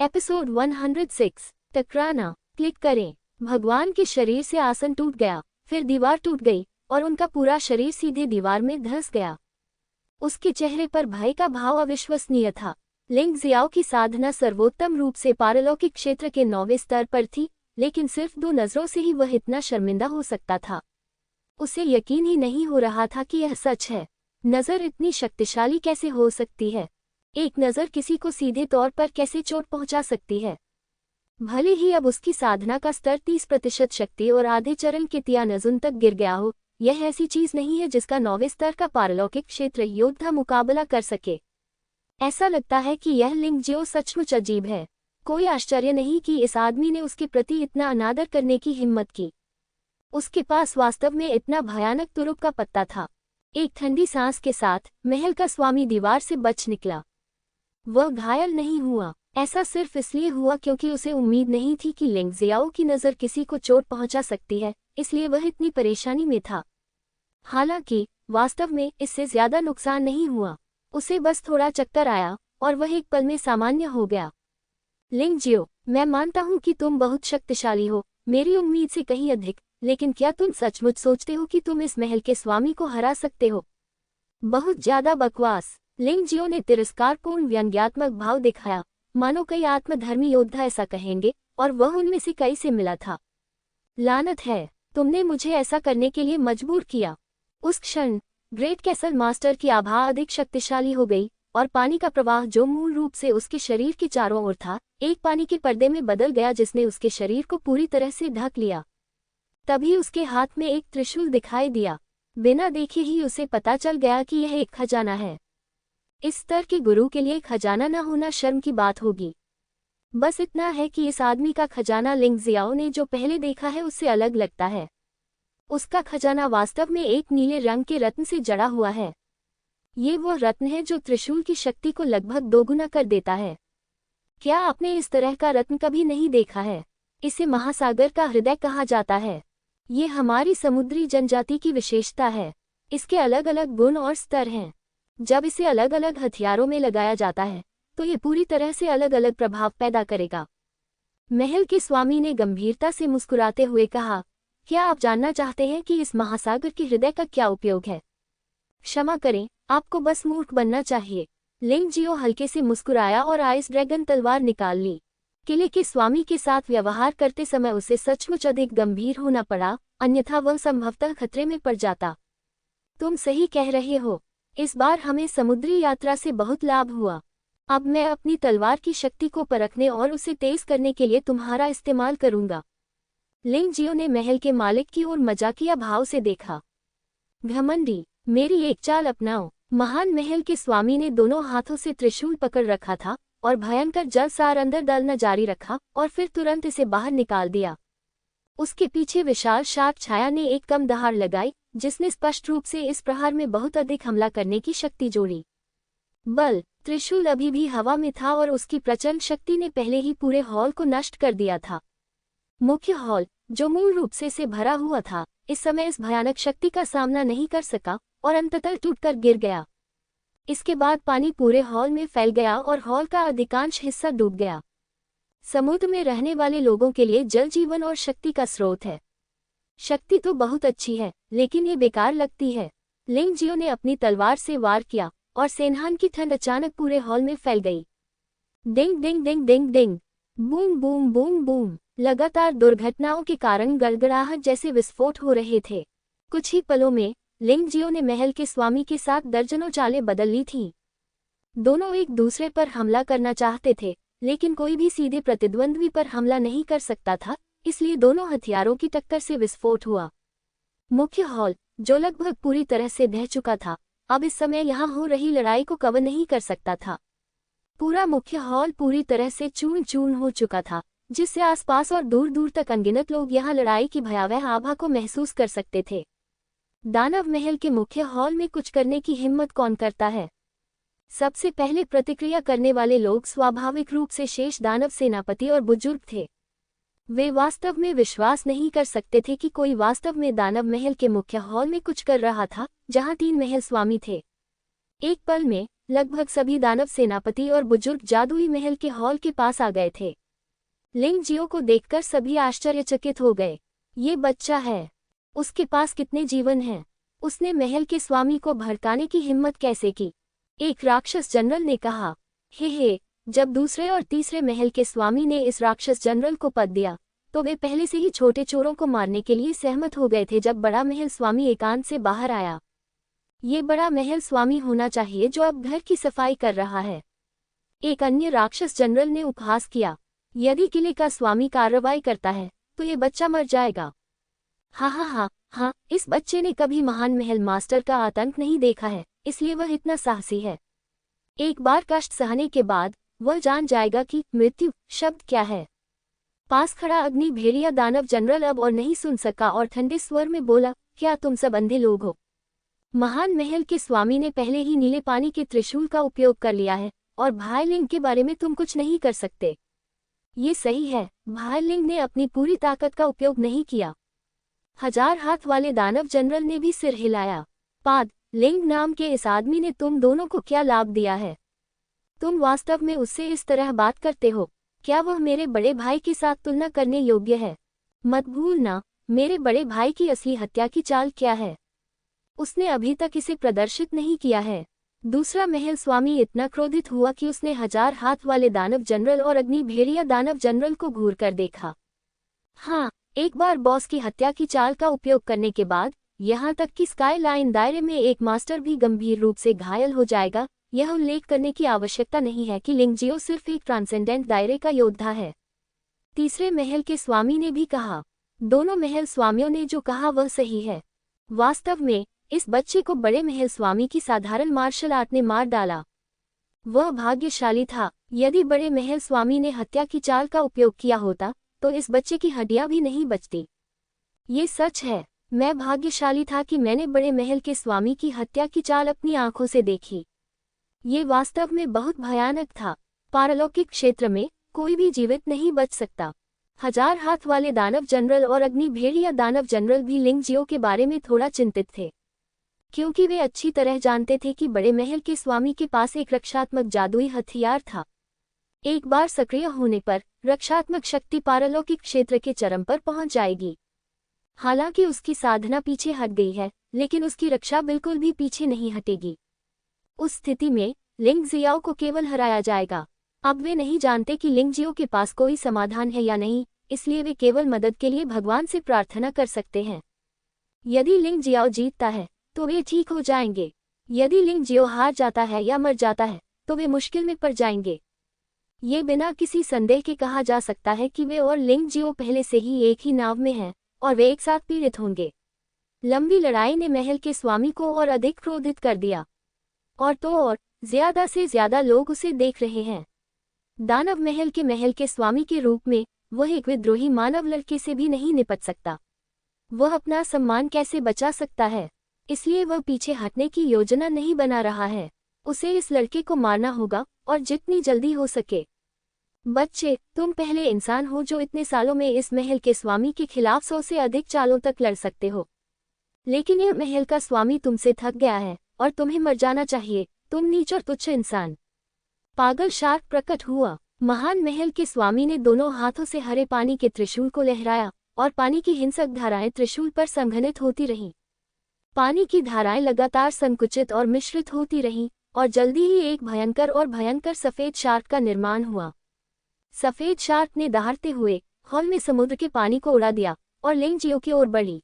Episode 106 टकराना। Click करें। भगवान के शरीर से आसन टूट गया, फिर दीवार टूट गई और उनका पूरा शरीर सीधे दीवार में धंस गया। उसके चेहरे पर भय का भाव अविश्वसनीय था। लिंग जियाओ की साधना सर्वोत्तम रूप से पारलौकिक क्षेत्र के 9वें स्तर पर थी, लेकिन सिर्फ 2 नजरों से ही वह इतना शर्मिंदा हो सकता था। उसे यकीन ही नहीं हो रहा था कि यह सच है। नजर इतनी शक्तिशाली कैसे हो सकती है? एक नज़र किसी को सीधे तौर पर कैसे चोट पहुंचा सकती है? भले ही अब उसकी साधना का स्तर 30% शक्ति और आधे चरण के तियानजुन तक गिर गया हो, यह ऐसी चीज नहीं है जिसका 9वें स्तर का पारलौकिक क्षेत्र योद्धा मुकाबला कर सके। ऐसा लगता है कि यह लिंग जियो सचमुच अजीब है। कोई आश्चर्य नहीं कि इस आदमी ने उसके प्रति इतना अनादर करने की हिम्मत की। उसके पास वास्तव में इतना भयानक तुरुप का पत्ता था। एक ठंडी सांस के साथ महल का स्वामी दीवार से बच निकला। वह घायल नहीं हुआ। ऐसा सिर्फ इसलिए हुआ क्योंकि उसे उम्मीद नहीं थी कि लिंग जियाओ की नज़र किसी को चोट पहुंचा सकती है, इसलिए वह इतनी परेशानी में था। हालांकि वास्तव में इससे ज्यादा नुकसान नहीं हुआ। उसे बस थोड़ा चक्कर आया और वह एक पल में सामान्य हो गया। लिंग जियो, मैं मानता हूं कि तुम बहुत शक्तिशाली हो, मेरी उम्मीद से कहीं अधिक, लेकिन क्या तुम सचमुच सोचते हो कि तुम इस महल के स्वामी को हरा सकते हो? बहुत ज्यादा बकवास। लिंग जियो ने तिरस्कारपूर्ण व्यंग्यात्मक भाव दिखाया, मानो कई आत्मधर्मी योद्धा ऐसा कहेंगे, और वह उनमें से कई से मिला था। लानत है, तुमने मुझे ऐसा करने के लिए मजबूर किया। उस क्षण ग्रेट कैसल मास्टर की आभा अधिक शक्तिशाली हो गई, और पानी का प्रवाह जो मूल रूप से उसके शरीर के चारों ओर था, एक पानी के पर्दे में बदल गया जिसने उसके शरीर को पूरी तरह से ढक लिया। तभी उसके हाथ में एक त्रिशूल दिखाई दिया। बिना देखे ही उसे पता चल गया कि यह एक खजाना है। इस स्तर के गुरु के लिए खजाना न होना शर्म की बात होगी। बस इतना है कि इस आदमी का खजाना लिंग जियाओ ने जो पहले देखा है उससे अलग लगता है। उसका खजाना वास्तव में एक नीले रंग के रत्न से जड़ा हुआ है। ये वो रत्न है जो त्रिशूल की शक्ति को लगभग दोगुना कर देता है। क्या आपने इस तरह का रत्न कभी नहीं देखा है? इसे महासागर का हृदय कहा जाता है। ये हमारी समुद्री जनजाति की विशेषता है। इसके अलग अलग गुण और स्तर हैं। जब इसे अलग अलग हथियारों में लगाया जाता है तो ये पूरी तरह से अलग अलग प्रभाव पैदा करेगा। महल के स्वामी ने गंभीरता से मुस्कुराते हुए कहा, क्या आप जानना चाहते हैं कि इस महासागर के हृदय का क्या उपयोग है? क्षमा करें, आपको बस मूर्ख बनना चाहिए। लिंग जियो हल्के से मुस्कुराया और आइस ड्रैगन तलवार निकाल ली। किले के स्वामी के साथ व्यवहार करते समय उसे सचमुच अधिक गंभीर होना पड़ा, अन्यथा वह संभवतः खतरे में पड़ जाता। तुम सही कह रहे हो। इस बार हमें समुद्री यात्रा से बहुत लाभ हुआ। अब मैं अपनी तलवार की शक्ति को परखने और उसे तेज करने के लिए तुम्हारा इस्तेमाल करूंगा। लिंग जियो ने महल के मालिक की ओर मजाकिया भाव से देखा। घमंडी, मेरी एक चाल अपनाओ। महान महल के स्वामी ने दोनों हाथों से त्रिशूल पकड़ रखा था और भयंकर जलसार अंदर डालना जारी रखा और फिर तुरंत इसे बाहर निकाल दिया। उसके पीछे विशाल शार्क छाया ने एक कम दहाड़ लगाई, जिसने स्पष्ट रूप से इस प्रहार में बहुत अधिक हमला करने की शक्ति जोड़ी। बल, त्रिशूल अभी भी हवा में था और उसकी प्रचंड शक्ति ने पहले ही पूरे हॉल को नष्ट कर दिया था। मुख्य हॉल, जो मूल रूप से भरा हुआ था, इस समय इस भयानक शक्ति का सामना नहीं कर सका और अंततः टूटकर गिर गया। इसके बाद पानी पूरे हॉल में फैल गया और हॉल का अधिकांश हिस्सा डूब गया। समुद्र में रहने वाले लोगों के लिए जल जीवन और शक्ति का स्रोत है। शक्ति तो बहुत अच्छी है, लेकिन ये बेकार लगती है। लिंग जियो ने अपनी तलवार से वार किया और सेनहान की ठंड अचानक पूरे हॉल में फैल गई। डिंग डिंग डिंग डिंग डिंग, बूम बूम बूम बूम। लगातार दुर्घटनाओं के कारण गड़गड़ाहट जैसे विस्फोट हो रहे थे। कुछ ही पलों में लिंग जियो ने महल के स्वामी के साथ दर्जनों चालें बदल ली थीं। दोनों एक दूसरे पर हमला करना चाहते थे, लेकिन कोई भी सीधे प्रतिद्वंद्वी पर हमला नहीं कर सकता था, इसलिए दोनों हथियारों की टक्कर से विस्फोट हुआ। मुख्य हॉल, जो लगभग पूरी तरह से ढह चुका था, अब इस समय यहाँ हो रही लड़ाई को कवर नहीं कर सकता था। पूरा मुख्य हॉल पूरी तरह से चूर्ण चूर्ण हो चुका था, जिससे आसपास और दूर दूर तक अनगिनत लोग यहाँ लड़ाई की भयावह आभा को महसूस कर सकते थे। दानव महल के मुख्य हॉल में कुछ करने की हिम्मत कौन करता है? सबसे पहले प्रतिक्रिया करने वाले लोग स्वाभाविक रूप से शेष दानव सेनापति और बुजुर्ग थे। वे वास्तव में विश्वास नहीं कर सकते थे कि कोई वास्तव में दानव महल के मुख्य हॉल में कुछ कर रहा था, जहां 3 महल स्वामी थे। एक पल में लगभग सभी दानव सेनापति और बुजुर्ग जादुई महल के हॉल के पास आ गए थे। लिंग जियो को देखकर सभी आश्चर्यचकित हो गए। ये बच्चा है, उसके पास कितने जीवन हैं? उसने महल के स्वामी को भड़काने की हिम्मत कैसे की? एक राक्षस जनरल ने कहा। हे, जब दूसरे और तीसरे महल के स्वामी ने इस राक्षस जनरल को पद दिया तो वे पहले से ही छोटे चोरों को मारने के लिए सहमत हो गए थे। जब बड़ा महल स्वामी एकांत से बाहर आया, ये बड़ा महल स्वामी होना चाहिए जो अब घर की सफाई कर रहा है। एक अन्य राक्षस जनरल ने उपहास किया। यदि किले का स्वामी कार्रवाई करता है तो ये बच्चा मर जाएगा। हाँ, इस बच्चे ने कभी महान महल मास्टर का आतंक नहीं देखा है, इसलिए वह इतना साहसी है। एक बार कष्ट सहने के बाद वह जान जाएगा कि मृत्यु शब्द क्या है। पास खड़ा अग्नि भेड़िया दानव जनरल अब और नहीं सुन सका और ठंडे स्वर में बोला, क्या तुम सब अंधे लोग हो? महान महल के स्वामी ने पहले ही नीले पानी के त्रिशूल का उपयोग कर लिया है और भाई लिंग के बारे में तुम कुछ नहीं कर सकते। ये सही है, भाई लिंग ने अपनी पूरी ताकत का उपयोग नहीं किया। 1000 हाथ वाले दानव जनरल ने भी सिर हिलाया। पाद लिंग नाम के इस आदमी ने तुम दोनों को क्या लाभ दिया है? तुम वास्तव में उससे इस तरह बात करते हो? क्या वह मेरे बड़े भाई के साथ तुलना करने योग्य है? मत भूलना, मेरे बड़े भाई की असली हत्या की चाल क्या है। उसने अभी तक इसे प्रदर्शित नहीं किया है। दूसरा महल स्वामी इतना क्रोधित हुआ कि उसने 1000 हाथ वाले दानव जनरल और अग्नि भेड़िया दानव जनरल को घूर कर देखा। हाँ, एक बार बॉस की हत्या की चाल का उपयोग करने के बाद यहाँ तक कि स्काई लाइन दायरे में एक मास्टर भी गंभीर रूप से घायल हो जाएगा, यह उल्लेख करने की आवश्यकता नहीं है कि लिंग जियो सिर्फ एक ट्रांसेंडेंट दायरे का योद्धा है। तीसरे महल के स्वामी ने भी कहा। दोनों महल स्वामियों ने जो कहा वह सही है। वास्तव में इस बच्चे को बड़े महल स्वामी की साधारण मार्शल आर्ट ने मार डाला। वह भाग्यशाली था। यदि बड़े महल स्वामी ने हत्या की चाल का उपयोग किया होता तो इस बच्चे की हड्डियां भी नहीं बचती। ये सच है, मैं भाग्यशाली था कि मैंने बड़े महल के स्वामी की हत्या की चाल अपनी आंखों से देखी। ये वास्तव में बहुत भयानक था। पारलौकिक क्षेत्र में कोई भी जीवित नहीं बच सकता। 1000 हाथ वाले दानव जनरल और अग्नि भेड़िया दानव जनरल भी लिंग जियो के बारे में थोड़ा चिंतित थे, क्योंकि वे अच्छी तरह जानते थे कि बड़े महल के स्वामी के पास एक रक्षात्मक जादुई हथियार था। एक बार सक्रिय होने पर रक्षात्मक शक्ति पारलौकिक क्षेत्र के चरम पर पहुंच जाएगी। हालांकि उसकी साधना पीछे हट गई है, लेकिन उसकी रक्षा बिल्कुल भी पीछे नहीं हटेगी। उस स्थिति में लिंग जियाओ को केवल हराया जाएगा। अब वे नहीं जानते कि लिंग जियो के पास कोई समाधान है या नहीं, इसलिए वे केवल मदद के लिए भगवान से प्रार्थना कर सकते हैं। यदि लिंग जियाओ जीतता है तो वे ठीक हो जाएंगे। यदि लिंग जियो हार जाता है या मर जाता है तो वे मुश्किल में पड़ जाएंगे। ये बिना किसी संदेह के कहा जा सकता है कि वे और लिंग जियो पहले से ही एक ही नाव में हैं और वे एक साथ पीड़ित होंगे। लंबी लड़ाई ने महल के स्वामी को और अधिक क्रोधित कर दिया, और तो और ज्यादा से ज्यादा लोग उसे देख रहे हैं। दानव महल के स्वामी के रूप में वह एक विद्रोही मानव लड़के से भी नहीं निपट सकता। वह अपना सम्मान कैसे बचा सकता है? इसलिए वह पीछे हटने की योजना नहीं बना रहा है। उसे इस लड़के को मारना होगा और जितनी जल्दी हो सके। बच्चे, तुम पहले इंसान हो जो इतने सालों में इस महल के स्वामी के खिलाफ 100 से अधिक चालों तक लड़ सकते हो। लेकिन यह महल का स्वामी तुमसे थक गया है और तुम्हें मर जाना चाहिए, तुम नीच और तुच्छ इंसान। पागल शार्क प्रकट हुआ। महान महल के स्वामी ने दोनों हाथों से हरे पानी के त्रिशूल को लहराया और पानी की हिंसक धाराएं त्रिशूल पर संघनित होती रहीं। पानी की धाराएं लगातार संकुचित और मिश्रित होती रहीं और जल्दी ही एक भयंकर सफेद शार्क का निर्माण हुआ। सफेद शार्क ने दहाड़ते हुए हॉल में समुद्र के पानी को उड़ा दिया और लिंग जियो की ओर बढ़ी।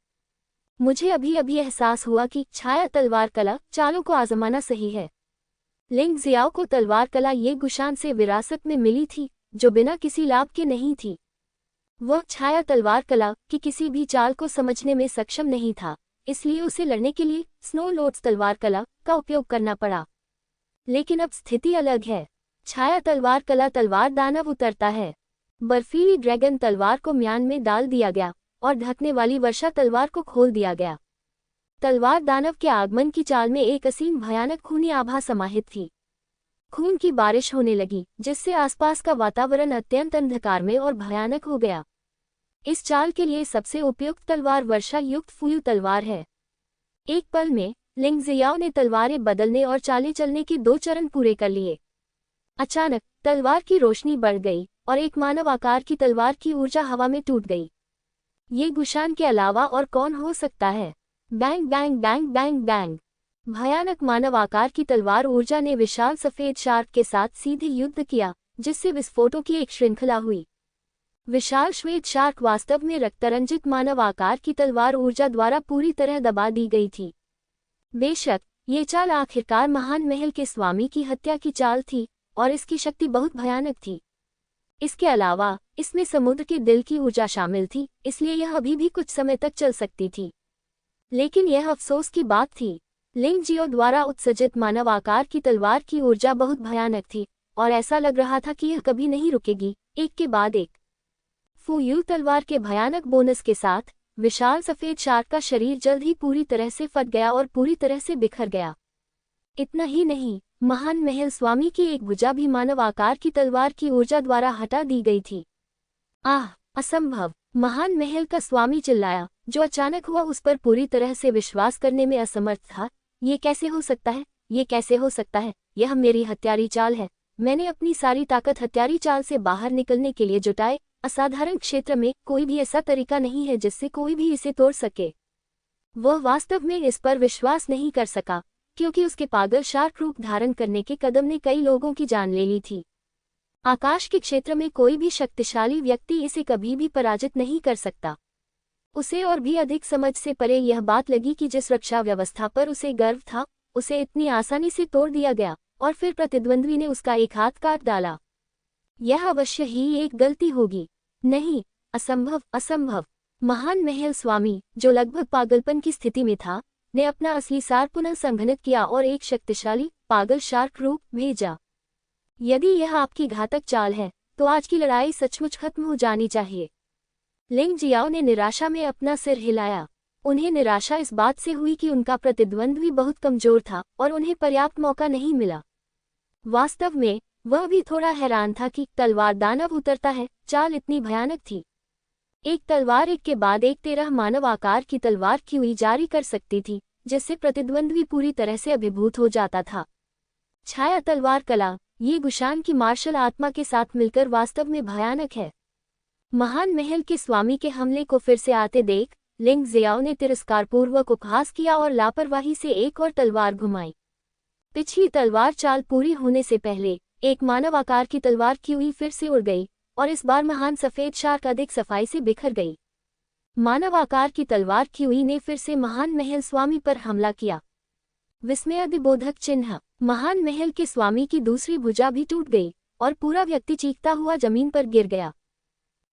मुझे अभी एहसास हुआ कि छाया तलवार कला चालों को आजमाना सही है। लिंग जियाओ को तलवार कला ये गुशान से विरासत में मिली थी जो बिना किसी लाभ के नहीं थी। वह छाया तलवार कला की किसी भी चाल को समझने में सक्षम नहीं था, इसलिए उसे लड़ने के लिए स्नो लोड्स तलवार कला का उपयोग करना पड़ा। लेकिन अब स्थिति अलग है। छाया तलवार कला तलवार दानव उतरता है। बर्फीली ड्रैगन तलवार को म्यान में डाल दिया गया और ढकने वाली वर्षा तलवार को खोल दिया गया। तलवार दानव के आगमन की चाल में एक असीम भयानक खूनी आभा समाहित थी। खून की बारिश होने लगी जिससे आसपास का वातावरण अत्यंत अंधकारमय और भयानक हो गया। इस चाल के लिए सबसे उपयुक्त तलवार वर्षा युक्त फुयू तलवार है। एक पल में लिंग जियाओ ने तलवारें बदलने और चालें चलने के 2 चरण पूरे कर लिए। अचानक तलवार की रोशनी बढ़ गई और एक मानव आकार की तलवार की ऊर्जा हवा में टूट गई। ये गुशान के अलावा और कौन हो सकता है? Bang bang bang bang bang. भयानक मानव आकार की तलवार ऊर्जा ने विशाल सफेद शार्क के साथ सीधे युद्ध किया, जिससे विस्फोटों की एक श्रृंखला हुई। विशाल श्वेत शार्क वास्तव में रक्तरंजित मानव आकार की तलवार ऊर्जा द्वारा पूरी तरह दबा दी गई थी। बेशक ये चाल आखिरकार महान महल के स्वामी की हत्या की चाल थी और इसकी शक्ति बहुत भयानक थी। इसके अलावा इसमें समुद्र के दिल की ऊर्जा शामिल थी, इसलिए यह अभी भी कुछ समय तक चल सकती थी। लेकिन यह अफसोस की बात थी, लिंग जियो द्वारा उत्सर्जित मानव आकार की तलवार की ऊर्जा बहुत भयानक थी और ऐसा लग रहा था कि यह कभी नहीं रुकेगी। एक के बाद एक फू यू तलवार के भयानक बोनस के साथ विशाल सफेद शार्क का शरीर जल्द ही पूरी तरह से फट गया और पूरी तरह से बिखर गया। इतना ही नहीं, महान महल स्वामी की एक भुजा भी मानव आकार की तलवार की ऊर्जा द्वारा हटा दी गई थी। आह, असंभव! महान महल का स्वामी चिल्लाया, जो अचानक हुआ उस पर पूरी तरह से विश्वास करने में असमर्थ था। ये कैसे हो सकता है? ये कैसे हो सकता है? यह मेरी हत्यारी चाल है। मैंने अपनी सारी ताकत हत्यारी चाल से बाहर निकलने के लिए जुटाए। असाधारण क्षेत्र में कोई भी ऐसा तरीका नहीं है जिससे कोई भी इसे तोड़ सके। वह वास्तव में इस पर विश्वास नहीं कर सका, क्योंकि उसके पागल शार्क रूप धारण करने के कदम ने कई लोगों की जान ले ली थी। आकाश के क्षेत्र में कोई भी शक्तिशाली व्यक्ति इसे कभी भी पराजित नहीं कर सकता। उसे और भी अधिक समझ से परे यह बात लगी कि जिस रक्षा व्यवस्था पर उसे गर्व था, उसे इतनी आसानी से तोड़ दिया गया और फिर प्रतिद्वंद्वी ने उसका एक हाथ काट डाला। यह अवश्य ही एक गलती होगी। नहीं, असंभव, असंभव। महान महल स्वामी, जो लगभग पागलपन की स्थिति में था, ने अपना असली सार पुनः संघनित किया और एक शक्तिशाली पागल शार्क रूप भेजा। यदि यह आपकी घातक चाल है, तो आज की लड़ाई सचमुच खत्म हो जानी चाहिए। लिंग जियाओ ने निराशा में अपना सिर हिलाया। उन्हें निराशा इस बात से हुई कि उनका प्रतिद्वंद्वी बहुत कमजोर था और उन्हें पर्याप्त मौका नहीं मिला। वास्तव में वह भी थोड़ा हैरान था कि तलवार दानव उतरता है, चाल इतनी भयानक थी। एक तलवार एक के बाद एक 13 मानव आकार की तलवार की हुई जारी कर सकती थी, जिससे प्रतिद्वंद्वी पूरी तरह से अभिभूत हो जाता था। छाया तलवार कला, ये गुशान की मार्शल आत्मा के साथ मिलकर वास्तव में भयानक है। महान महल के स्वामी के हमले को फिर से आते देख लिंग जियाओ ने तिरस्कारपूर्वक उपहास किया और लापरवाही से एक और तलवार घुमाई। पिछली तलवार चाल पूरी होने से पहले एक मानव आकार की तलवार की हुई फिर से उड़ गई और इस बार महान सफेद शार्क अधिक सफाई से बिखर गई। मानव आकार की तलवार की हुई ने फिर से महान महल स्वामी पर हमला किया। विस्मयादिबोधक चिन्ह, महान महल के स्वामी की दूसरी भुजा भी टूट गई और पूरा व्यक्ति चीखता हुआ जमीन पर गिर गया।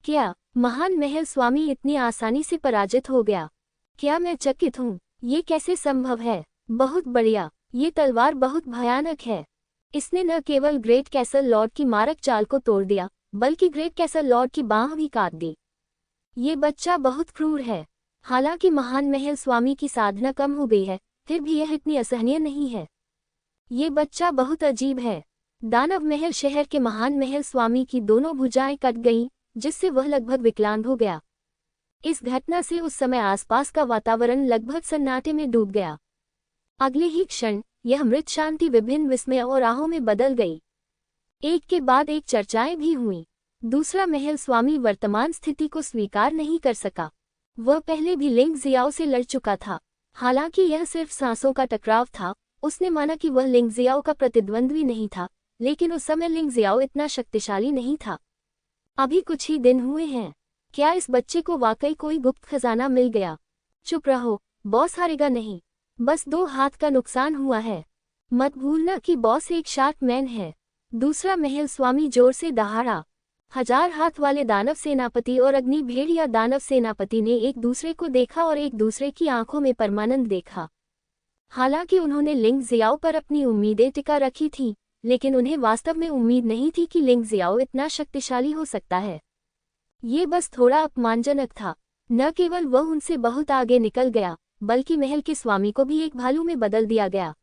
क्या महान महल स्वामी इतनी आसानी से पराजित हो गया? क्या मैं चकित हूँ। ये कैसे संभव है? बहुत बढ़िया, ये तलवार बहुत भयानक है। इसने न केवल ग्रेट कैसल लॉर्ड की मारक चाल को तोड़ दिया, बल्कि ग्रेट कैसल लॉर्ड की बांह भी काट दी। ये बच्चा बहुत क्रूर है। हालांकि महान महल स्वामी की साधना कम हो गई है, फिर भी यह इतनी असहनीय नहीं है। ये बच्चा बहुत अजीब है। दानव महल शहर के महान महल स्वामी की दोनों भुजाएं कट गईं, जिससे वह लगभग विकलांग हो गया। इस घटना से उस समय आसपास का वातावरण लगभग सन्नाटे में डूब गया। अगले ही क्षण यह मृत शांति विभिन्न विस्मय और आहों में बदल गई। एक के बाद एक चर्चाएं भी हुईं। दूसरा महल स्वामी वर्तमान स्थिति को स्वीकार नहीं कर सका। वह पहले भी लिंग जियाओ से लड़ चुका था। हालांकि यह सिर्फ सांसों का टकराव था। उसने माना कि वह लिंग जियाओ का प्रतिद्वंद्वी नहीं था, लेकिन उस समय लिंग जियाओ इतना शक्तिशाली नहीं था। अभी कुछ ही दिन हुए हैं। क्या इस बच्चे को वाकई कोई गुप्त खजाना मिल गया? चुप रहो, बॉस हारेगा नहीं। बस 2 हाथ का नुकसान हुआ है। मत भूलना कि बॉस एक शार्क मैन है। दूसरा महल स्वामी जोर से दहाड़ा। 1000 हाथ वाले दानव सेनापति और अग्नि भेड़िया दानव सेनापति ने एक दूसरे को देखा और एक दूसरे की आंखों में परमानंद देखा। हालांकि उन्होंने लिंग जियाओ पर अपनी उम्मीदें टिका रखी थीं, लेकिन उन्हें वास्तव में उम्मीद नहीं थी कि लिंग जियाओ इतना शक्तिशाली हो सकता है। ये बस थोड़ा अपमानजनक था। न केवल वह उनसे बहुत आगे निकल गया, बल्कि महल के स्वामी को भी एक भालू में बदल दिया गया।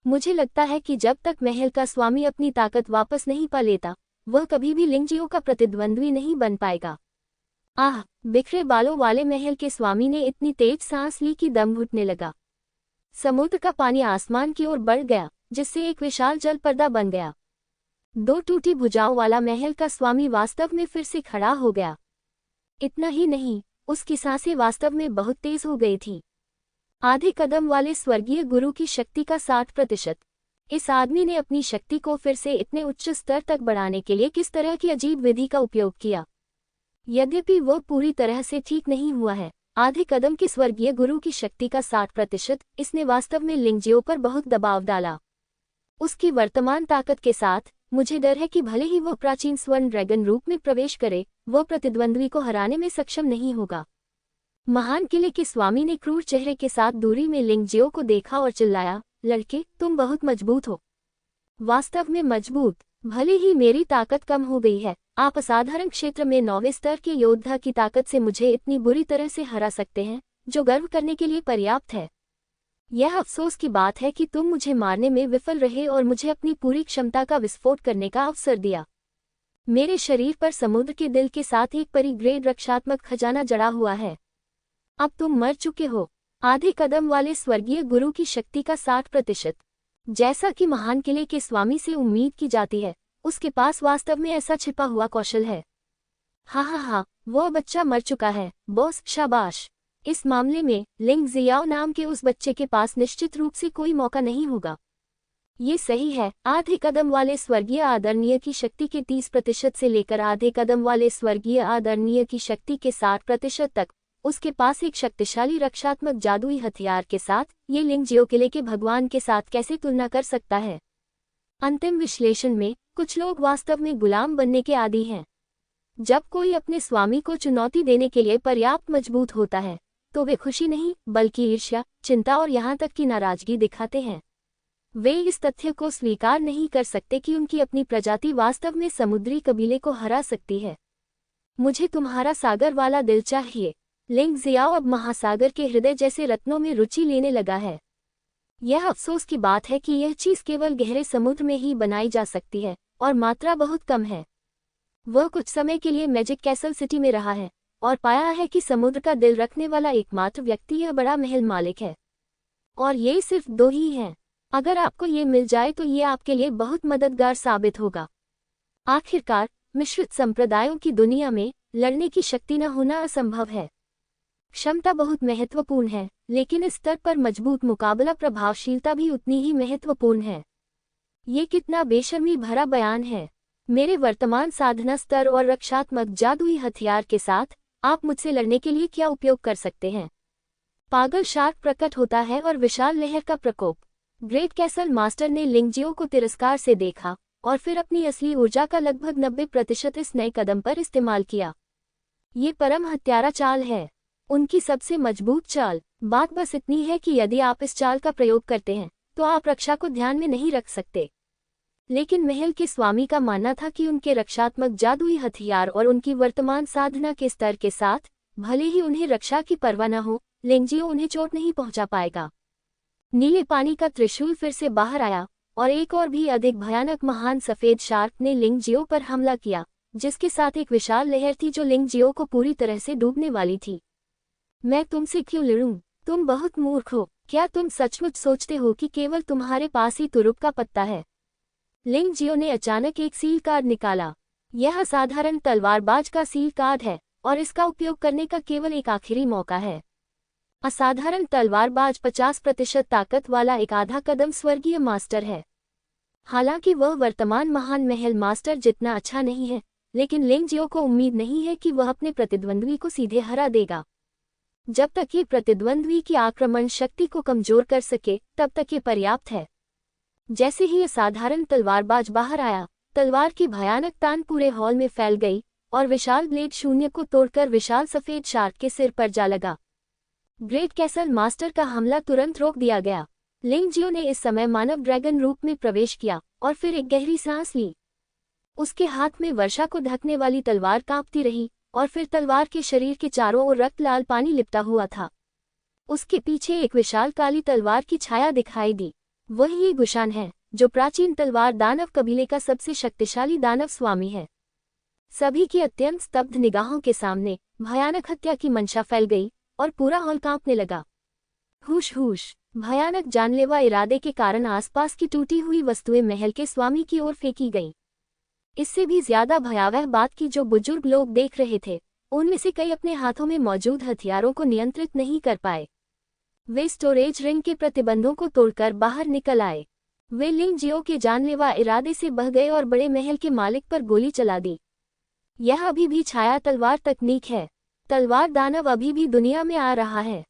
मुझे लगता है कि जब तक महल का स्वामी अपनी ताकत वापस नहीं पा लेता, वह कभी भी लिंग जियो का प्रतिद्वंद्वी नहीं बन पाएगा। आह, बिखरे बालों वाले महल के स्वामी ने इतनी तेज सांस ली कि दम घुटने लगा। समुद्र का पानी आसमान की ओर बढ़ गया, जिससे एक विशाल जल पर्दा बन गया। दो टूटी भुजाओं वाला महल का स्वामी वास्तव में फिर से खड़ा हो गया। इतना ही नहीं, उसकी सांसें वास्तव में बहुत तेज हो गई थी। आधे कदम वाले स्वर्गीय गुरु की शक्ति का 60%। इस आदमी ने अपनी शक्ति को फिर से इतने उच्च स्तर तक बढ़ाने के लिए किस तरह की अजीब विधि का उपयोग किया। यद्यपि वो पूरी तरह से ठीक नहीं हुआ है, आधे कदम के स्वर्गीय गुरु की शक्ति का 60%, इसने वास्तव में लिंगजियो पर बहुत दबाव डाला। उसकी वर्तमान ताकत के साथ मुझे डर है कि भले ही वो प्राचीन स्वर्ण ड्रैगन रूप में प्रवेश करे, वो प्रतिद्वंद्वी को हराने में सक्षम नहीं होगा। महान किले के स्वामी ने क्रूर चेहरे के साथ दूरी में लिंगजियो को देखा और चिल्लाया, लड़के, तुम बहुत मजबूत हो। वास्तव में मजबूत। भले ही मेरी ताकत कम हो गई है, आप असाधारण क्षेत्र में 9वें स्तर के योद्धा की ताकत से मुझे इतनी बुरी तरह से हरा सकते हैं, जो गर्व करने के लिए पर्याप्त है। यह अफसोस की बात है कि तुम मुझे मारने में विफल रहे और मुझे अपनी पूरी क्षमता का विस्फोट करने का अवसर दिया। मेरे शरीर पर समुद्र के दिल के साथ एक परिग्रेड रक्षात्मक खजाना जड़ा हुआ है। अब तुम मर चुके हो। आधे कदम वाले स्वर्गीय गुरु की शक्ति का 60%। जैसा कि महान किले के स्वामी से उम्मीद की जाती है, उसके पास वास्तव में ऐसा छिपा हुआ कौशल है। हाँ, वो बच्चा मर चुका है, बॉस, शाबाश। इस मामले में लिंग जियाओ नाम के उस बच्चे के पास निश्चित रूप से कोई मौका नहीं होगा। ये सही है। आधे कदम वाले स्वर्गीय आदरणीय की शक्ति के 30% से लेकर आधे कदम वाले स्वर्गीय आदरणीय की शक्ति के 60% तक उसके पास एक शक्तिशाली रक्षात्मक जादुई हथियार के साथ ये लिंगजियो किले के भगवान के साथ कैसे तुलना कर सकता है। अंतिम विश्लेषण में कुछ लोग वास्तव में गुलाम बनने के आदी हैं। जब कोई अपने स्वामी को चुनौती देने के लिए पर्याप्त मजबूत होता है, तो वे खुशी नहीं बल्कि ईर्ष्या, चिंता और यहाँ तक कि नाराजगी दिखाते हैं। वे इस तथ्य को स्वीकार नहीं कर सकते कि उनकी अपनी प्रजाति वास्तव में समुद्री कबीले को हरा सकती है। मुझे तुम्हारा सागर वाला दिल चाहिए। लिंग जियाओ अब महासागर के हृदय जैसे रत्नों में रुचि लेने लगा है। यह अफसोस की बात है कि यह चीज केवल गहरे समुद्र में ही बनाई जा सकती है और मात्रा बहुत कम है। वह कुछ समय के लिए मैजिक कैसल सिटी में रहा है और पाया है कि समुद्र का दिल रखने वाला एकमात्र व्यक्ति यह बड़ा महल मालिक है, और ये सिर्फ 2 ही हैं। अगर आपको ये मिल जाए तो ये आपके लिए बहुत मददगार साबित होगा। आखिरकार, मिश्रित संप्रदायों की दुनिया में लड़ने की शक्ति न होना असंभव है। क्षमता बहुत महत्वपूर्ण है, लेकिन इस स्तर पर मजबूत मुकाबला प्रभावशीलता भी उतनी ही महत्वपूर्ण है। ये कितना बेशर्मी भरा बयान है। मेरे वर्तमान साधना स्तर और रक्षात्मक जादुई हथियार के साथ आप मुझसे लड़ने के लिए क्या उपयोग कर सकते हैं? पागल शार्क प्रकट होता है और विशाल लहर का प्रकोप। ग्रेट कैसल मास्टर ने लिंगजियो को तिरस्कार से देखा और फिर अपनी असली ऊर्जा का लगभग 90% इस नए कदम पर इस्तेमाल किया। ये परम हत्यारा चाल है, उनकी सबसे मजबूत चाल। बात बस इतनी है कि यदि आप इस चाल का प्रयोग करते हैं तो आप रक्षा को ध्यान में नहीं रख सकते। लेकिन महल के स्वामी का मानना था कि उनके रक्षात्मक जादुई हथियार और उनकी वर्तमान साधना के स्तर के साथ, भले ही उन्हें रक्षा की परवाह न हो, लिंगजियो उन्हें चोट नहीं पहुंचा पाएगा। नीले पानी का त्रिशूल फिर से बाहर आया और एक और भी अधिक भयानक महान सफेद शार्क ने लिंगजियो पर हमला किया, जिसके साथ एक विशाल लहर थी जो लिंगजियो को पूरी तरह से डूबने वाली थी। मैं तुमसे क्यों लड़ूं? तुम बहुत मूर्ख हो। क्या तुम सचमुच सोचते हो कि केवल तुम्हारे पास ही तुरुप का पत्ता है? लिंगजियो ने अचानक एक सील कार्ड निकाला। यह असाधारण तलवारबाज का सील कार्ड है और इसका उपयोग करने का केवल एक आखिरी मौका है। असाधारण तलवारबाज 50% ताकत वाला एक आधा कदम स्वर्गीय मास्टर है। हालांकि वह वर्तमान महान महल मास्टर जितना अच्छा नहीं है, लेकिन लिंगजियो को उम्मीद नहीं है कि वह अपने प्रतिद्वंद्वी को सीधे हरा देगा। जब तक ये प्रतिद्वंद्वी की आक्रमण शक्ति को कमजोर कर सके, तब तक ये पर्याप्त है। जैसे ही असाधारण तलवारबाज बाहर आया, तलवार की भयानक तान पूरे हॉल में फैल गई और विशाल ब्लेड शून्य को तोड़कर विशाल सफेद शार्क के सिर पर जा लगा। ग्रेट कैसल मास्टर का हमला तुरंत रोक दिया गया। लिंगजियो ने इस समय मानव ड्रैगन रूप में प्रवेश किया और फिर एक गहरी सांस ली। उसके हाथ में वर्षा को ढकने वाली तलवार कांपती रही और फिर तलवार के शरीर के चारों ओर रक्त लाल पानी लिपटा हुआ था। उसके पीछे एक विशाल काली तलवार की छाया दिखाई दी। वही ये गुशान है जो प्राचीन तलवार दानव कबीले का सबसे शक्तिशाली दानव स्वामी है। सभी की अत्यंत स्तब्ध निगाहों के सामने भयानक हत्या की मंशा फैल गई और पूरा हॉल कांपने लगा। हुश हुश। भयानक जानलेवा इरादे के कारण आसपास की टूटी हुई वस्तुएं महल के स्वामी की ओर फेंकी गईं। इससे भी ज्यादा भयावह बात की जो बुजुर्ग लोग देख रहे थे, उनमें से कई अपने हाथों में मौजूद हथियारों को नियंत्रित नहीं कर पाए। वे स्टोरेज रिंग के प्रतिबंधों को तोड़कर बाहर निकल आए। वे लिंग जियो के जानलेवा इरादे से बह गए और बड़े महल के मालिक पर गोली चला दी। यह अभी भी छाया तलवार तकनीक है। तलवार दानव अभी भी दुनिया में आ रहा है।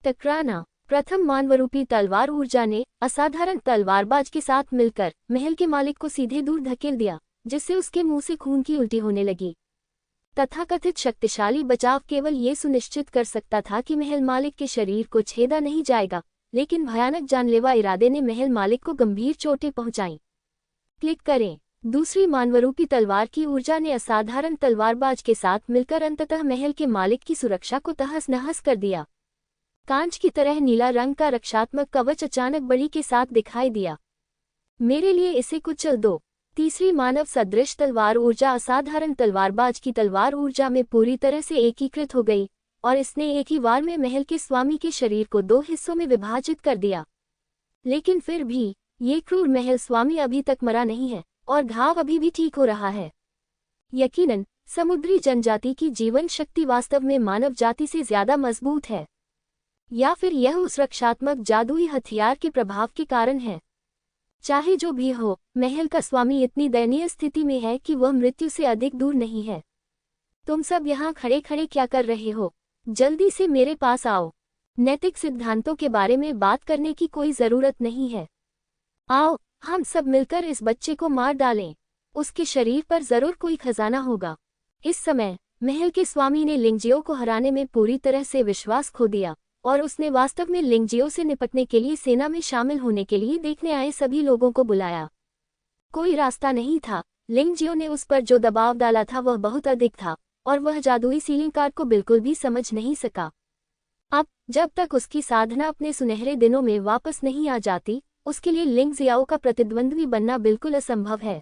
टकराना। प्रथम मानवरूपी तलवार ऊर्जा ने असाधारण तलवारबाज के साथ मिलकर महल के मालिक को सीधे दूर धकेल दिया, जिससे उसके मुंह से खून की उल्टी होने लगी। तथाकथित शक्तिशाली बचाव केवल ये सुनिश्चित कर सकता था कि महल मालिक के शरीर को छेदा नहीं जाएगा, लेकिन भयानक जानलेवा इरादे ने महल मालिक को गंभीर चोटें पहुंचाईं। क्लिक करें। दूसरी मानवरूपी तलवार की ऊर्जा ने असाधारण तलवारबाज के साथ मिलकर अंततः महल के मालिक की सुरक्षा को तहस नहस कर दिया। कांच की तरह नीला रंग का रक्षात्मक कवच अचानक बड़ी के साथ दिखाई दिया। मेरे लिए इसे कुचल दो। तीसरी मानव सदृश तलवार ऊर्जा असाधारण तलवारबाज की तलवार ऊर्जा में पूरी तरह से एकीकृत हो गई और इसने एक ही वार में महल के स्वामी के शरीर को 2 हिस्सों में विभाजित कर दिया। लेकिन फिर भी ये क्रूर महल स्वामी अभी तक मरा नहीं है और घाव अभी भी ठीक हो रहा है। यकीनन समुद्री जनजाति की जीवन शक्ति वास्तव में मानव जाति से ज्यादा मजबूत है, या फिर यह उस रक्षात्मक जादुई हथियार के प्रभाव के कारण है। चाहे जो भी हो, महल का स्वामी इतनी दयनीय स्थिति में है कि वह मृत्यु से अधिक दूर नहीं है। तुम सब यहाँ खड़े खड़े क्या कर रहे हो? जल्दी से मेरे पास आओ। नैतिक सिद्धांतों के बारे में बात करने की कोई जरूरत नहीं है। आओ, हम सब मिलकर इस बच्चे को मार डालें। उसके शरीर पर जरूर कोई खजाना होगा। इस समय महल के स्वामी ने लिंगजियो को हराने में पूरी तरह से विश्वास खो दिया और उसने वास्तव में लिंगजियो से निपटने के लिए सेना में शामिल होने के लिए देखने आए सभी लोगों को बुलाया। कोई रास्ता नहीं था। लिंगजियो ने उस पर जो दबाव डाला था वह बहुत अधिक था और वह जादुई सीलिंग कार्ड को बिल्कुल भी समझ नहीं सका। अब जब तक उसकी साधना अपने सुनहरे दिनों में वापस नहीं आ जाती, उसके लिए लिंगजियाओ का प्रतिद्वंद्वी बनना बिल्कुल असंभव है।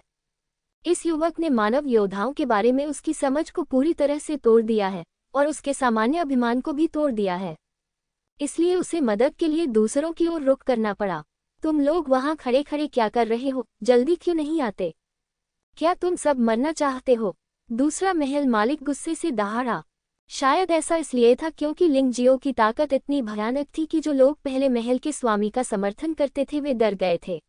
इस युवक ने मानव योद्धाओं के बारे में उसकी समझ को पूरी तरह से तोड़ दिया है और उसके सामान्य अभिमान को भी तोड़ दिया है। इसलिए उसे मदद के लिए दूसरों की ओर रुख करना पड़ा। तुम लोग वहां खड़े खड़े क्या कर रहे हो? जल्दी क्यों नहीं आते? क्या तुम सब मरना चाहते हो? दूसरा महल मालिक गुस्से से दहाड़ा। शायद ऐसा इसलिए था क्योंकि लिंगजियो की ताकत इतनी भयानक थी कि जो लोग पहले महल के स्वामी का समर्थन करते थे वे डर गए थे।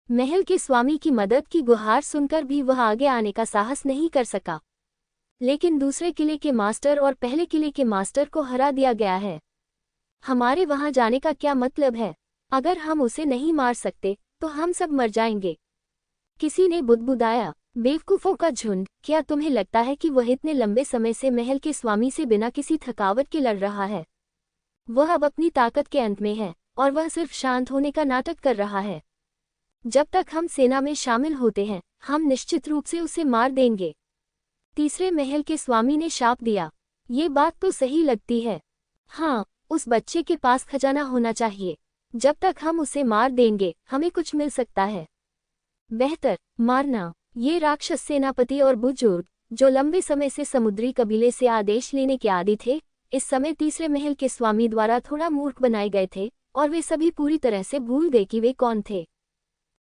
महल के स्वामी की मदद की गुहार सुनकर भी वह आगे आने का साहस नहीं कर सका। लेकिन दूसरे किले के मास्टर और पहले किले के मास्टर को हरा दिया गया है। हमारे वहां जाने का क्या मतलब है? अगर हम उसे नहीं मार सकते तो हम सब मर जाएंगे। किसी ने बुदबुदाया। बेवकूफों का झुंड, क्या तुम्हें लगता है कि वह इतने लंबे समय से महल के स्वामी से बिना किसी थकावट के लड़ रहा है? वह अब अपनी ताकत के अंत में है और वह सिर्फ शांत होने का नाटक कर रहा है। जब तक हम सेना में शामिल होते हैं, हम निश्चित रूप से उसे मार देंगे। तीसरे महल के स्वामी ने शाप दिया। ये बात तो सही लगती है। हाँ, उस बच्चे के पास खजाना होना चाहिए। जब तक हम उसे मार देंगे, हमें कुछ मिल सकता है। बेहतर मारना। ये राक्षस सेनापति और बुजुर्ग, जो लंबे समय से समुद्री कबीले से आदेश लेने के आदी थे, इस समय तीसरे महल के स्वामी द्वारा थोड़ा मूर्ख बनाए गए थे और वे सभी पूरी तरह से भूल गए कि वे कौन थे।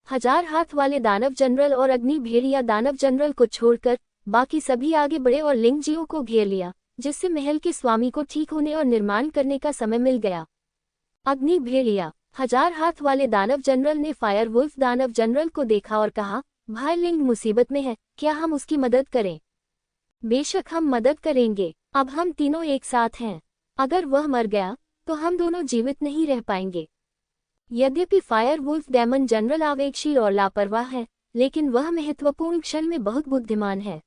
1000 हाथ वाले दानव जनरल और अग्नि भेड़िया दानव जनरल को छोड़कर बाकी सभी आगे बढ़े और लिंगजियो को घेर लिया, जिससे महल के स्वामी को ठीक होने और निर्माण करने का समय मिल गया। अग्नि भेड़िया 1000 हाथ वाले दानव जनरल ने फायर वुल्फ दानव जनरल को देखा और कहा, भाई लिंग मुसीबत में है, क्या हम उसकी मदद करें? बेशक हम मदद करेंगे। अब हम तीनों एक साथ हैं। अगर वह मर गया तो हम दोनों जीवित नहीं रह पाएंगे। यद्यपि फायर वुल्फ डेमन जनरल आवेगशील और लापरवाह है, लेकिन वह महत्वपूर्ण क्षण में बहुत बुद्धिमान है।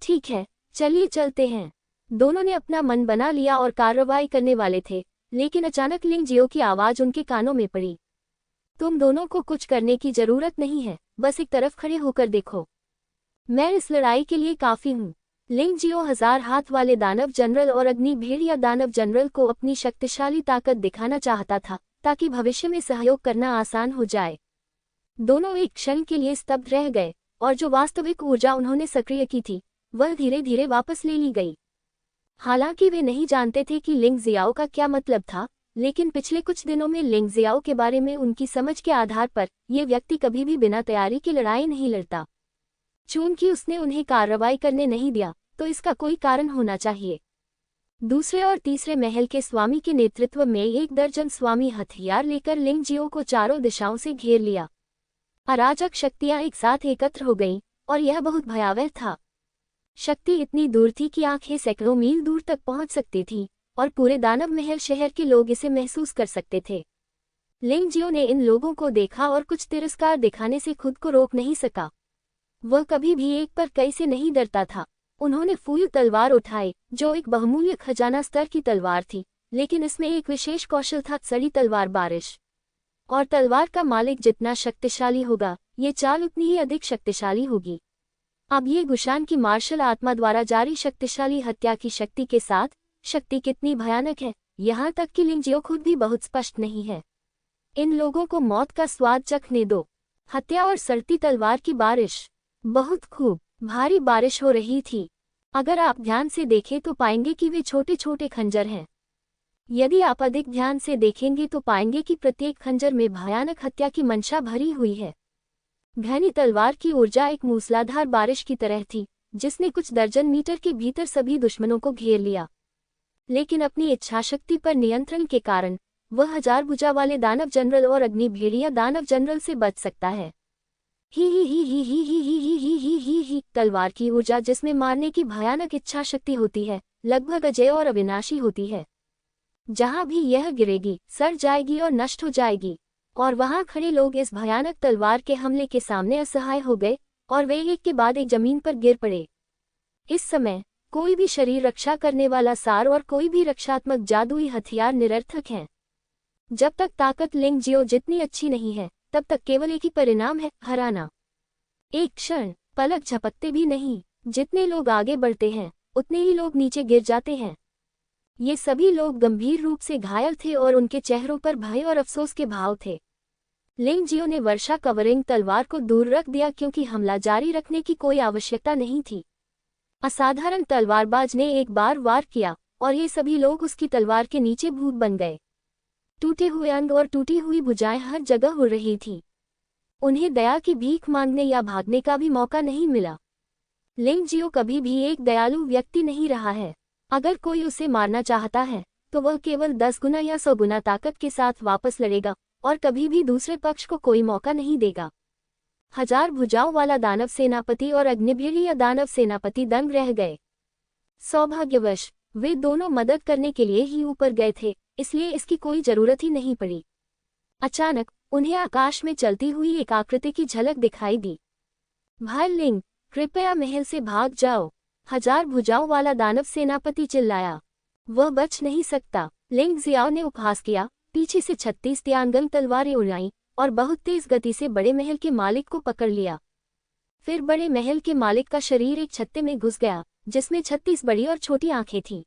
ठीक है, चलिए चलते हैं। दोनों ने अपना मन बना लिया और कार्रवाई करने वाले थे, लेकिन अचानक लिंगजियो की आवाज उनके कानों में पड़ी। तुम दोनों को कुछ करने की जरूरत नहीं है, बस एक तरफ खड़े होकर देखो। मैं इस लड़ाई के लिए काफी हूँ। लिंगजियो 1000 हाथ वाले दानव जनरल और अग्नि भेड़िया दानव जनरल को अपनी शक्तिशाली ताकत दिखाना चाहता था, ताकि भविष्य में सहयोग करना आसान हो जाए। दोनों एक क्षण के लिए स्तब्ध रह गए और जो वास्तविक ऊर्जा उन्होंने सक्रिय की थी, वह धीरे धीरे वापस ले ली गई। हालांकि वे नहीं जानते थे कि लिंगजियाओ का क्या मतलब था, लेकिन पिछले कुछ दिनों में लिंग जियाओ के बारे में उनकी समझ के आधार पर ये व्यक्ति कभी भी बिना तैयारी की लड़ाई नहीं लड़ता। चूंकि उसने उन्हें कार्रवाई करने नहीं दिया तो इसका कोई कारण होना चाहिए। दूसरे और तीसरे महल के स्वामी के नेतृत्व में 1 दर्जन स्वामी हथियार लेकर लिंग जियो को चारों दिशाओं से घेर लिया। अराजक शक्तियां एक साथ एकत्र हो गईं और यह बहुत भयावह था। शक्ति इतनी दूर थी कि आंखें सैकड़ों मील दूर तक पहुंच सकती थीं और पूरे दानव महल शहर के लोग इसे महसूस कर सकते थे। लिंग जियो ने इन लोगों को देखा और कुछ तिरस्कार दिखाने से खुद को रोक नहीं सका। वह कभी भी एक पर कई से नहीं डरता था। उन्होंने फूल तलवार उठाई जो एक बहुमूल्य खजाना स्तर की तलवार थी, लेकिन इसमें एक विशेष कौशल था, सड़ी तलवार बारिश। और तलवार का मालिक जितना शक्तिशाली होगा, ये चाल उतनी ही अधिक शक्तिशाली होगी। अब ये गुशान की मार्शल आत्मा द्वारा जारी शक्तिशाली हत्या की शक्ति के साथ शक्ति कितनी भयानक है, यहाँ तक कि लिंग जियो खुद भी बहुत स्पष्ट नहीं है। इन लोगों को मौत का स्वाद चखने दो। हत्या और सड़ती तलवार की बारिश। बहुत खूब भारी बारिश हो रही थी। अगर आप ध्यान से देखें तो पाएंगे कि वे छोटे छोटे खंजर हैं। यदि आप अधिक ध्यान से देखेंगे तो पाएंगे कि प्रत्येक खंजर में भयानक हत्या की मंशा भरी हुई है। घनी तलवार की ऊर्जा एक मूसलाधार बारिश की तरह थी, जिसने कुछ दर्जन मीटर के भीतर सभी दुश्मनों को घेर लिया। लेकिन अपनी इच्छाशक्ति पर नियंत्रण के कारण वह 1000 भुजा वाले दानव जनरल और अग्नि भेड़िया दानव जनरल से बच सकता है। ही तलवार की ऊर्जा जिसमें मारने की भयानक इच्छा शक्ति होती है, लगभग अजेय और अविनाशी होती है। जहां भी यह गिरेगी, सड़ जाएगी और नष्ट हो जाएगी। और वहां खड़े लोग इस भयानक तलवार के हमले के सामने असहाय हो गए और वे एक के बाद एक जमीन पर गिर पड़े। इस समय कोई भी शरीर रक्षा करने वाला सार और कोई भी रक्षात्मक जादुई हथियार निरर्थक हैं। जब तक ताकत लिंग जियो जितनी अच्छी नहीं है, तब तक केवल एक ही परिणाम है, हराना। एक क्षण, पलक झपकते भी नहीं। जितने लोग आगे बढ़ते हैं उतने ही लोग नीचे गिर जाते हैं। ये सभी लोग गंभीर रूप से घायल थे और उनके चेहरों पर भय और अफसोस के भाव थे। लिंग जियो ने वर्षा कवरिंग तलवार को दूर रख दिया क्योंकि हमला जारी रखने की कोई आवश्यकता नहीं थी। असाधारण तलवारबाज ने एक बार वार किया और ये सभी लोग उसकी तलवार के नीचे भूत बन गए। टूटे हुए अंग और टूटी हुई भुजाएं हर जगह उड़ रही थीं। उन्हें दया की भीख मांगने या भागने का भी मौका नहीं मिला। लिंग जियो कभी भी एक दयालु व्यक्ति नहीं रहा है। अगर कोई उसे मारना चाहता है तो वह केवल 10 गुना या 100 गुना ताकत के साथ वापस लड़ेगा और कभी भी दूसरे पक्ष को कोई मौका नहीं देगा। 1000 भुजाओं वाला दानव सेनापति और अग्निभीड़िया दानव सेनापति दंग रह गए। सौभाग्यवश वे दोनों मदद करने के लिए ही ऊपर गए थे, इसलिए इसकी कोई जरूरत ही नहीं पड़ी। अचानक उन्हें आकाश में चलती हुई एक आकृति की झलक दिखाई दी। भाई लिंग, कृपया महल से भाग जाओ, 1000 भुजाओं वाला दानव सेनापति चिल्लाया। वह बच नहीं सकता। लिंग जियाओ ने उपहास किया, पीछे से 36 त्यानगन तलवारें उड़ाईं और बहुत तेज गति से बड़े महल के मालिक को पकड़ लिया। फिर बड़े महल के मालिक का शरीर एक छत्ते में घुस गया जिसमें 36 बड़ी और छोटी आंखें थीं।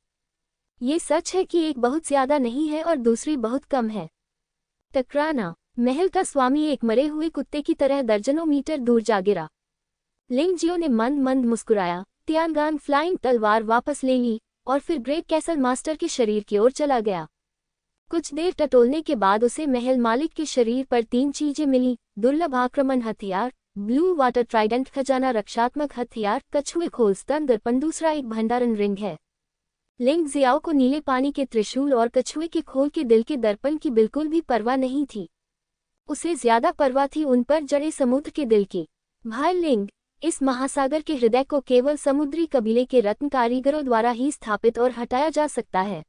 ये सच है कि एक बहुत ज्यादा नहीं है और दूसरी बहुत कम है। टकराना। महल का स्वामी एक मरे हुए कुत्ते की तरह दर्जनों मीटर दूर जा गिरा। लिंग जियो ने मंद मंद मुस्कुराया, त्यानगान फ्लाइंग तलवार वापस ले ली और फिर ग्रेट कैसल मास्टर के शरीर की ओर चला गया। कुछ देर टटोलने के बाद उसे महल मालिक के शरीर पर 3 चीजें मिली: दुर्लभ आक्रमण हथियार, ब्लू वाटर ट्राइडेंट खजाना रक्षात्मक हथियार, कछुए खोल स्तन दर्पण दूसरा एक भंडारण रिंग है। लिंग जियाओ को नीले पानी के त्रिशूल और कछुए के खोल के दिल के दर्पण की बिल्कुल भी परवाह नहीं थी। उसे ज्यादा परवाह थी उन पर जड़े समुद्र के दिल की। भाई लिंग, इस महासागर के हृदय को केवल समुद्री कबीले के रत्न कारीगरों द्वारा ही स्थापित और हटाया जा सकता है।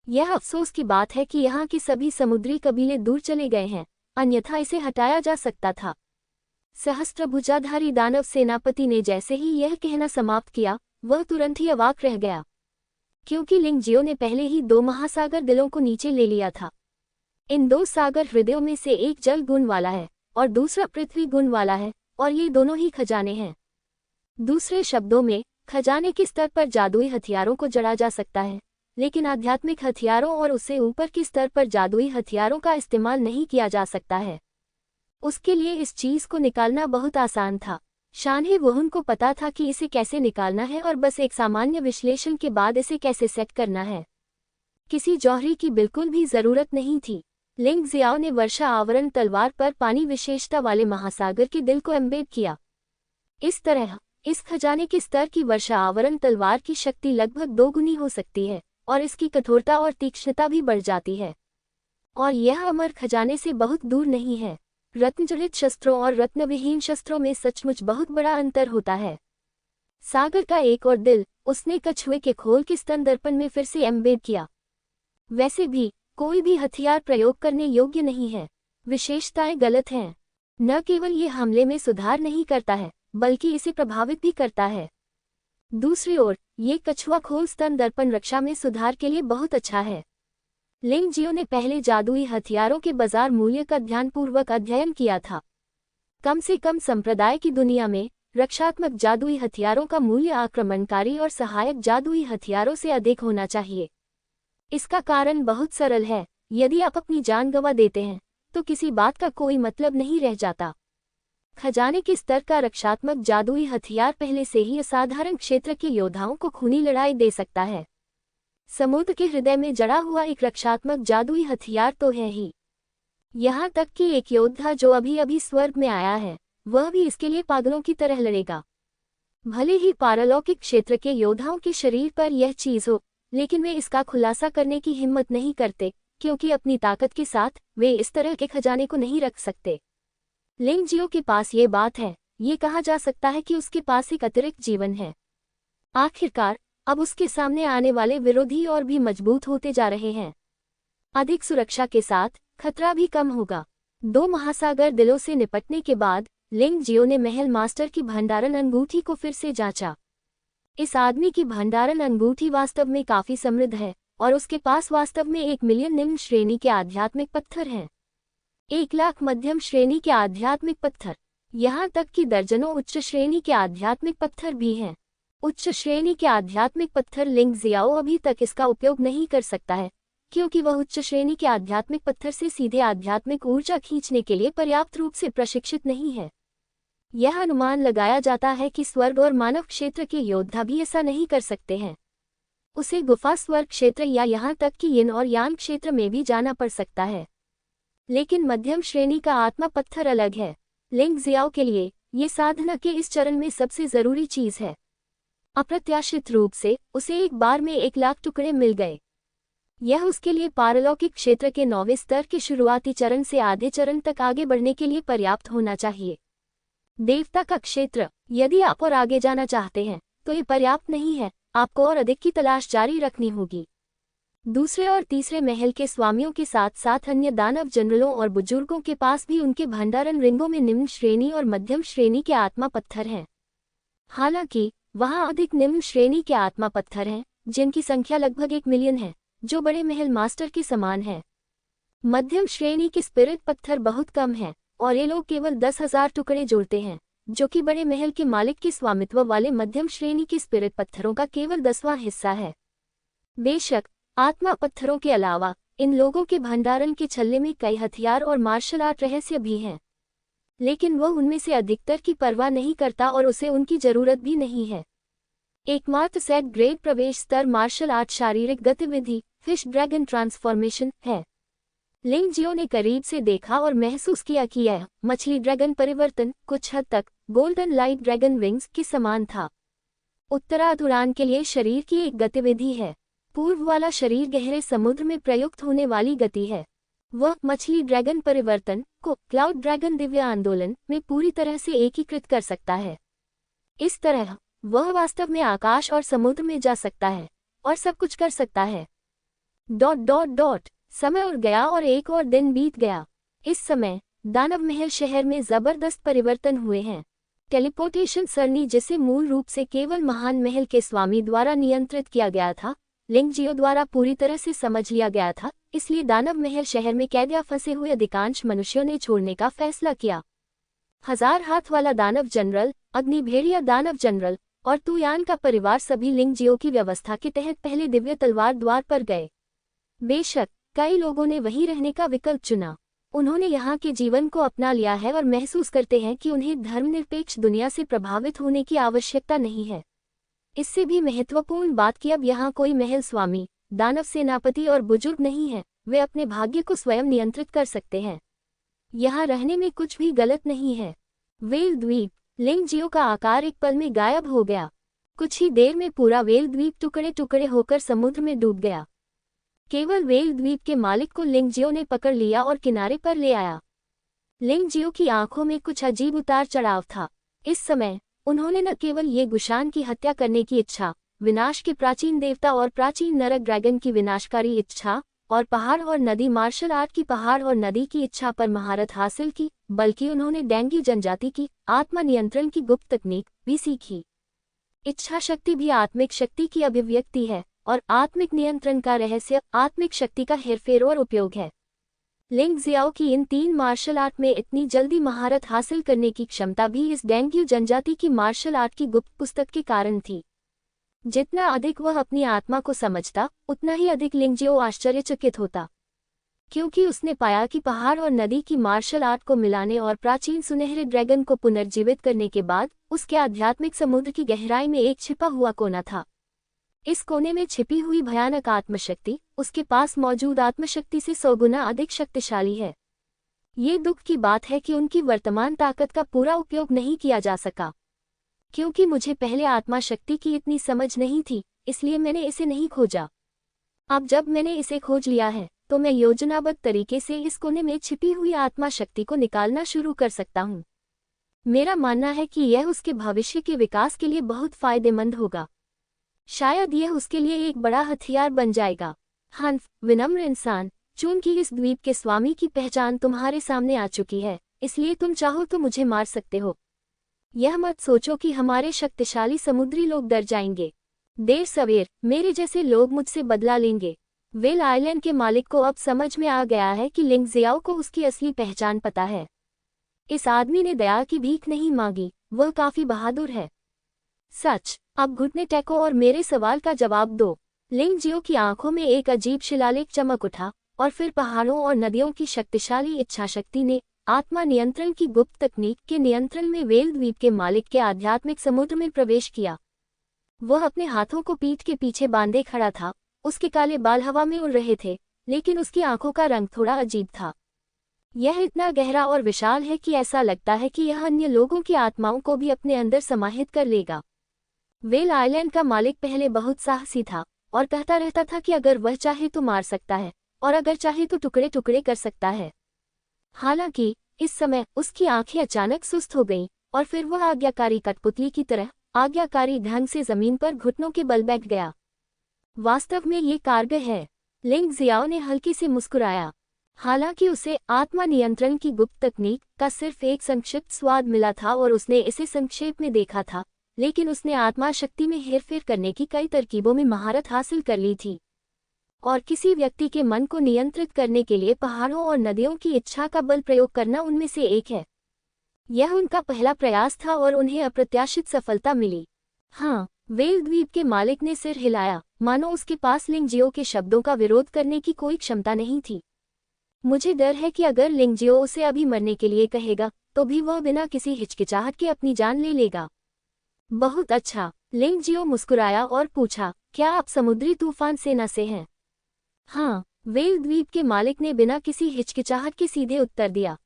यह अफसोस की बात है कि यहाँ के सभी समुद्री कबीले दूर चले गए हैं, अन्यथा इसे हटाया जा सकता था। सहस्त्रभुजाधारी दानव सेनापति ने जैसे ही यह कहना समाप्त किया, वह तुरंत ही अवाक रह गया, क्योंकि लिंग जियो ने पहले ही 2 महासागर दिलों को नीचे ले लिया था। इन 2 सागर हृदयों में से एक जल गुण वाला है और दूसरा पृथ्वी गुण वाला है, और ये दोनों ही खजाने हैं। दूसरे शब्दों में, खजाने के स्तर पर जादुई हथियारों को जड़ा जा सकता है, लेकिन आध्यात्मिक हथियारों और उससे ऊपर के स्तर पर जादुई हथियारों का इस्तेमाल नहीं किया जा सकता है। उसके लिए इस चीज को निकालना बहुत आसान था। शानहे वुहुन को पता था कि इसे कैसे निकालना है और बस एक सामान्य विश्लेषण के बाद इसे कैसे सेट करना है। किसी जौहरी की बिल्कुल भी जरूरत नहीं थी। लिंग जियाओ ने वर्षा आवरण तलवार पर पानी विशेषता वाले महासागर के दिल को एम्बेड किया। इस तरह इस खजाने के स्तर की वर्षा आवरण तलवार की शक्ति लगभग 2 गुनी हो सकती है और इसकी कठोरता और तीक्ष्णता भी बढ़ जाती है। और यह अमर खजाने से बहुत दूर नहीं है। रत्नजड़ित शस्त्रों और रत्नविहीन शस्त्रों में सचमुच बहुत बड़ा अंतर होता है। सागर का एक और दिल उसने कछुए के खोल के स्तन दर्पण में फिर से एम्बेड किया। वैसे भी कोई भी हथियार प्रयोग करने योग्य नहीं है। विशेषताएं गलत हैं। न केवल ये हमले में सुधार नहीं करता है बल्कि इसे प्रभावित भी करता है। दूसरी ओर ये कछुआ खोल स्तन दर्पण रक्षा में सुधार के लिए बहुत अच्छा है। लिंग जियो ने पहले जादुई हथियारों के बाजार मूल्य का ध्यानपूर्वक अध्ययन किया था। कम से कम संप्रदाय की दुनिया में रक्षात्मक जादुई हथियारों का मूल्य आक्रमणकारी और सहायक जादुई हथियारों से अधिक होना चाहिए। इसका कारण बहुत सरल है। यदि आप अपनी जान गंवा देते हैं तो किसी बात का कोई मतलब नहीं रह जाता। खजाने के स्तर का रक्षात्मक जादुई हथियार पहले से ही असाधारण क्षेत्र के योद्धाओं को खूनी लड़ाई दे सकता है। समुद्र के हृदय में जड़ा हुआ एक रक्षात्मक जादुई हथियार तो है ही। यहाँ तक कि एक योद्धा जो अभी अभी स्वर्ग में आया है वह भी इसके लिए पागलों की तरह लड़ेगा। भले ही पारलौकिक क्षेत्र के योद्धाओं के शरीर पर यह चीज हो, लेकिन वे इसका खुलासा करने की हिम्मत नहीं करते क्योंकि अपनी ताकत के साथ वे इस तरह के खजाने को नहीं रख सकते। लिंग जियो के पास ये बात है। ये कहा जा सकता है कि उसके पास एक अतिरिक्त जीवन है। आखिरकार अब उसके सामने आने वाले विरोधी और भी मजबूत होते जा रहे हैं। अधिक सुरक्षा के साथ खतरा भी कम होगा। 2 महासागर दिलों से निपटने के बाद लिंग जियो ने महल मास्टर की भंडारण अंगूठी को फिर से जांचा। इस आदमी की भंडारण अंगूठी वास्तव में काफी समृद्ध है और उसके पास वास्तव में 1 मिलियन निम्न श्रेणी के आध्यात्मिक पत्थर हैं। 1 लाख मध्यम श्रेणी के आध्यात्मिक पत्थर, यहाँ तक कि दर्जनों उच्च श्रेणी के आध्यात्मिक पत्थर भी हैं। उच्च श्रेणी के आध्यात्मिक पत्थर लिंग जियाओ अभी तक इसका उपयोग नहीं कर सकता है क्योंकि वह उच्च श्रेणी के आध्यात्मिक पत्थर से सीधे आध्यात्मिक ऊर्जा खींचने के लिए पर्याप्त रूप से प्रशिक्षित नहीं है। यह अनुमान लगाया जाता है कि स्वर्ग और मानव क्षेत्र के योद्धा भी ऐसा नहीं कर सकते हैं। उसे गुफा स्वर्ग क्षेत्र या यहाँ तक कि यिन और यांग क्षेत्र में भी जाना पड़ सकता है। लेकिन मध्यम श्रेणी का आत्मा पत्थर अलग है। लिंग जियाओ के लिए ये साधना के इस चरण में सबसे जरूरी चीज है। अप्रत्याशित रूप से उसे एक बार में 1 लाख टुकड़े मिल गए। यह उसके लिए पारलौकिक क्षेत्र के 9वें स्तर के शुरुआती चरण से आधे चरण तक आगे बढ़ने के लिए पर्याप्त होना चाहिए। देवता का क्षेत्र, यदि आप और आगे जाना चाहते हैं तो ये पर्याप्त नहीं है, आपको और अधिक की तलाश जारी रखनी होगी। दूसरे और तीसरे महल के स्वामियों के साथ साथ अन्य दानव जनरलों और बुजुर्गों के पास भी उनके भंडारण रिंगों में निम्न श्रेणी और मध्यम श्रेणी के आत्मा पत्थर हैं। हालांकि वहां अधिक निम्न श्रेणी के आत्मा पत्थर हैं जिनकी संख्या लगभग 1 मिलियन है, जो बड़े महल मास्टर के समान है। मध्यम श्रेणी के स्पिरिट पत्थर बहुत कम हैं और ये लोग केवल 10,000 टुकड़े जोड़ते हैं, जो कि बड़े महल के मालिक के स्वामित्व वाले मध्यम श्रेणी के स्पिरिट पत्थरों का केवल 10वां हिस्सा है। बेशक आत्मा पत्थरों के अलावा इन लोगों के भंडारण के छल्ले में कई हथियार और मार्शल आर्ट रहस्य भी हैं, लेकिन वह उनमें से अधिकतर की परवाह नहीं करता और उसे उनकी जरूरत भी नहीं है। एकमात्र सेट ग्रेड प्रवेश स्तर मार्शल आर्ट शारीरिक गतिविधि फिश ड्रैगन ट्रांसफॉर्मेशन है। लिंग जियो ने करीब से देखा और महसूस किया कि यह मछली ड्रैगन परिवर्तन कुछ हद तक गोल्डन लाइट ड्रैगन विंग्स के समान था। उत्तराधुरान के लिए शरीर की एक गतिविधि है। पूर्व वाला शरीर गहरे समुद्र में प्रयुक्त होने वाली गति है। वह मछली ड्रैगन परिवर्तन को क्लाउड ड्रैगन दिव्य आंदोलन में पूरी तरह से एकीकृत कर सकता है। इस तरह वह वास्तव में आकाश और समुद्र में जा सकता है और सब कुछ कर सकता है। ... समय उड़ गया और एक और दिन बीत गया। इस समय दानव महल शहर में जबरदस्त परिवर्तन हुए हैं। टेलीपोर्टेशन सरणी, जिसे मूल रूप से केवल महान महल के स्वामी द्वारा नियंत्रित किया गया था, लिंग जियो द्वारा पूरी तरह से समझ लिया गया था, इसलिए दानव महल शहर में कैद या फंसे हुए अधिकांश मनुष्यों ने छोड़ने का फैसला किया। 1000 हाथ वाला दानव जनरल, अग्निभेड़िया दानव जनरल और तुयान का परिवार सभी लिंग जियो की व्यवस्था के तहत पहले दिव्य तलवार द्वार पर गए। बेशक कई लोगों ने वहीं रहने का विकल्प चुना। उन्होंने यहाँ के जीवन को अपना लिया है और महसूस करते हैं कि उन्हें धर्मनिरपेक्ष दुनिया से प्रभावित होने की आवश्यकता नहीं है। इससे भी महत्वपूर्ण बात कि अब यहाँ कोई महल स्वामी दानव सेनापति और बुजुर्ग नहीं हैं, वे अपने भाग्य को स्वयं नियंत्रित कर सकते हैं। यहाँ रहने में कुछ भी गलत नहीं है। वेल द्वीप। लिंगजियो का आकार एक पल में गायब हो गया। कुछ ही देर में पूरा वेल द्वीप टुकड़े टुकड़े होकर समुद्र में डूब गया। केवल वेल द्वीप के मालिक को लिंगजियो ने पकड़ लिया और किनारे पर ले आया। लिंगजियो की आंखों में कुछ अजीब उतार चढ़ाव था। इस समय उन्होंने न केवल ये गुशान की हत्या करने की इच्छा, विनाश के प्राचीन देवता और प्राचीन नरक ड्रैगन की विनाशकारी इच्छा और पहाड़ और नदी मार्शल आर्ट की पहाड़ और नदी की इच्छा पर महारत हासिल की, बल्कि उन्होंने डेंग्यू जनजाति की आत्मा नियंत्रण की गुप्त तकनीक भी सीखी। इच्छा शक्ति भी आत्मिक शक्ति की अभिव्यक्ति है और आत्मिक नियंत्रण का रहस्य आत्मिक शक्ति का हेरफेर और उपयोग है। लिंगजियाओ की इन 3 मार्शल आर्ट में इतनी जल्दी महारत हासिल करने की क्षमता भी इस डेंग्यू जनजाति की मार्शल आर्ट की गुप्त पुस्तक के कारण थी। जितना अधिक वह अपनी आत्मा को समझता, उतना ही अधिक लिंगजियो आश्चर्यचकित होता, क्योंकि उसने पाया कि पहाड़ और नदी की मार्शल आर्ट को मिलाने और प्राचीन सुनहरे ड्रैगन को पुनर्जीवित करने के बाद उसके आध्यात्मिक समुद्र की गहराई में एक छिपा हुआ कोना था। इस कोने में छिपी हुई भयानक आत्मशक्ति उसके पास मौजूद आत्मशक्ति से 100 गुना अधिक शक्तिशाली है। ये दुख की बात है कि उनकी वर्तमान ताकत का पूरा उपयोग नहीं किया जा सका। क्योंकि मुझे पहले आत्मा शक्ति की इतनी समझ नहीं थी, इसलिए मैंने इसे नहीं खोजा। अब जब मैंने इसे खोज लिया है, तो मैं योजनाबद्ध तरीके से इस कोने में छिपी हुई आत्मा शक्ति को निकालना शुरू कर सकता हूँ। मेरा मानना है कि यह उसके भविष्य के विकास के लिए बहुत फायदेमंद होगा। शायद यह उसके लिए एक बड़ा हथियार बन जाएगा। हंफ, विनम्र इंसान, चूंकि इस द्वीप के स्वामी की पहचान तुम्हारे सामने आ चुकी है, इसलिए तुम चाहो तो मुझे मार सकते हो। यह मत सोचो कि हमारे शक्तिशाली समुद्री लोग डर जाएंगे। देर सवेर मेरे जैसे लोग मुझसे बदला लेंगे। वेल आइलैंड के मालिक को अब समझ में आ गया है कि लिंगजियाओ को उसकी असली पहचान पता है। इस आदमी ने दया की भीख नहीं मांगी, वह काफी बहादुर है। सच, अब घुटने टेको और मेरे सवाल का जवाब दो। लिंगजियो की आंखों में एक अजीब शिलालेख चमक उठा और फिर पहाड़ों और नदियों की शक्तिशाली इच्छाशक्ति ने आत्मा नियंत्रण की गुप्त तकनीक के नियंत्रण में वेल द्वीप के मालिक के आध्यात्मिक समुद्र में प्रवेश किया। वह अपने हाथों को पीठ के पीछे बांधे खड़ा था। उसके काले बाल हवा में उड़ रहे थे, लेकिन उसकी आंखों का रंग थोड़ा अजीब था। यह इतना गहरा और विशाल है कि ऐसा लगता है कि यह अन्य लोगों की आत्माओं को भी अपने अंदर समाहित कर लेगा। वेल आइलैंड का मालिक पहले बहुत साहसी था और कहता रहता था कि अगर वह चाहे तो मार सकता है और अगर चाहे तो टुकड़े टुकड़े कर सकता है। हालांकि इस समय उसकी आंखें अचानक सुस्त हो गईं और फिर वह आज्ञाकारी कठपुतली की तरह आज्ञाकारी ढंग से जमीन पर घुटनों के बल बैठ गया। वास्तव में ये कारगर है। लिंगजियाओ ने हल्की से मुस्कुराया। हालांकि उसे आत्मा नियंत्रण की गुप्त तकनीक का सिर्फ एक संक्षिप्त स्वाद मिला था और उसने इसे संक्षेप में देखा था, लेकिन उसने आत्मा शक्ति में हेरफेर करने की कई तरकीबों में महारत हासिल कर ली थी। और किसी व्यक्ति के मन को नियंत्रित करने के लिए पहाड़ों और नदियों की इच्छा का बल प्रयोग करना उनमें से एक है। यह उनका पहला प्रयास था और उन्हें अप्रत्याशित सफलता मिली। हाँ, वेल द्वीप के मालिक ने सिर हिलाया, मानो उसके पास लिंगजियो के शब्दों का विरोध करने की कोई क्षमता नहीं थी। मुझे डर है कि अगर लिंगजियो उसे अभी मरने के लिए कहेगा, तो भी वह बिना किसी हिचकिचाहट के अपनी जान ले लेगा। बहुत अच्छा, लिंगजियो मुस्कुराया और पूछा, क्या आप समुद्री तूफान सेना से हैं? हाँ, वेल द्वीप के मालिक ने बिना किसी हिचकिचाहट के सीधे उत्तर दिया।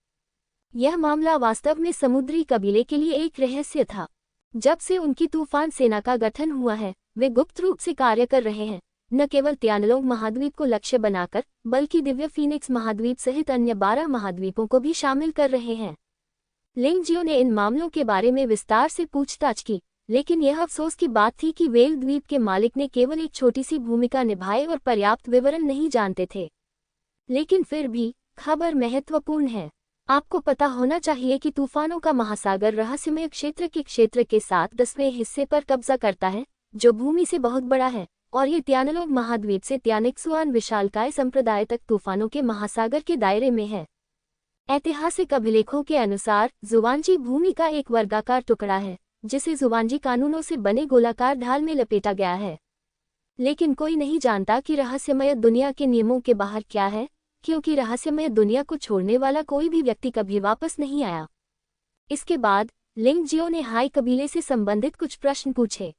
यह मामला वास्तव में समुद्री कबीले के लिए एक रहस्य था। जब से उनकी तूफान सेना का गठन हुआ है, वे गुप्त रूप से कार्य कर रहे हैं, न केवल त्यानलोंग महाद्वीप को लक्ष्य बनाकर, बल्कि दिव्य फीनिक्स महाद्वीप सहित अन्य 12 महाद्वीपों को भी शामिल कर रहे हैं। लिंगजियो ने इन मामलों के बारे में विस्तार से पूछताछ की, लेकिन यह अफसोस की बात थी कि वेल द्वीप के मालिक ने केवल एक छोटी सी भूमिका निभाई और पर्याप्त विवरण नहीं जानते थे। लेकिन फिर भी खबर महत्वपूर्ण है। आपको पता होना चाहिए कि तूफानों का महासागर रहस्यमय क्षेत्र के 7/10वें हिस्से पर कब्जा करता है, जो भूमि से बहुत बड़ा है, और ये त्यानलोंग महाद्वीप से त्यानिक्सुआन विशालकाय संप्रदाय तक तूफानों के महासागर के दायरे में है। ऐतिहासिक अभिलेखों के अनुसार जुवांजी भूमि का एक वर्गाकार टुकड़ा है, जिसे जुवांजी कानूनों से बने गोलाकार ढाल में लपेटा गया है। लेकिन कोई नहीं जानता कि रहस्यमय दुनिया के नियमों के बाहर क्या है, क्योंकि रहस्यमय दुनिया को छोड़ने वाला कोई भी व्यक्ति कभी वापस नहीं आया। इसके बाद लिंगजियो ने हाई कबीले से संबंधित कुछ प्रश्न पूछे।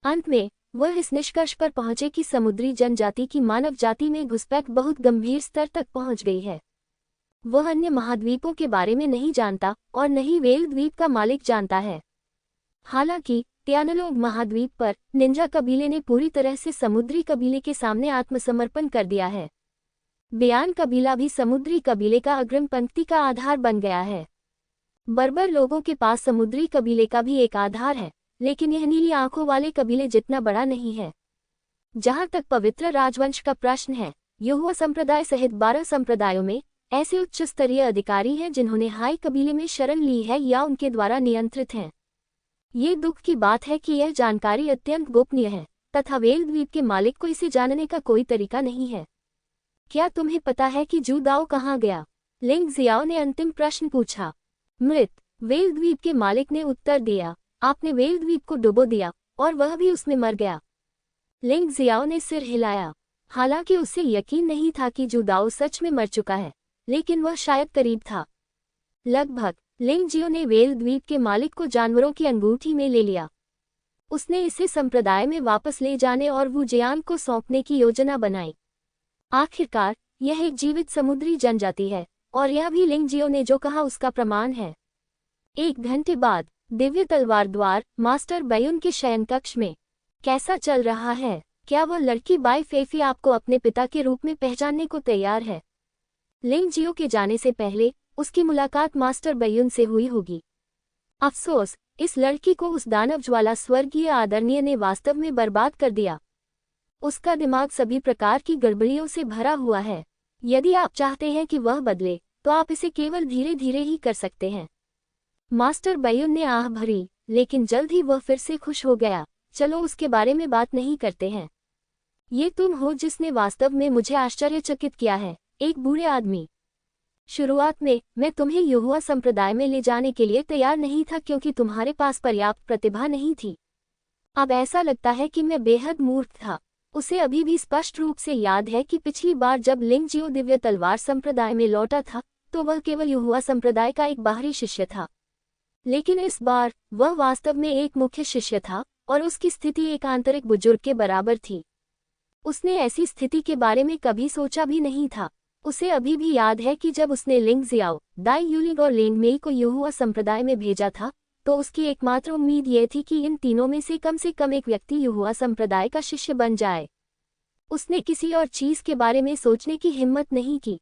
अंत में वह इस निष्कर्ष पर पहुंचे कि समुद्री जनजाति की मानव जाति में घुसपैठ बहुत गंभीर स्तर तक पहुंच गई है। वह अन्य महाद्वीपों के बारे में नहीं जानता और न ही व्हेल द्वीप का मालिक जानता है। हालांकि टियानलोंग महाद्वीप पर निंजा कबीले ने पूरी तरह से समुद्री कबीले के सामने आत्मसमर्पण कर दिया है। बेयान कबीला भी समुद्री कबीले का अग्रिम पंक्ति का आधार बन गया है। बर्बर लोगों के पास समुद्री कबीले का भी एक आधार है, लेकिन यह नीली आंखों वाले कबीले जितना बड़ा नहीं है। जहां तक पवित्र राजवंश का प्रश्न है, यहोवा संप्रदाय सहित 12 संप्रदायों में ऐसे उच्च स्तरीय अधिकारी हैं जिन्होंने हाई कबीले में शरण ली है या उनके द्वारा नियंत्रित हैं। ये दुख की बात है कि यह जानकारी अत्यंत गोपनीय है तथा व्हेल द्वीप के मालिक को इसे जानने का कोई तरीका नहीं है। क्या तुम्हें पता है कि जू दाओ कहाँ गया? लिंग जियाओ ने अंतिम प्रश्न पूछा। मृत, व्हेल द्वीप के मालिक ने उत्तर दिया। आपने व्हेल द्वीप को डुबो दिया और वह भी उसमें मर गया। लिंग जियाओ ने सिर हिलाया। हालांकि उसे यकीन नहीं था कि जू दाओ सच में मर चुका है, लेकिन वह शायद करीब था। लगभग। लिंग जियो ने व्हेल द्वीप के मालिक को जानवरों की अंगूठी में ले लिया। उसने इसे संप्रदाय में वापस ले जाने और वुजियान को सौंपने की योजना बनाई। आखिरकार यह एक जीवित समुद्री जनजाति है और यह भी लिंग जियो ने जो कहा उसका प्रमाण है। 1 घंटे बाद दिव्य तलवार द्वार मास्टर बैयुन के शयन कक्ष में। कैसा चल रहा है? क्या वह लड़की बाई फेफी आपको अपने पिता के रूप में पहचानने को तैयार है? लिंग जियो के जाने से पहले उसकी मुलाकात मास्टर बैयुन से हुई होगी। अफसोस, इस लड़की को उस दानव ज्वाला स्वर्गीय आदरणीय ने वास्तव में बर्बाद कर दिया। उसका दिमाग सभी प्रकार की गड़बड़ियों से भरा हुआ है। यदि आप चाहते हैं कि वह बदले, तो आप इसे केवल धीरे धीरे ही कर सकते हैं। मास्टर बैयुन ने आह भरी, लेकिन जल्द ही वह फिर से खुश हो गया। चलो उसके बारे में बात नहीं करते हैं। ये तुम हो जिसने वास्तव में मुझे आश्चर्यचकित किया है, एक बूढ़े आदमी। शुरुआत में मैं तुम्हें यहोवा संप्रदाय में ले जाने के लिए तैयार नहीं था क्योंकि तुम्हारे पास पर्याप्त प्रतिभा नहीं थी। अब ऐसा लगता है कि मैं बेहद मूर्ख था। उसे अभी भी स्पष्ट रूप से याद है कि पिछली बार जब लिंग जियो दिव्य तलवार संप्रदाय में लौटा था, तो वह केवल यहोवा संप्रदाय का एक बाहरी शिष्य था। लेकिन इस बार वह वास्तव में एक मुख्य शिष्य था और उसकी स्थिति एक आंतरिक बुजुर्ग के बराबर थी। उसने ऐसी स्थिति के बारे में कभी सोचा भी नहीं था। उसे अभी भी याद है कि जब उसने लिंग जियाओ, दाई यूलिंग और लेंग मेई को यहोवा संप्रदाय में भेजा था, तो उसकी एकमात्र उम्मीद यह थी कि इन तीनों में से कम एक व्यक्ति यहोवा संप्रदाय का शिष्य बन जाए। उसने किसी और चीज के बारे में सोचने की हिम्मत नहीं की।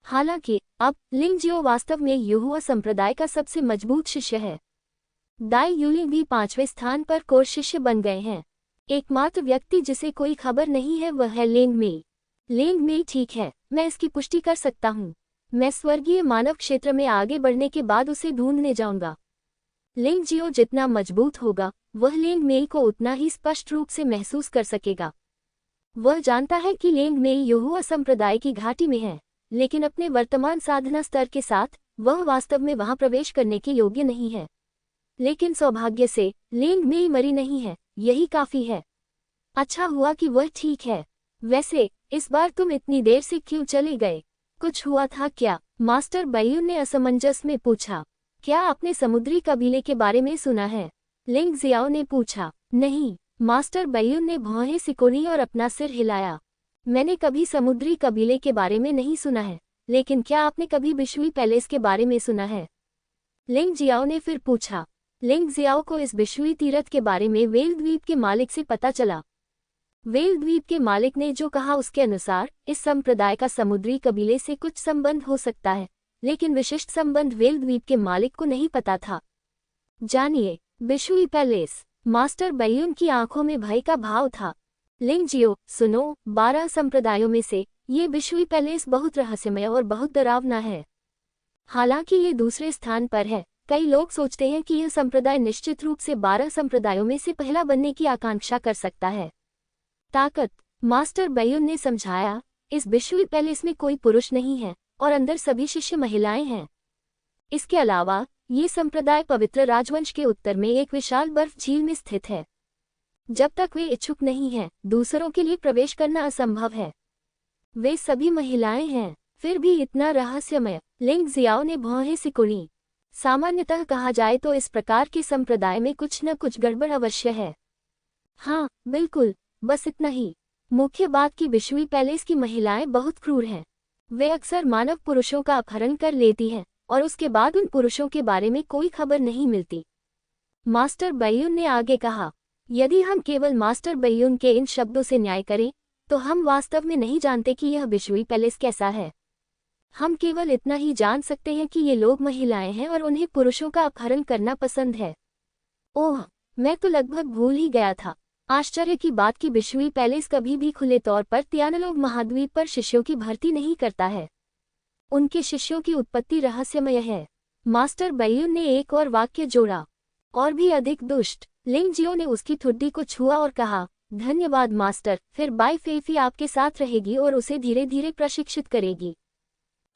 हालांकि अब लिंग जियो वास्तव में यहोवा संप्रदाय का सबसे मजबूत शिष्य है। दाई यूलिंग भी 5वें स्थान पर कोर शिष्य बन गए हैं। एकमात्र व्यक्ति जिसे कोई खबर नहीं है वह है लेंग मेई। लेंग मेई ठीक है, मैं इसकी पुष्टि कर सकता हूँ। मैं स्वर्गीय मानव क्षेत्र में आगे बढ़ने के बाद उसे ढूंढने जाऊंगा। लिंग जियो जितना मजबूत होगा, वह लेंग मेई को उतना ही स्पष्ट रूप से महसूस कर सकेगा। वह जानता है कि लेंग मेई यहोवा संप्रदाय की घाटी में है, लेकिन अपने वर्तमान साधना स्तर के साथ वह वास्तव में वहां प्रवेश करने के योग्य नहीं है। लेकिन सौभाग्य से लेंग मेई मरी नहीं है, यही काफी है। अच्छा हुआ कि वह ठीक है। वैसे इस बार तुम इतनी देर से क्यों चले गए? कुछ हुआ था क्या? मास्टर बैयुन ने असमंजस में पूछा। क्या आपने समुद्री कबीले के बारे में सुना है? लिंग जियाओ ने पूछा। नहीं, मास्टर बैयुन ने भौहें सिकोड़ी और अपना सिर हिलाया। मैंने कभी समुद्री कबीले के बारे में नहीं सुना है, लेकिन क्या आपने कभी बिशुई पैलेस के बारे में सुना है? लिंग जियाओ ने फिर पूछा। लिंग जियाओ को इस बिशुई तीर्थ के बारे में व्हेल द्वीप के मालिक से पता चला। व्हेल द्वीप के मालिक ने जो कहा उसके अनुसार इस संप्रदाय का समुद्री कबीले से कुछ संबंध हो सकता है, लेकिन विशिष्ट संबंध व्हेल द्वीप के मालिक को नहीं पता था। जानिए, बिशुई पैलेस। मास्टर बैयुन की आंखों में भय का भाव था। लिंग जियो, सुनो, 12 संप्रदायों में से ये बिशुई पैलेस बहुत रहस्यमय और बहुत डरावना है। हालांकि ये दूसरे स्थान पर है, कई लोग सोचते हैं कि यह संप्रदाय निश्चित रूप से 12 संप्रदायों में से पहला बनने की आकांक्षा कर सकता है। ताकत, मास्टर बैयुन ने समझाया, इस बिशुई पैलेस में कोई पुरुष नहीं है और अंदर सभी शिष्य महिलाएं हैं। इसके अलावा ये संप्रदाय पवित्र राजवंश के उत्तर में एक विशाल बर्फ झील में स्थित है। जब तक वे इच्छुक नहीं हैं, दूसरों के लिए प्रवेश करना असंभव है। वे सभी महिलाएं हैं, फिर भी इतना रहस्यमय। लिंग जियाओ ने भौहें सिकुड़ी। सामान्यतः कहा जाए तो इस प्रकार के संप्रदाय में कुछ न कुछ गड़बड़ अवश्य है। हाँ बिल्कुल, बस इतना ही। मुख्य बात कि बिशुई पैलेस की महिलाएं बहुत क्रूर हैं। वे अक्सर मानव पुरुषों का अपहरण कर लेती हैं और उसके बाद उन पुरुषों के बारे में कोई खबर नहीं मिलती। मास्टर बैयून ने आगे कहा, यदि हम केवल मास्टर बैयून के इन शब्दों से न्याय करें तो हम वास्तव में नहीं जानते कि यह बिशुई पैलेस कैसा है। हम केवल इतना ही जान सकते हैं कि ये लोग महिलाएं हैं और उन्हें पुरुषों का अपहरण करना पसंद है। ओह, मैं तो लगभग भूल ही गया था। आश्चर्य की बात कि बिशुई पैलेस कभी भी खुले तौर पर तियानलोग महाद्वीप पर शिष्यों की भर्ती नहीं करता है। उनके शिष्यों की उत्पत्ति रहस्यमय है। मास्टर बैयून ने एक और वाक्य जोड़ा, और भी अधिक दुष्ट। लिंगजियो ने उसकी ठुड्डी को छुआ और कहा, धन्यवाद मास्टर, फिर बाई फेफी आपके साथ रहेगी और उसे धीरे धीरे प्रशिक्षित करेगी।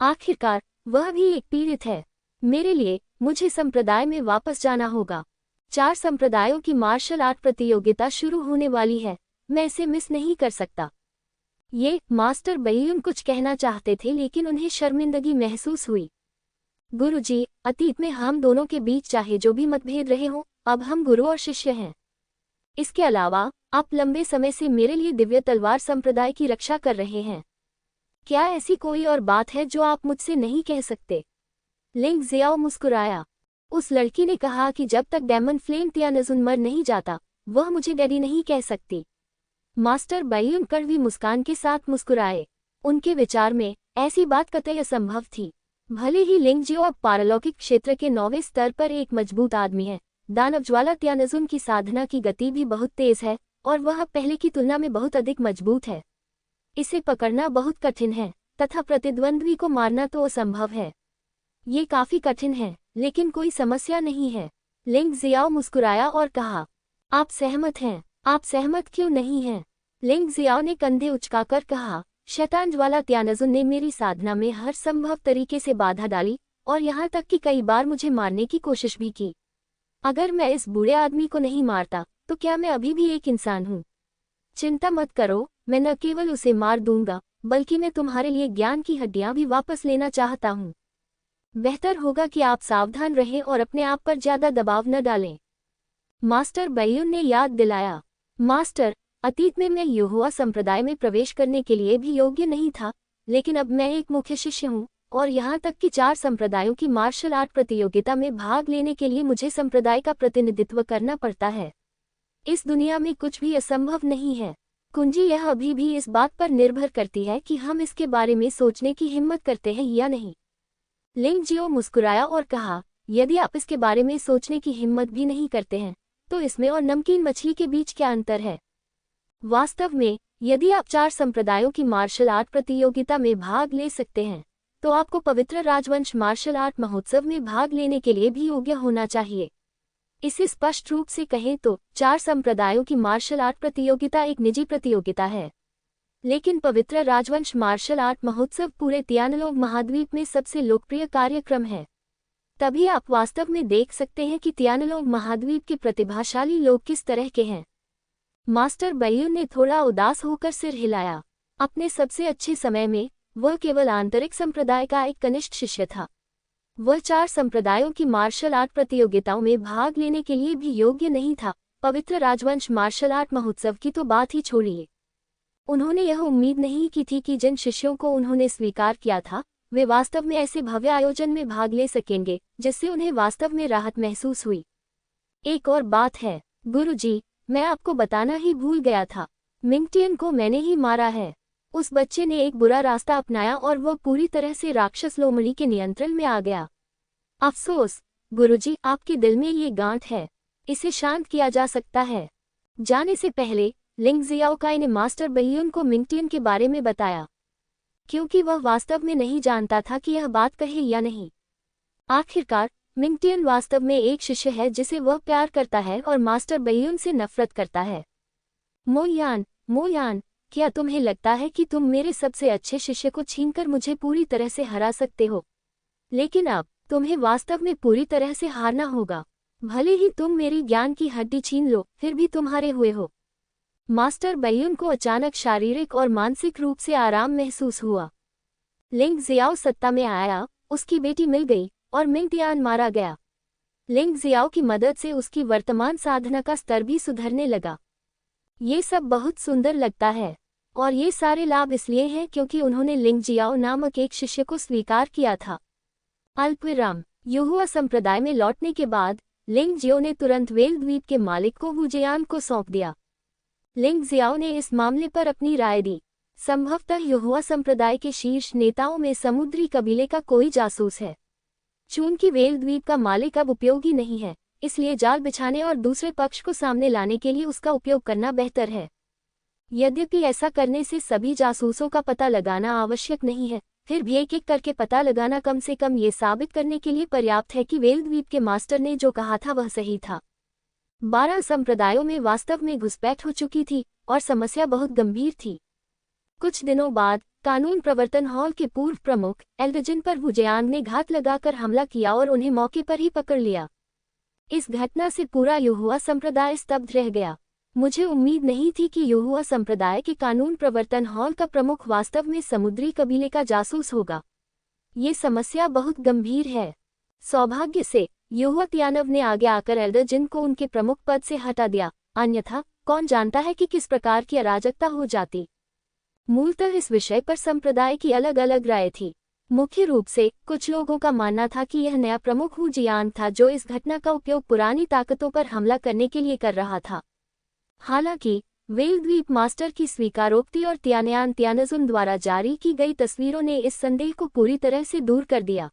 आखिरकार वह भी एक पीड़ित है। मेरे लिए मुझे संप्रदाय में वापस जाना होगा। 4 संप्रदायों की मार्शल आर्ट प्रतियोगिता शुरू होने वाली है, मैं इसे मिस नहीं कर सकता। ये मास्टर बैयून कुछ कहना चाहते थे लेकिन उन्हें शर्मिंदगी महसूस हुई। गुरुजी, अतीत में हम दोनों के बीच चाहे जो भी मतभेद रहे हों, अब हम गुरु और शिष्य हैं। इसके अलावा आप लंबे समय से मेरे लिए दिव्य तलवार संप्रदाय की रक्षा कर रहे हैं। क्या ऐसी कोई और बात है जो आप मुझसे नहीं कह सकते? लिंग जियाओ मुस्कुराया। उस लड़की ने कहा कि जब तक डेमन फ्लेम तियानजुन मर नहीं जाता, वह मुझे डैडी नहीं कह सकती। मास्टर बैयून कड़वी मुस्कान के साथ मुस्कुराए। उनके विचार में ऐसी बात कतई असंभव थी। भले ही लिंगजियो अब पारलौकिक क्षेत्र के 9वें स्तर पर एक मजबूत आदमी है, दानवज्वाला तियानजुन की साधना की गति भी बहुत तेज है और वह पहले की तुलना में बहुत अधिक मजबूत है। इसे पकड़ना बहुत कठिन है तथा प्रतिद्वंद्वी को मारना तो असंभव है। ये काफी कठिन है, लेकिन कोई समस्या नहीं है। लिंग जियाओ मुस्कुराया और कहा, आप सहमत हैं? आप सहमत क्यों नहीं हैं? लिंग जियाओ ने कंधे उचकाकर कहा, शैतान ज्वाला तियानजुन ने मेरी साधना में हर संभव तरीके से बाधा डाली और यहाँ तक कि कई बार मुझे मारने की कोशिश भी की। अगर मैं इस बूढ़े आदमी को नहीं मारता तो क्या मैं अभी भी एक इंसान हूँ? चिंता मत करो, मैं न केवल उसे मार दूंगा बल्कि मैं तुम्हारे लिए ज्ञान की हड्डियां भी वापस लेना चाहता हूँ। बेहतर होगा कि आप सावधान रहें और अपने आप पर ज्यादा दबाव न डालें। मास्टर बैयून ने याद दिलाया, मास्टर, अतीत में मैं यहोवा संप्रदाय में प्रवेश करने के लिए भी योग्य नहीं था, लेकिन अब मैं एक मुख्य शिष्य हूँ और यहाँ तक कि 4 संप्रदायों की मार्शल आर्ट प्रतियोगिता में भाग लेने के लिए मुझे संप्रदाय का प्रतिनिधित्व करना पड़ता है। इस दुनिया में कुछ भी असंभव नहीं है। कुंजी यह अभी भी इस बात पर निर्भर करती है कि हम इसके बारे में सोचने की हिम्मत करते हैं या नहीं। लिंगजियो मुस्कुराया और कहा, यदि आप इसके बारे में सोचने की हिम्मत भी नहीं करते हैं तो इसमें और नमकीन मछली के बीच क्या अंतर है? वास्तव में यदि आप 4 संप्रदायों की मार्शल आर्ट प्रतियोगिता में भाग ले सकते हैं तो आपको पवित्र राजवंश मार्शल आर्ट महोत्सव में भाग लेने के लिए भी योग्य होना चाहिए। इसे स्पष्ट रूप से कहें तो 4 संप्रदायों की मार्शल आर्ट प्रतियोगिता एक निजी प्रतियोगिता है, लेकिन पवित्र राजवंश मार्शल आर्ट महोत्सव पूरे तियानलोग महाद्वीप में सबसे लोकप्रिय कार्यक्रम है। तभी आप वास्तव में देख सकते हैं कि तियानलोग महाद्वीप के प्रतिभाशाली लोग किस तरह के हैं। मास्टर बैयून ने थोड़ा उदास होकर सिर हिलाया। अपने सबसे अच्छे समय में वह केवल आंतरिक संप्रदाय का एक कनिष्ठ शिष्य था। वह 4 संप्रदायों की मार्शल आर्ट प्रतियोगिताओं में भाग लेने के लिए भी योग्य नहीं था। पवित्र राजवंश मार्शल आर्ट महोत्सव की तो बात ही छोड़िए। उन्होंने यह उम्मीद नहीं की थी कि जिन शिष्यों को उन्होंने स्वीकार किया था वे वास्तव में ऐसे भव्य आयोजन में भाग ले सकेंगे जिससे उन्हें वास्तव में राहत महसूस हुई। एक और बात है गुरुजी, मैं आपको बताना ही भूल गया था, मिंगटियन को मैंने ही मारा है। उस बच्चे ने एक बुरा रास्ता अपनाया और वह पूरी तरह से राक्षस लोमड़ी के नियंत्रण में आ गया। अफसोस गुरुजी, आपके दिल में ये गांठ है, इसे शांत किया जा सकता है। जाने से पहले लिंग जियाओकाई ने मास्टर बैयून को मिंगटियन के बारे में बताया, क्योंकि वह वास्तव में नहीं जानता था कि यह बात कहे या नहीं। आखिरकार मिंगटियन वास्तव में एक शिष्य है जिसे वह प्यार करता है और मास्टर बैयून से नफरत करता है। मोयान, क्या तुम्हें लगता है कि तुम मेरे सबसे अच्छे शिष्य को छीनकर मुझे पूरी तरह से हरा सकते हो? लेकिन अब तुम्हें वास्तव में पूरी तरह से हारना होगा। भले ही तुम मेरी ज्ञान की हड्डी छीन लो, फिर भी तुम हारे हुए हो। मास्टर बैयून को अचानक शारीरिक और मानसिक रूप से आराम महसूस हुआ। लिंग जियाओ सत्ता में आया, उसकी बेटी मिल गई और मिंगटियान मारा गया। लिंग जियाओ की मदद से उसकी वर्तमान साधना का स्तर भी सुधरने लगा। ये सब बहुत सुंदर लगता है, और ये सारे लाभ इसलिए हैं क्योंकि उन्होंने लिंग जियाओ नामक एक शिष्य को स्वीकार किया था। अल्पविराम। युहुआ संप्रदाय में लौटने के बाद लिंग जियो ने तुरंत वेल द्वीप के मालिक को वुजियान को सौंप दिया। लिंग जियाओ ने इस मामले पर अपनी राय दी। संभवतः युहुआ संप्रदाय के शीर्ष नेताओं में समुद्री कबीले का कोई जासूस है। चूंकि वेल द्वीप का मालिक अब उपयोगी नहीं है, इसलिए जाल बिछाने और दूसरे पक्ष को सामने लाने के लिए उसका उपयोग करना बेहतर है। यद्यपि ऐसा करने से सभी जासूसों का पता लगाना आवश्यक नहीं है, फिर भी एक एक करके पता लगाना कम से कम ये साबित करने के लिए पर्याप्त है कि वेल द्वीप के मास्टर ने जो कहा था वह सही था। 12 संप्रदायों में वास्तव में घुसपैठ हो चुकी थी और समस्या बहुत गंभीर थी। कुछ दिनों बाद कानून प्रवर्तन हॉल के पूर्व प्रमुख एल्डजिन पर वुजियान ने घात लगाकर हमला किया और उन्हें मौके पर ही पकड़ लिया। इस घटना से पूरा युहुआ संप्रदाय स्तब्ध रह गया। मुझे उम्मीद नहीं थी कि युहुआ संप्रदाय के कानून प्रवर्तन हॉल का प्रमुख वास्तव में समुद्री कबीले का जासूस होगा। ये समस्या बहुत गंभीर है। सौभाग्य से युहुआ तियानव ने आगे आकर एल्डजिन को उनके प्रमुख पद से हटा दिया, अन्यथा कौन जानता है कि किस प्रकार की अराजकता हो जाती। मूलतः इस विषय पर संप्रदाय की अलग अलग राय थी। मुख्य रूप से कुछ लोगों का मानना था कि यह नया प्रमुख वुजियान था जो इस घटना का उपयोग पुरानी ताकतों पर हमला करने के लिए कर रहा था। हालांकि वेल द्वीप मास्टर की स्वीकारोक्ति और तियानयान तियानजुन द्वारा जारी की गई तस्वीरों ने इस संदेह को पूरी तरह से दूर कर दिया।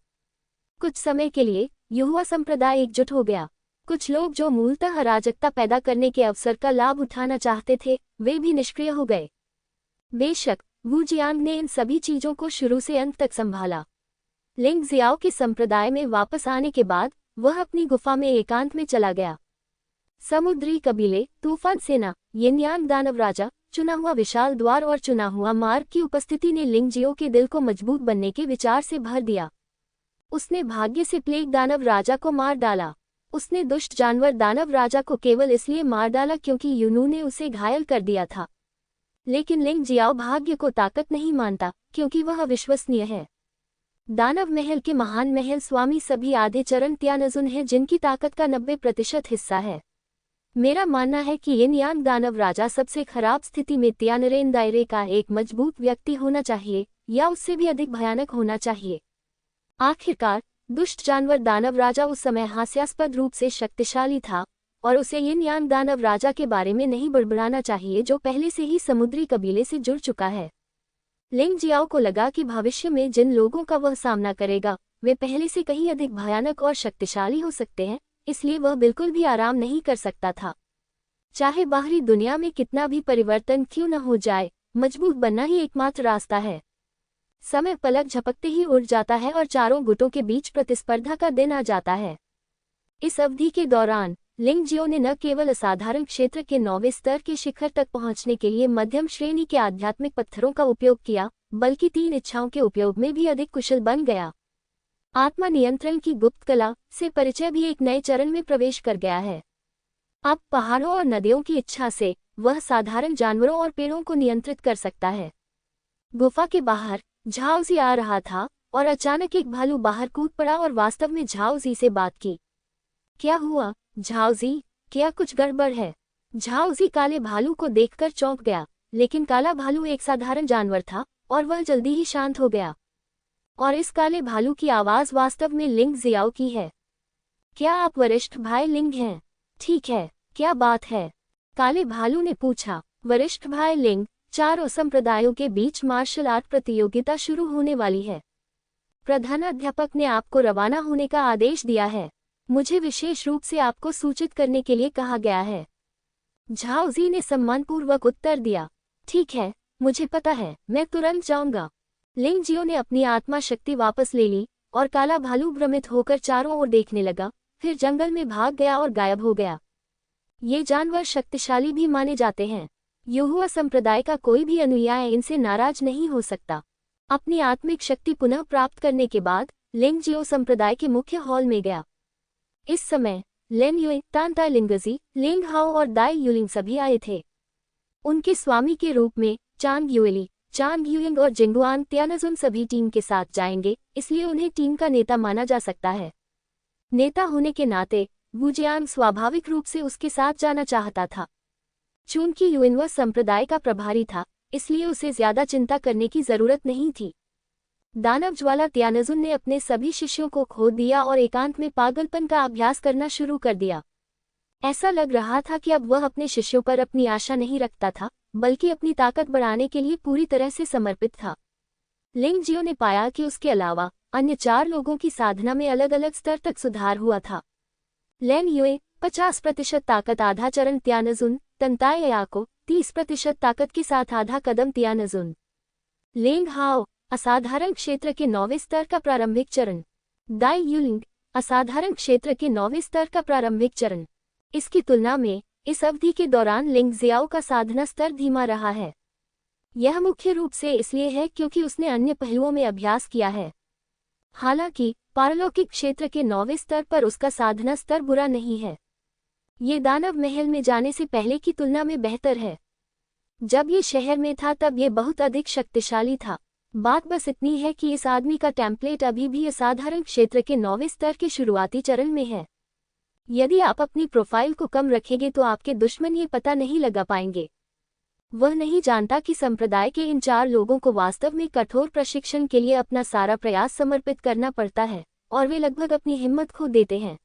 कुछ समय के लिए युहुआ संप्रदाय एकजुट हो गया। कुछ लोग जो मूलतः अराजकता पैदा करने के अवसर का लाभ उठाना चाहते थे, वे भी निष्क्रिय हो गए। बेशक वुजियान ने इन सभी चीजों को शुरू से अंत तक संभाला। लिंग जियाओ के संप्रदाय में वापस आने के बाद वह अपनी गुफा में एकांत में चला गया। समुद्री कबीले, तूफान सेना, यिनयान दानव राजा, चुना हुआ विशाल द्वार और चुना हुआ मार्ग की उपस्थिति ने लिंग जियो के दिल को मजबूत बनने के विचार से भर दिया। उसने भाग्य से प्लेग दानव राजा को मार डाला। उसने दुष्ट जानवर दानव राजा को केवल इसलिए मार डाला क्योंकि यूनू ने उसे घायल कर दिया था। लेकिन लिंग जियाओ भाग्य को ताकत नहीं मानता क्योंकि वह अविश्वसनीय है। दानव महल के महान महल स्वामी सभी आधे चरण तियानजुन है जिनकी ताकत का 90% हिस्सा है। मेरा मानना है कि यिनयान दानव राजा सबसे खराब स्थिति में तियानरेन दायरे का एक मजबूत व्यक्ति होना चाहिए या उससे भी अधिक भयानक होना चाहिए। आखिरकार दुष्ट जानवर दानव राजा उस समय हास्यास्पद रूप से शक्तिशाली था और उसे यिनयान दानव राजा के बारे में नहीं बड़बड़ाना चाहिए जो पहले से ही समुद्री कबीले से जुड़ चुका है। लिंग जियाओ को लगा कि भविष्य में जिन लोगों का वह सामना करेगा वे पहले से कहीं अधिक भयानक और शक्तिशाली हो सकते हैं, इसलिए वह बिल्कुल भी आराम नहीं कर सकता था। चाहे बाहरी दुनिया में कितना भी परिवर्तन क्यों न हो जाए, मजबूत बनना ही एकमात्र रास्ता है। समय पलक झपकते ही उड़ जाता है और चारों गुटों के बीच प्रतिस्पर्धा का दिन आ जाता है। इस अवधि के दौरान लिंग जियो ने न केवल असाधारण क्षेत्र के 9वें स्तर के शिखर तक पहुंचने के लिए मध्यम श्रेणी के आध्यात्मिक पत्थरों का उपयोग किया, बल्कि 3 इच्छाओं के उपयोग में भी अधिक कुशल बन गया। आत्मा नियंत्रण की गुप्त कला से परिचय भी एक नए चरण में प्रवेश कर गया है। अब पहाड़ों और नदियों की इच्छा से वह साधारण जानवरों और पेड़ों को नियंत्रित कर सकता है। गुफा के बाहर झाओजी आ रहा था और अचानक एक भालू बाहर कूद पड़ा और वास्तव में झाओजी से बात की। क्या हुआ झाओजी, क्या कुछ गड़बड़ है? झाओजी काले भालू को देखकर चौंक गया, लेकिन काला भालू एक साधारण जानवर था और वह जल्दी ही शांत हो गया। और इस काले भालू की आवाज वास्तव में लिंग जियाओ की है। क्या आप वरिष्ठ भाई लिंग हैं? ठीक है, क्या बात है? काले भालू ने पूछा। वरिष्ठ भाई लिंग, 4 संप्रदायों के बीच मार्शल आर्ट प्रतियोगिता शुरू होने वाली है। प्रधानाध्यापक ने आपको रवाना होने का आदेश दिया है। मुझे विशेष रूप से आपको सूचित करने के लिए कहा गया है। झाओजी ने सम्मानपूर्वक उत्तर दिया। ठीक है, मुझे पता है, मैं तुरंत जाऊंगा। लिंग जियो ने अपनी आत्मा शक्ति वापस ले ली और काला भालू भ्रमित होकर चारों ओर देखने लगा, फिर जंगल में भाग गया और गायब हो गया। ये जानवर शक्तिशाली भी माने जाते हैं। युहुआ संप्रदाय का कोई भी अनुयायी इनसे नाराज नहीं हो सकता। अपनी आत्मिक शक्ति पुनः प्राप्त करने के बाद लिंग जियो संप्रदाय के मुख्य हॉल में गया। इस समय लेन युइंग, तांताई लिंगजी, लिंग हाओ और दाई युलिंग सभी आए थे। उनके स्वामी के रूप में चांग युएली, चांग युइंग और जिंगुआन तियानजुन सभी टीम के साथ जाएंगे, इसलिए उन्हें टीम का नेता माना जा सकता है। नेता होने के नाते वुजियान स्वाभाविक रूप से उसके साथ जाना चाहता था। चूंकि युएनवा संप्रदाय का प्रभारी था, इसलिए उसे ज्यादा चिंता करने की जरूरत नहीं थी। दानव ज्वाला त्यानजुन ने अपने सभी शिष्यों को खो दिया और एकांत में पागलपन का अभ्यास करना शुरू कर दिया। ऐसा लग रहा था कि अब वह अपने शिष्यों पर अपनी आशा नहीं रखता था, बल्कि अपनी ताकत बढ़ाने के लिए पूरी तरह से समर्पित था। लिंग जियो ने पाया कि उसके अलावा अन्य 4 लोगों की साधना में अलग अलग स्तर तक सुधार हुआ था। लेन युए 50% ताकत आधा चरण त्यानजुन, तंताय याको 30% ताकत के साथ आधा कदम त्यानजुन। लेंग हाओ असाधारण क्षेत्र के 9वें स्तर का प्रारंभिक चरण। दाई युलिंग असाधारण क्षेत्र के 9वें स्तर का प्रारंभिक चरण। इसकी तुलना में इस अवधि के दौरान लिंग जियाओ का साधना स्तर धीमा रहा है। यह मुख्य रूप से इसलिए है क्योंकि उसने अन्य पहलुओं में अभ्यास किया है। हालांकि पारलौकिक क्षेत्र के 9वें स्तर पर उसका साधना स्तर बुरा नहीं है। ये दानव महल में जाने से पहले की तुलना में बेहतर है। जब ये शहर में था तब ये बहुत अधिक शक्तिशाली था। बात बस इतनी है कि इस आदमी का टेम्पलेट अभी भी असाधारण क्षेत्र के 9वें स्तर के शुरुआती चरण में है। यदि आप अपनी प्रोफाइल को कम रखेंगे तो आपके दुश्मन ये पता नहीं लगा पाएंगे। वह नहीं जानता कि संप्रदाय के इन 4 लोगों को वास्तव में कठोर प्रशिक्षण के लिए अपना सारा प्रयास समर्पित करना पड़ता है, और वे लगभग अपनी हिम्मत खो देते हैं।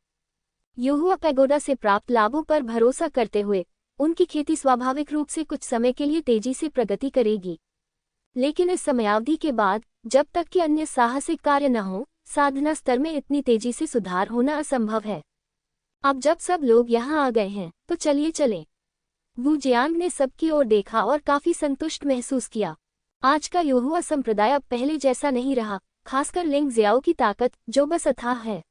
युहुआ पैगोडा से प्राप्त लाभों पर भरोसा करते हुए उनकी खेती स्वाभाविक रूप से कुछ समय के लिए तेजी से प्रगति करेगी, लेकिन इस समयावधि के बाद, जब तक कि अन्य साहसिक कार्य न हो, साधना स्तर में इतनी तेजी से सुधार होना असंभव है। अब जब सब लोग यहाँ आ गए हैं, तो चलिए चलें। वू जियांग ने सबकी ओर देखा और काफी संतुष्ट महसूस किया। आज का युहुआ संप्रदाय अब पहले जैसा नहीं रहा, खासकर लिंग जियाओ की ताकत, जो बस अथाह है।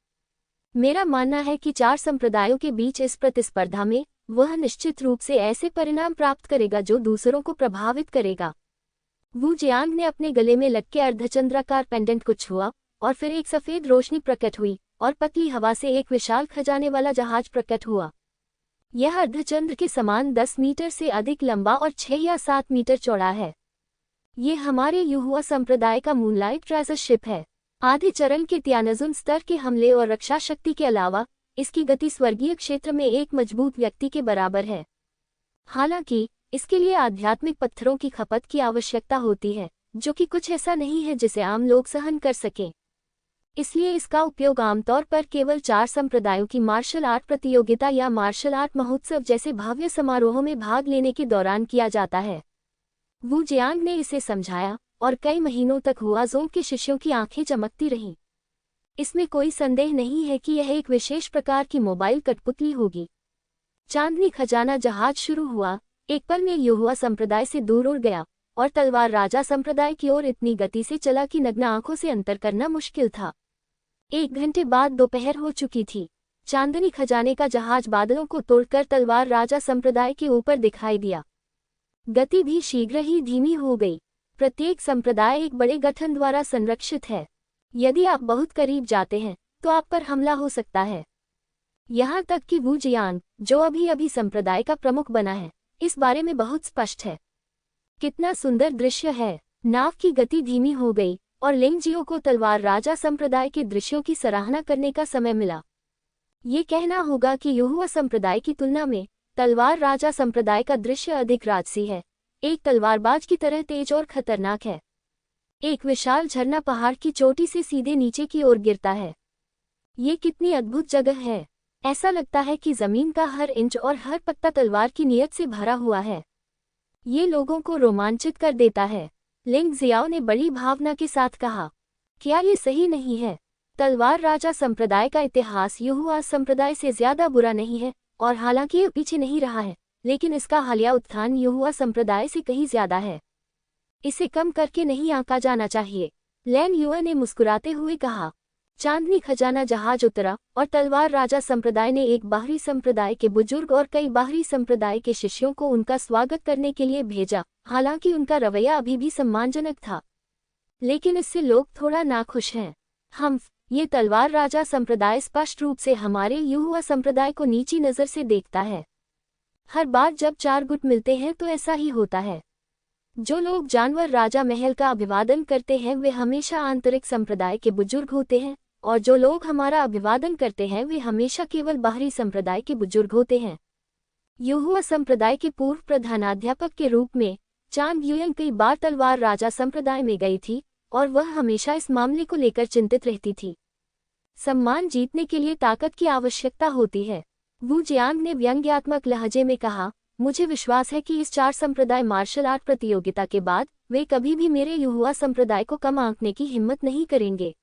मेरा मानना है कि 4 संप्रदायों के बीच इस प्रतिस्पर्धा में वह निश्चित रूप से ऐसे परिणाम प्राप्त करेगा जो दूसरों को प्रभावित करेगा। वू जियांग ने अपने गले में लटके अर्धचंद्राकार पेंडेंट को छुआ, और फिर एक सफेद रोशनी प्रकट हुई और पतली हवा से एक विशाल खजाने वाला जहाज प्रकट हुआ। यह अर्धचंद्र के समान 10 मीटर से अधिक लंबा और 6 या 7 मीटर चौड़ा है। ये हमारे युहुआ संप्रदाय का मूनलाइट ट्रेजर शिप है। आधे चरण के त्यानजुन स्तर के हमले और रक्षा शक्ति के अलावा इसकी गति स्वर्गीय क्षेत्र में एक मजबूत व्यक्ति के बराबर है। हालांकि इसके लिए आध्यात्मिक पत्थरों की खपत की आवश्यकता होती है, जो कि कुछ ऐसा नहीं है जिसे आम लोग सहन कर सकें। इसलिए इसका उपयोग आमतौर पर केवल 4 संप्रदायों की मार्शल आर्ट प्रतियोगिता या मार्शल आर्ट महोत्सव जैसे भव्य समारोहों में भाग लेने के दौरान किया जाता है। वू जियांग ने इसे समझाया, और कई महीनों तक हुआजोंग के शिष्यों की आंखें चमकती रहीं। इसमें कोई संदेह नहीं है कि यह एक विशेष प्रकार की मोबाइल कठपुतली होगी। चांदनी खजाना जहाज शुरू हुआ, एक पल में युहुआ संप्रदाय से दूर उड़ गया, और तलवार राजा संप्रदाय की ओर इतनी गति से चला कि नग्न आंखों से अंतर करना मुश्किल था। 1 घंटे बाद दोपहर हो चुकी थी। चांदनी खजाने का जहाज बादलों को तोड़कर तलवार राजा संप्रदाय के ऊपर दिखाई दिया। गति भी शीघ्र ही धीमी हो गई। प्रत्येक संप्रदाय एक बड़े गठन द्वारा संरक्षित है। यदि आप बहुत करीब जाते हैं तो आप पर हमला हो सकता है। यहाँ तक कि वू जियांग, जो अभी अभी संप्रदाय का प्रमुख बना है, इस बारे में बहुत स्पष्ट है। कितना सुंदर दृश्य है। नाव की गति धीमी हो गई और लिंग जियो को तलवार राजा संप्रदाय के दृश्यों की सराहना करने का समय मिला। ये कहना होगा कि युहुआ संप्रदाय की तुलना में तलवार राजा संप्रदाय का दृश्य अधिक राजसी है, एक तलवारबाज की तरह तेज और खतरनाक है। एक विशाल झरना पहाड़ की चोटी से सीधे नीचे की ओर गिरता है। ये कितनी अद्भुत जगह है। ऐसा लगता है कि जमीन का हर इंच और हर पत्ता तलवार की नीयत से भरा हुआ है। ये लोगों को रोमांचित कर देता है। लिंग जियाओ ने बड़ी भावना के साथ कहा, क्या ये सही नहीं है? तलवार राजा संप्रदाय का इतिहास युहुआ संप्रदाय से ज्यादा बुरा नहीं है, और हालांकि ये पीछे नहीं रहा है, लेकिन इसका हालिया उत्थान युहुआ संप्रदाय से कहीं ज्यादा है। इसे कम करके नहीं आंका जाना चाहिए। लैन युआ ने मुस्कुराते हुए कहा। चांदनी खजाना जहाज उतरा और तलवार राजा संप्रदाय ने एक बाहरी संप्रदाय के बुजुर्ग और कई बाहरी संप्रदाय के शिष्यों को उनका स्वागत करने के लिए भेजा। हालांकि उनका रवैया अभी भी सम्मानजनक था, लेकिन इससे लोग थोड़ा नाखुश हैं। ये तलवार राजा संप्रदाय स्पष्ट रूप से हमारे युहुआ संप्रदाय को नीची नज़र से देखता है। हर बार जब 4 गुट मिलते हैं तो ऐसा ही होता है। जो लोग जानवर राजा महल का अभिवादन करते हैं वे हमेशा आंतरिक संप्रदाय के बुजुर्ग होते हैं, और जो लोग हमारा अभिवादन करते हैं वे हमेशा केवल बाहरी संप्रदाय के बुजुर्ग होते हैं। युहुआ संप्रदाय के पूर्व प्रधानाध्यापक के रूप में चांग युयंग कई बार तलवार राजा संप्रदाय में गई थी और वह हमेशा इस मामले को लेकर चिंतित रहती थी। सम्मान जीतने के लिए ताकत की आवश्यकता होती है। वू जियांग ने व्यंग्यात्मक लहजे में कहा, मुझे विश्वास है कि इस 4 संप्रदाय मार्शल आर्ट प्रतियोगिता के बाद वे कभी भी मेरे युहुआ संप्रदाय को कम आंकने की हिम्मत नहीं करेंगे।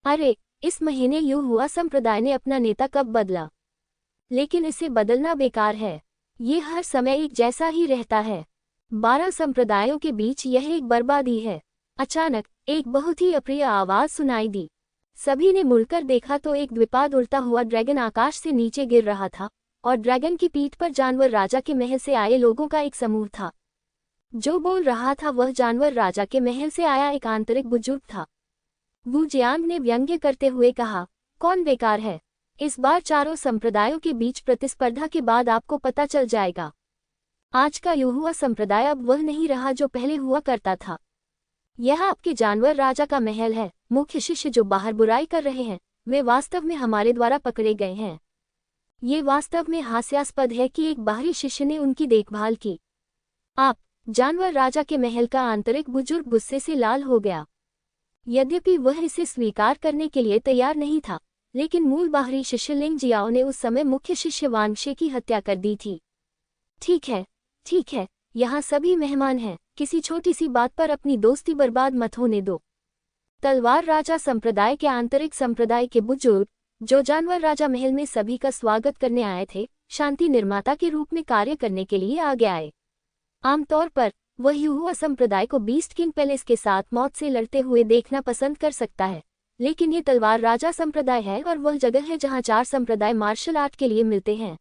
अरे, इस महीने युहुआ संप्रदाय ने अपना नेता कब बदला? लेकिन इसे बदलना बेकार है। ये हर समय एक जैसा ही रहता है। 12 संप्रदायों के बीच यह एक बर्बादी है। अचानक एक बहुत ही अप्रिय आवाज सुनाई दी। सभी ने मुड़कर देखा तो एक द्विपाद उड़ता हुआ ड्रैगन आकाश से नीचे गिर रहा था और ड्रैगन की पीठ पर जानवर राजा के महल से आए लोगों का एक समूह था। जो बोल रहा था वह जानवर राजा के महल से आया एक आंतरिक बुजुर्ग था। वू जियांग ने व्यंग्य करते हुए कहा, कौन बेकार है? इस बार चारों संप्रदायों के बीच प्रतिस्पर्धा के बाद आपको पता चल जाएगा। आज का युहुआ संप्रदाय अब वह नहीं रहा जो पहले हुआ करता था। यह आपके जानवर राजा का महल है। मुख्य शिष्य जो बाहर बुराई कर रहे हैं वे वास्तव में हमारे द्वारा पकड़े गए हैं। ये वास्तव में हास्यास्पद है कि एक बाहरी शिष्य ने उनकी देखभाल की। आप जानवर राजा के महल का आंतरिक बुजुर्ग गुस्से से लाल हो गया। यद्यपि वह इसे स्वीकार करने के लिए तैयार नहीं था, लेकिन मूल बाहरी शिष्य लिंग जियाओ ने उस समय मुख्य शिष्य वांगशे की हत्या कर दी थी। ठीक है, यहाँ सभी मेहमान हैं, किसी छोटी सी बात पर अपनी दोस्ती बर्बाद मत होने दो। तलवार राजा संप्रदाय के आंतरिक संप्रदाय के बुजुर्ग, जो जानवर राजा महल में सभी का स्वागत करने आए थे, शांति निर्माता के रूप में कार्य करने के लिए आगे आए। आमतौर पर वह युहुआ संप्रदाय को बीस्ट किंग पैलेस के साथ मौत से लड़ते हुए देखना पसंद कर सकता है, लेकिन ये तलवार राजा संप्रदाय है और वह जगह है जहां 4 संप्रदाय मार्शल आर्ट के लिए मिलते हैं।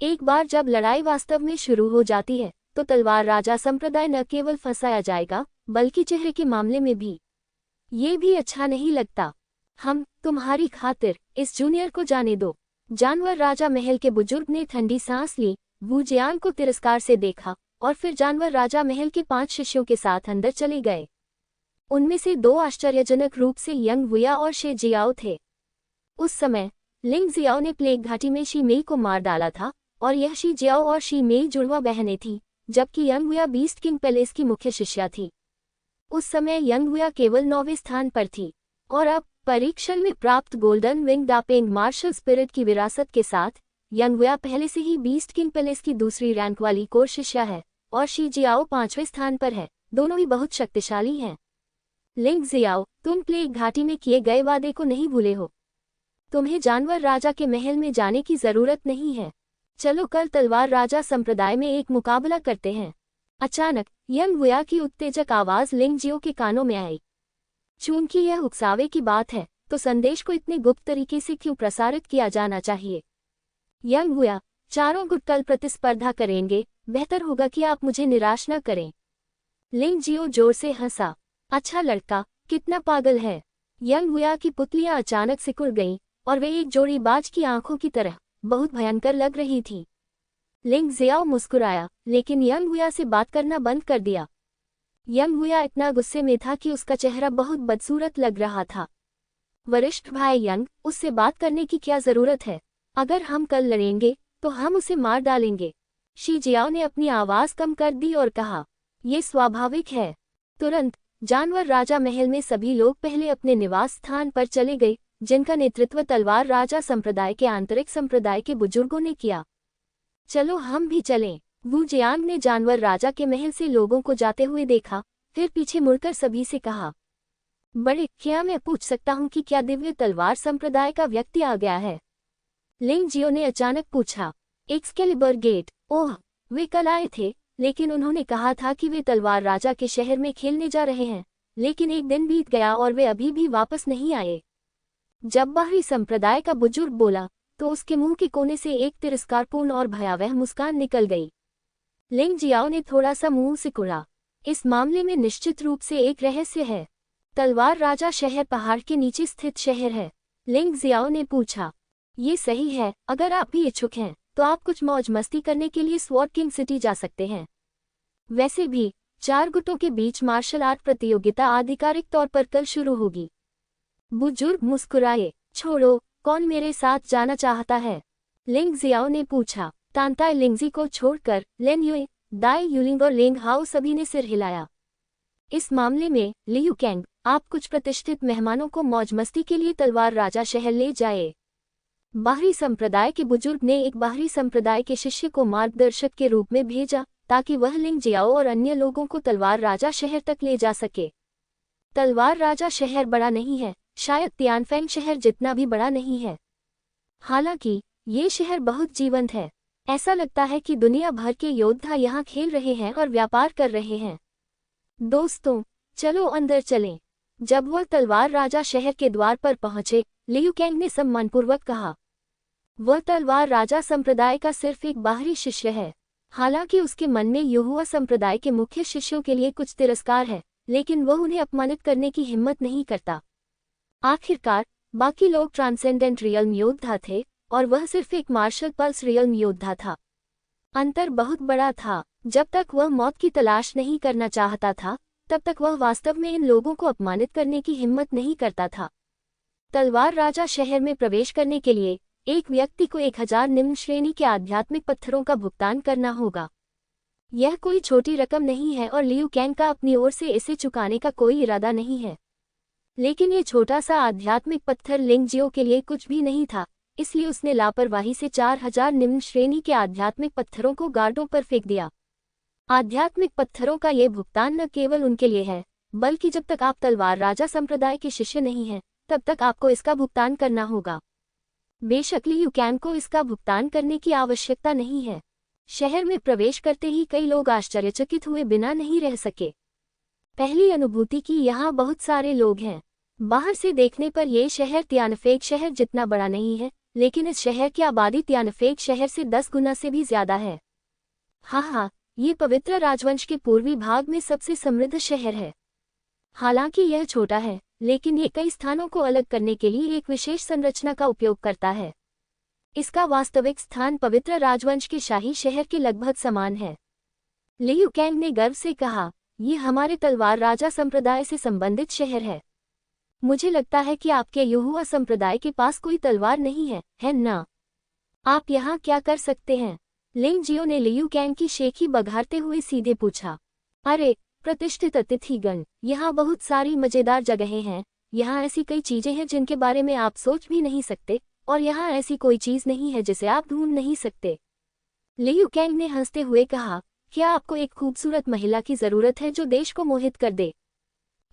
एक बार जब लड़ाई वास्तव में शुरू हो जाती है तो तलवार राजा संप्रदाय न केवल फंसाया जाएगा बल्कि चेहरे के मामले में भी। ये भी अच्छा नहीं लगता। हम तुम्हारी खातिर इस जूनियर को जाने दो। जानवर राजा महल के बुजुर्ग ने ठंडी सांस ली, वू जियांग को तिरस्कार से देखा और फिर जानवर राजा महल के 5 शिष्यों के साथ अंदर चले गए। उनमें से 2 आश्चर्यजनक रूप से यंग वुया और शे जियाओ थे। उस समय लिंग जियाओ ने प्लेग घाटी में शी मेई को मार डाला था और यह शी जियाओ और शी मेई जुड़वा बहनें थीं, जबकि यंग वुया बीस्ट किंग पैलेस की मुख्य शिष्या थी। उस समय यंग वुया केवल 9वें स्थान पर थी और अब परीक्षण में प्राप्त गोल्डन विंग दापेंग मार्शल स्पिरिट की विरासत के साथ यंग वुया पहले से ही बीस्ट किंग पैलेस की दूसरी रैंक वाली कोर शिष्या है और शी जियाओ 5वें स्थान पर है। दोनों ही बहुत शक्तिशाली हैं। लिंग जियाओ, तुम प्लेग घाटी में किए गए वादे को नहीं भूले हो। तुम्हें जानवर राजा के महल में जाने की जरूरत नहीं है। चलो कल तलवार राजा संप्रदाय में एक मुकाबला करते हैं। अचानक यंग वुया की उत्तेजक आवाज लिंग जियो के कानों में आई। चूंकि यह उकसावे की बात है तो संदेश को इतने गुप्त तरीके से क्यों प्रसारित किया जाना चाहिए? यंग वुया, चारों गुट कल प्रतिस्पर्धा करेंगे, बेहतर होगा कि आप मुझे निराश न करें। लिंग जियो जोर से हंसा। अच्छा लड़का, कितना पागल है। यंग वुया की पुतलियां अचानक सिकुड़ गईं और वे एक जोड़ी बाज की आंखों की तरह बहुत भयंकर लग रही थीं। लिंग जियाओ मुस्कुराया, लेकिन यंग वुया से बात करना बंद कर दिया। यंग वुया इतना गुस्से में था कि उसका चेहरा बहुत बदसूरत लग रहा था। वरिष्ठ भाई यंग, उससे बात करने की क्या जरूरत है? अगर हम कल लड़ेंगे तो हम उसे मार डालेंगे। शी जियाओ ने अपनी आवाज कम कर दी और कहा, यह स्वाभाविक है। तुरंत जानवर राजा महल में सभी लोग पहले अपने निवास स्थान पर चले गए, जिनका नेतृत्व तलवार राजा संप्रदाय के आंतरिक संप्रदाय के बुजुर्गों ने किया। चलो हम भी चलें। वू जियांग ने जानवर राजा के महल से लोगों को जाते हुए देखा, फिर पीछे मुड़कर सभी से कहा, बड़े, क्या मैं पूछ सकता हूँ कि क्या दिव्य तलवार संप्रदाय का व्यक्ति आ गया है? लिंग जियो ने अचानक पूछा। एक्सकेलिबर गेट, ओह, वे कल आए थे, लेकिन उन्होंने कहा था कि वे तलवार राजा के शहर में खेलने जा रहे हैं, लेकिन एक दिन बीत गया और वे अभी भी वापस नहीं आए। जब बाहरी संप्रदाय का बुजुर्ग बोला तो उसके मुंह के कोने से एक तिरस्कारपूर्ण और भयावह मुस्कान निकल गई। लिंग जियाओ ने थोड़ा सा मुंह सिकुड़ा। इस मामले में निश्चित रूप से एक रहस्य है। तलवार राजा शहर पहाड़ के नीचे स्थित शहर है। लिंग जियाओ ने पूछा, ये सही है? अगर आप भी इच्छुक हैं तो आप कुछ मौज मस्ती करने के लिए स्वॉर्ड किंग सिटी जा सकते हैं। वैसे भी 4 गुटों के बीच मार्शल आर्ट प्रतियोगिता आधिकारिक तौर पर कल शुरू होगी। बुजुर्ग मुस्कुराए। छोड़ो, कौन मेरे साथ जाना चाहता है? लिंग जियाओ ने पूछा। तांताई लिंगजी को छोड़कर लेन युई, दाई युलिंग और लेंग हाओ सभी ने सिर हिलाया। इस मामले में लियू कैंग, आप कुछ प्रतिष्ठित मेहमानों को मौज मस्ती के लिए तलवार राजा शहर ले जाए। बाहरी संप्रदाय के बुजुर्ग ने एक बाहरी संप्रदाय के शिष्य को मार्गदर्शक के रूप में भेजा ताकि वह लिंग जियाओ और अन्य लोगों को तलवार राजा शहर तक ले जा सके। तलवार राजा शहर बड़ा नहीं है, शायद तियानफेंग शहर जितना भी बड़ा नहीं है। हालांकि ये शहर बहुत जीवंत है। ऐसा लगता है कि दुनिया भर के योद्धा यहाँ खेल रहे हैं और व्यापार कर रहे हैं। दोस्तों, चलो अंदर चलें। जब वह तलवार राजा शहर के द्वार पर पहुंचे, लियू कैंग ने सम्मानपूर्वक कहा, वह तलवार राजा संप्रदाय का सिर्फ एक बाहरी शिष्य है। हालांकि उसके मन में युहुआ संप्रदाय के मुख्य शिष्यों के लिए कुछ तिरस्कार है, लेकिन वह उन्हें अपमानित करने की हिम्मत नहीं करता। आखिरकार बाकी लोग ट्रांसेंडेंट रियल्म योद्धा थे और वह सिर्फ एक मार्शल पल्स रियल्म योद्धा था। अंतर बहुत बड़ा था। जब तक वह मौत की तलाश नहीं करना चाहता था, तब तक वह वास्तव में इन लोगों को अपमानित करने की हिम्मत नहीं करता था। तलवार राजा शहर में प्रवेश करने के लिए एक व्यक्ति को 1000 निम्न श्रेणी के आध्यात्मिक पत्थरों का भुगतान करना होगा। यह कोई छोटी रकम नहीं है और लियू कैंग का अपनी ओर से इसे चुकाने का कोई इरादा नहीं है। लेकिन ये छोटा सा आध्यात्मिक पत्थर लिंग जियो के लिए कुछ भी नहीं था, इसलिए उसने लापरवाही से 4000 निम्न श्रेणी के आध्यात्मिक पत्थरों को गार्डों पर फेंक दिया। आध्यात्मिक पत्थरों का ये भुगतान न केवल उनके लिए है, बल्कि जब तक आप तलवार राजा संप्रदाय के शिष्य नहीं हैं, तब तक आपको इसका भुगतान करना होगा। बेशक लियू कैंग को इसका भुगतान करने की आवश्यकता नहीं है। शहर में प्रवेश करते ही कई लोग आश्चर्यचकित हुए बिना नहीं रह सके। पहली अनुभूति की यहाँ बहुत सारे लोग हैं। बाहर से देखने पर यह शहर तियानफेंग शहर जितना बड़ा नहीं है, लेकिन इस शहर की आबादी तियानफेंग शहर से 10 गुना से भी ज्यादा है। हाँ, ये पवित्र राजवंश के पूर्वी भाग में सबसे समृद्ध शहर है। हालांकि यह छोटा है, लेकिन ये कई स्थानों को अलग करने के लिए एक विशेष संरचना का उपयोग करता है। इसका वास्तविक स्थान पवित्र राजवंश के शाही शहर के लगभग समान है। लियू कैंग ने गर्व से कहा, ये हमारे तलवार राजा संप्रदाय से संबंधित शहर है। मुझे लगता है कि आपके युहुआ संप्रदाय के पास कोई तलवार नहीं है ना? आप यहाँ क्या कर सकते हैं? लिंग जियो ने लियू कैंग की शेखी बघारते हुए सीधे पूछा। अरे प्रतिष्ठित अतिथिगण, यहाँ बहुत सारी मजेदार जगहें हैं। यहाँ ऐसी कई चीजें हैं जिनके बारे में आप सोच भी नहीं सकते, और यहाँ ऐसी कोई चीज नहीं है जिसे आप ढूंढ नहीं सकते। लियू कैंग ने हंसते हुए कहा, क्या आपको एक खूबसूरत महिला की जरूरत है जो देश को मोहित कर दे?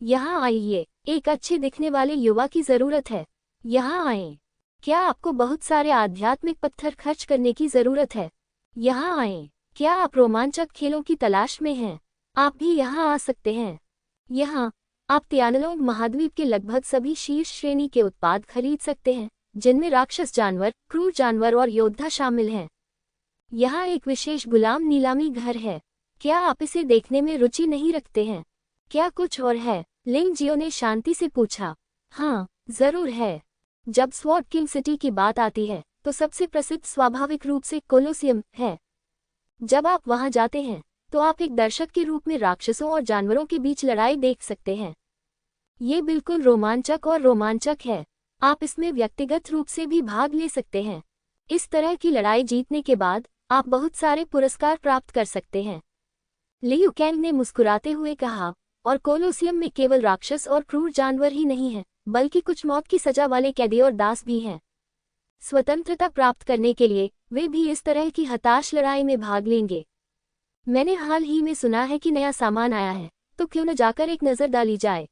यहाँ आइए। एक अच्छे दिखने वाले युवा की जरूरत है। यहाँ आएं। क्या आपको बहुत सारे आध्यात्मिक पत्थर खर्च करने की जरूरत है? यहाँ आएं। क्या आप रोमांचक खेलों की तलाश में हैं? आप भी यहाँ आ सकते हैं। यहाँ आप तियानलोंग महाद्वीप के लगभग सभी शीर्ष श्रेणी के उत्पाद खरीद सकते हैं, जिनमें राक्षस जानवर, क्रूर जानवर और योद्धा शामिल हैं। यहाँ एक विशेष गुलाम नीलामी घर है। क्या आप इसे देखने में रुचि नहीं रखते हैं? क्या कुछ और है? लिंग जियो ने शांति से पूछा। हाँ, जरूर है। जब स्वॉर्ड किंग सिटी की बात आती है, तो सबसे प्रसिद्ध स्वाभाविक रूप से कोलोसियम है। जब आप वहां जाते हैं, तो आप एक दर्शक के रूप में राक्षसों और जानवरों के बीच लड़ाई देख सकते हैं। ये बिल्कुल रोमांचक है। आप इसमें व्यक्तिगत रूप से भी भाग ले सकते हैं। इस तरह की लड़ाई जीतने के बाद आप बहुत सारे पुरस्कार प्राप्त कर सकते हैं। लियू कैंग ने मुस्कुराते हुए कहा, और कोलोसियम में केवल राक्षस और क्रूर जानवर ही नहीं हैं, बल्कि कुछ मौत की सजा वाले कैदी और दास भी हैं। स्वतंत्रता प्राप्त करने के लिए वे भी इस तरह की हताश लड़ाई में भाग लेंगे। मैंने हाल ही में सुना है कि नया सामान आया है, तो क्यों न जाकर एक नज़र डाली जाए?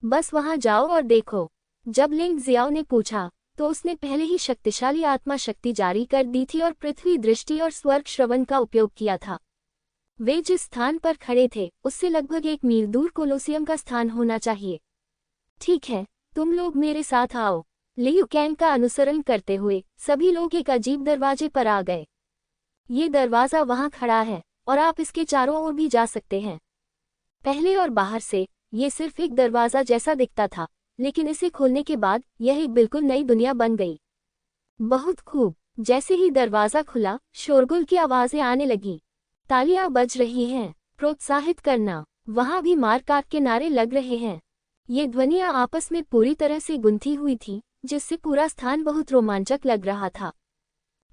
बस वहां जाओ और देखो। जब लिंग जियाओ ने पूछा, तो उसने पहले ही शक्तिशाली आत्मा शक्ति जारी कर दी थी और पृथ्वी दृष्टि और स्वर्ग श्रवण का उपयोग किया था। वे जिस स्थान पर खड़े थे, उससे लगभग 1 मील दूर कोलोसियम का स्थान होना चाहिए। ठीक है, तुम लोग मेरे साथ आओ। लियू कैंग का अनुसरण करते हुए सभी लोग एक अजीब दरवाजे पर आ गए। ये दरवाजा वहां खड़ा है और आप इसके चारों ओर भी जा सकते हैं। पहले और बाहर से ये सिर्फ एक दरवाजा जैसा दिखता था, लेकिन इसे खोलने के बाद यह एक बिल्कुल नई दुनिया बन गई। बहुत खूब। जैसे ही दरवाजा खुला, शोरगुल की आवाजें आने लगी। तालियां बज रही हैं। प्रोत्साहित करना। वहां भी मार काट के नारे लग रहे हैं। ये ध्वनियां आपस में पूरी तरह से गुंथी हुई थी, जिससे पूरा स्थान बहुत रोमांचक लग रहा था।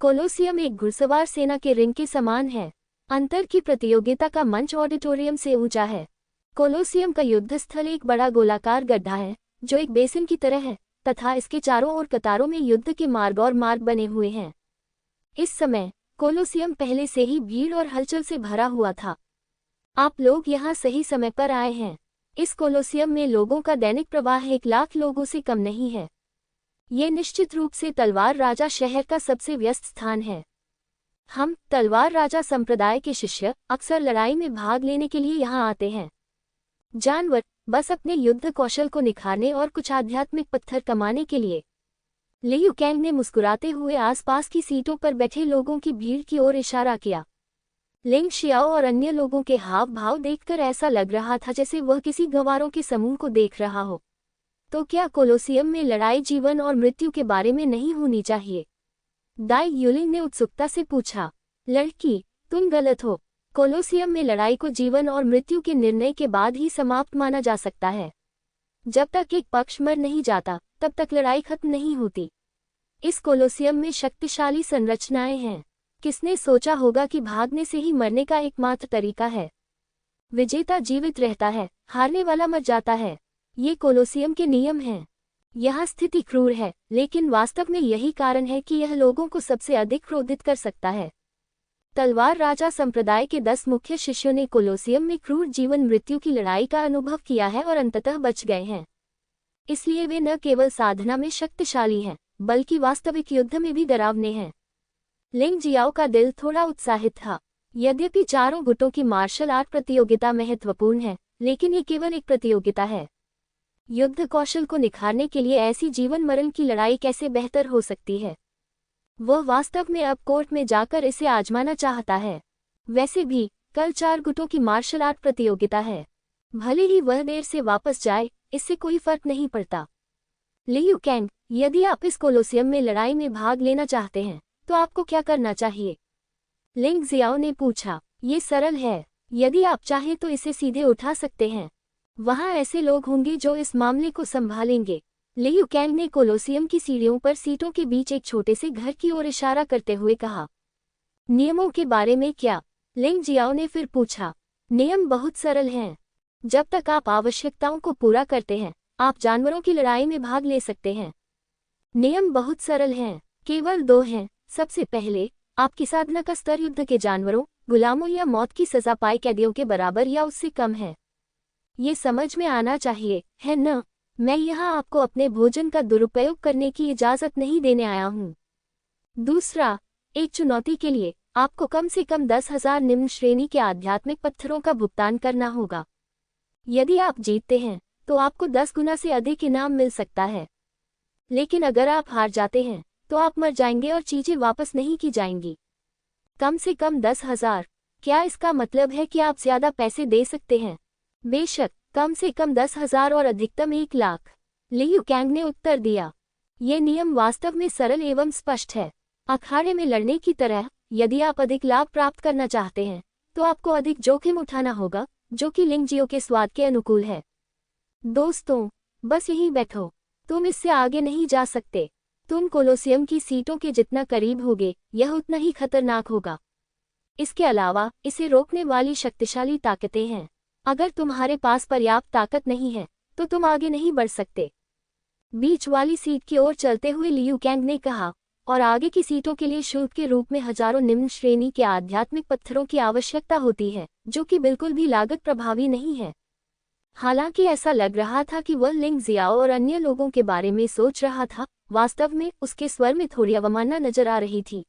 कोलोसियम एक घुड़सवार सेना के रिंग के समान है। अंतर की प्रतियोगिता का मंच ऑडिटोरियम से ऊंचा है। कोलोसियम का युद्ध स्थल एक बड़ा गोलाकार गड्ढा है जो एक बेसिन की तरह है तथा इसके चारों ओर कतारों में युद्ध के मार्ग और मार्ग बने हुए हैं। इस समय कोलोसियम पहले से ही भीड़ और हलचल से भरा हुआ था। आप लोग यहाँ सही समय पर आए हैं। इस कोलोसियम में लोगों का दैनिक प्रवाह 1,00,000 लोगों से कम नहीं है। ये निश्चित रूप से तलवार राजा शहर का सबसे व्यस्त स्थान है। हम तलवार राजा संप्रदाय के शिष्य अक्सर लड़ाई में भाग लेने के लिए यहाँ आते हैं। जानवर बस अपने युद्ध कौशल को निखारने और कुछ आध्यात्मिक पत्थर कमाने के लिए। लियू कैंग ने मुस्कुराते हुए आसपास की सीटों पर बैठे लोगों की भीड़ की ओर इशारा किया। लिंग शियाओ और अन्य लोगों के हाव भाव देखकर ऐसा लग रहा था जैसे वह किसी गंवारों के समूह को देख रहा हो। तो क्या कोलोसियम में लड़ाई जीवन और मृत्यु के बारे में नहीं होनी चाहिए? दाई यूलिंग ने उत्सुकता से पूछा। लड़की, तुम गलत हो। कोलोसियम में लड़ाई को जीवन और मृत्यु के निर्णय के बाद ही समाप्त माना जा सकता है। जब तक एक पक्ष मर नहीं जाता तब तक लड़ाई खत्म नहीं होती। इस कोलोसियम में शक्तिशाली संरचनाएं हैं। किसने सोचा होगा कि भागने से ही मरने का एकमात्र तरीका है? विजेता जीवित रहता है, हारने वाला मर जाता है। ये कोलोसियम के नियम हैं। यहाँ स्थिति क्रूर है, लेकिन वास्तव में यही कारण है कि यह लोगों को सबसे अधिक क्रोधित कर सकता है। तलवार राजा संप्रदाय के 10 मुख्य शिष्यों ने कोलोसियम में क्रूर जीवन मृत्यु की लड़ाई का अनुभव किया है और अंततः बच गए हैं। इसलिए वे न केवल साधना में शक्तिशाली हैं, बल्कि वास्तविक युद्ध में भी डरावने हैं। लिंग जियाओ का दिल थोड़ा उत्साहित था। यद्यपि चारों गुटों की मार्शल आर्ट प्रतियोगिता महत्वपूर्ण है, लेकिन ये केवल एक प्रतियोगिता है। युद्ध कौशल को निखारने के लिए ऐसी जीवन मरण की लड़ाई कैसे बेहतर हो सकती है? वह वास्तव में अब कोर्ट में जाकर इसे आजमाना चाहता है। वैसे भी कल 4 गुटों की मार्शल आर्ट प्रतियोगिता है। भले ही वह देर से वापस जाए, इससे कोई फर्क नहीं पड़ता। लियू कैंग, यदि आप इस कोलोसियम में लड़ाई में भाग लेना चाहते हैं तो आपको क्या करना चाहिए? लिंग जियाओ ने पूछा। ये सरल है। यदि आप चाहें तो इसे सीधे उठा सकते हैं। वहाँ ऐसे लोग होंगे जो इस मामले को संभालेंगे। लियू कैंग ने कोलोसियम की सीढ़ियों पर सीटों के बीच एक छोटे से घर की ओर इशारा करते हुए कहा। नियमों के बारे में क्या? लिंग जियाओ ने फिर पूछा। नियम बहुत सरल हैं। जब तक आप आवश्यकताओं को पूरा करते हैं, आप जानवरों की लड़ाई में भाग ले सकते हैं। नियम बहुत सरल हैं, केवल 2 हैं। सबसे पहले, आपकी साधना का स्तर युद्ध के जानवरों, गुलामों या मौत की सजा पाए कैदियों के बराबर या उससे कम है। ये समझ में आना चाहिए, है न? मैं यहाँ आपको अपने भोजन का दुरुपयोग करने की इजाज़त नहीं देने आया हूँ। दूसरा, एक चुनौती के लिए आपको कम से कम 10,000 निम्न श्रेणी के आध्यात्मिक पत्थरों का भुगतान करना होगा। यदि आप जीतते हैं तो आपको 10 गुना से अधिक इनाम मिल सकता है। लेकिन अगर आप हार जाते हैं तो आप मर जाएंगे और चीजें वापस नहीं की जाएंगी। कम से कम 10,000। क्या इसका मतलब है कि आप ज्यादा पैसे दे सकते हैं? बेशक, कम से कम 10,000 और अधिकतम 1,00,000। लियू कैंग ने उत्तर दिया। ये नियम वास्तव में सरल एवं स्पष्ट है। अखाड़े में लड़ने की तरह, यदि आप अधिक लाभ प्राप्त करना चाहते हैं तो आपको अधिक जोखिम उठाना होगा, जो कि लिंग जियो के स्वाद के अनुकूल है। दोस्तों, बस यहीं बैठो। तुम इससे आगे नहीं जा सकते। तुम कोलोसियम की सीटों के जितना करीब होगे, यह उतना ही खतरनाक होगा। इसके अलावा इसे रोकने वाली शक्तिशाली ताकतें हैं। अगर तुम्हारे पास पर्याप्त ताकत नहीं है तो तुम आगे नहीं बढ़ सकते। बीच वाली सीट की ओर चलते हुए लियू कैंग ने कहा, और आगे की सीटों के लिए शुल्क के रूप में हजारों निम्न श्रेणी के आध्यात्मिक पत्थरों की आवश्यकता होती है, जो कि बिल्कुल भी लागत प्रभावी नहीं है। हालांकि ऐसा लग रहा था कि वह लिंग जियाओ और अन्य लोगों के बारे में सोच रहा था, वास्तव में उसके स्वर में थोड़ी अवमानना नजर आ रही थी।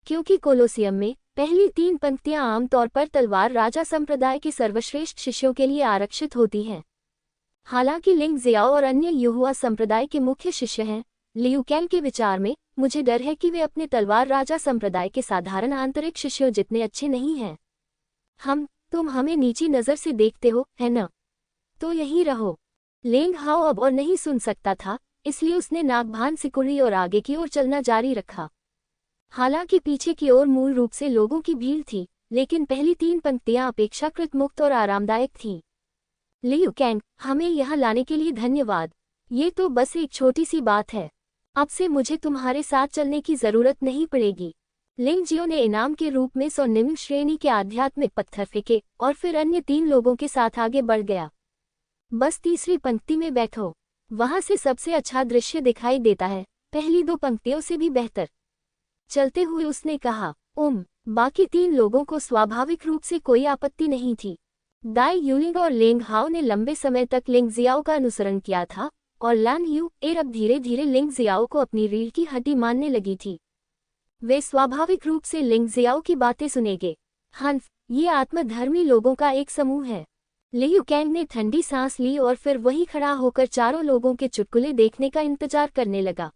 क्योंकि कोलोसियम में पहली 3 पंक्तियां आमतौर पर तलवार राजा संप्रदाय के सर्वश्रेष्ठ शिष्यों के लिए आरक्षित होती हैं। हालांकि लिंग जियाओ और अन्य युहुआ संप्रदाय के मुख्य शिष्य हैं, लियू कैंग के विचार में मुझे डर है कि वे अपने तलवार राजा संप्रदाय के साधारण आंतरिक शिष्यों जितने अच्छे नहीं हैं। तुम हमें नीची नज़र से देखते हो, है न? तो यहीं रहो। लेंग हाओ अब और नहीं सुन सकता था, इसलिए उसने नागभान सिकुड़ी और आगे की ओर चलना जारी रखा। हालांकि पीछे की ओर मूल रूप से लोगों की भीड़ थी, लेकिन पहली 3 पंक्तियां अपेक्षाकृत मुक्त और आरामदायक थीं। लियू कैंग, हमें यहाँ लाने के लिए धन्यवाद। ये तो बस एक छोटी सी बात है। अब से मुझे तुम्हारे साथ चलने की जरूरत नहीं पड़ेगी। लिंग जियो ने इनाम के रूप में 100 निम्न श्रेणी के आध्यात्मिक पत्थर फेंके और फिर अन्य 3 लोगों के साथ आगे बढ़ गया। बस तीसरी पंक्ति में बैठो, वहां से सबसे अच्छा दृश्य दिखाई देता है, पहली 2 पंक्तियों से भी बेहतर। चलते हुए उसने कहा, बाकी 3 लोगों को स्वाभाविक रूप से कोई आपत्ति नहीं थी। दाई यूलिंग और लेंग हाओ ने लंबे समय तक लिंग जियाओ का अनुसरण किया था और लान यू एर अब धीरे धीरे लिंग जियाओ को अपनी रीढ़ की हड्डी मानने लगी थी। वे स्वाभाविक रूप से लिंग जियाओ की बातें सुनेंगे। हन्फ, ये आत्मधर्मी लोगों का एक समूह है। लियू कैंग ने ठंडी सांस ली और फिर वहीं खड़ा होकर चारों लोगों के चुटकुले देखने का इंतजार करने लगा।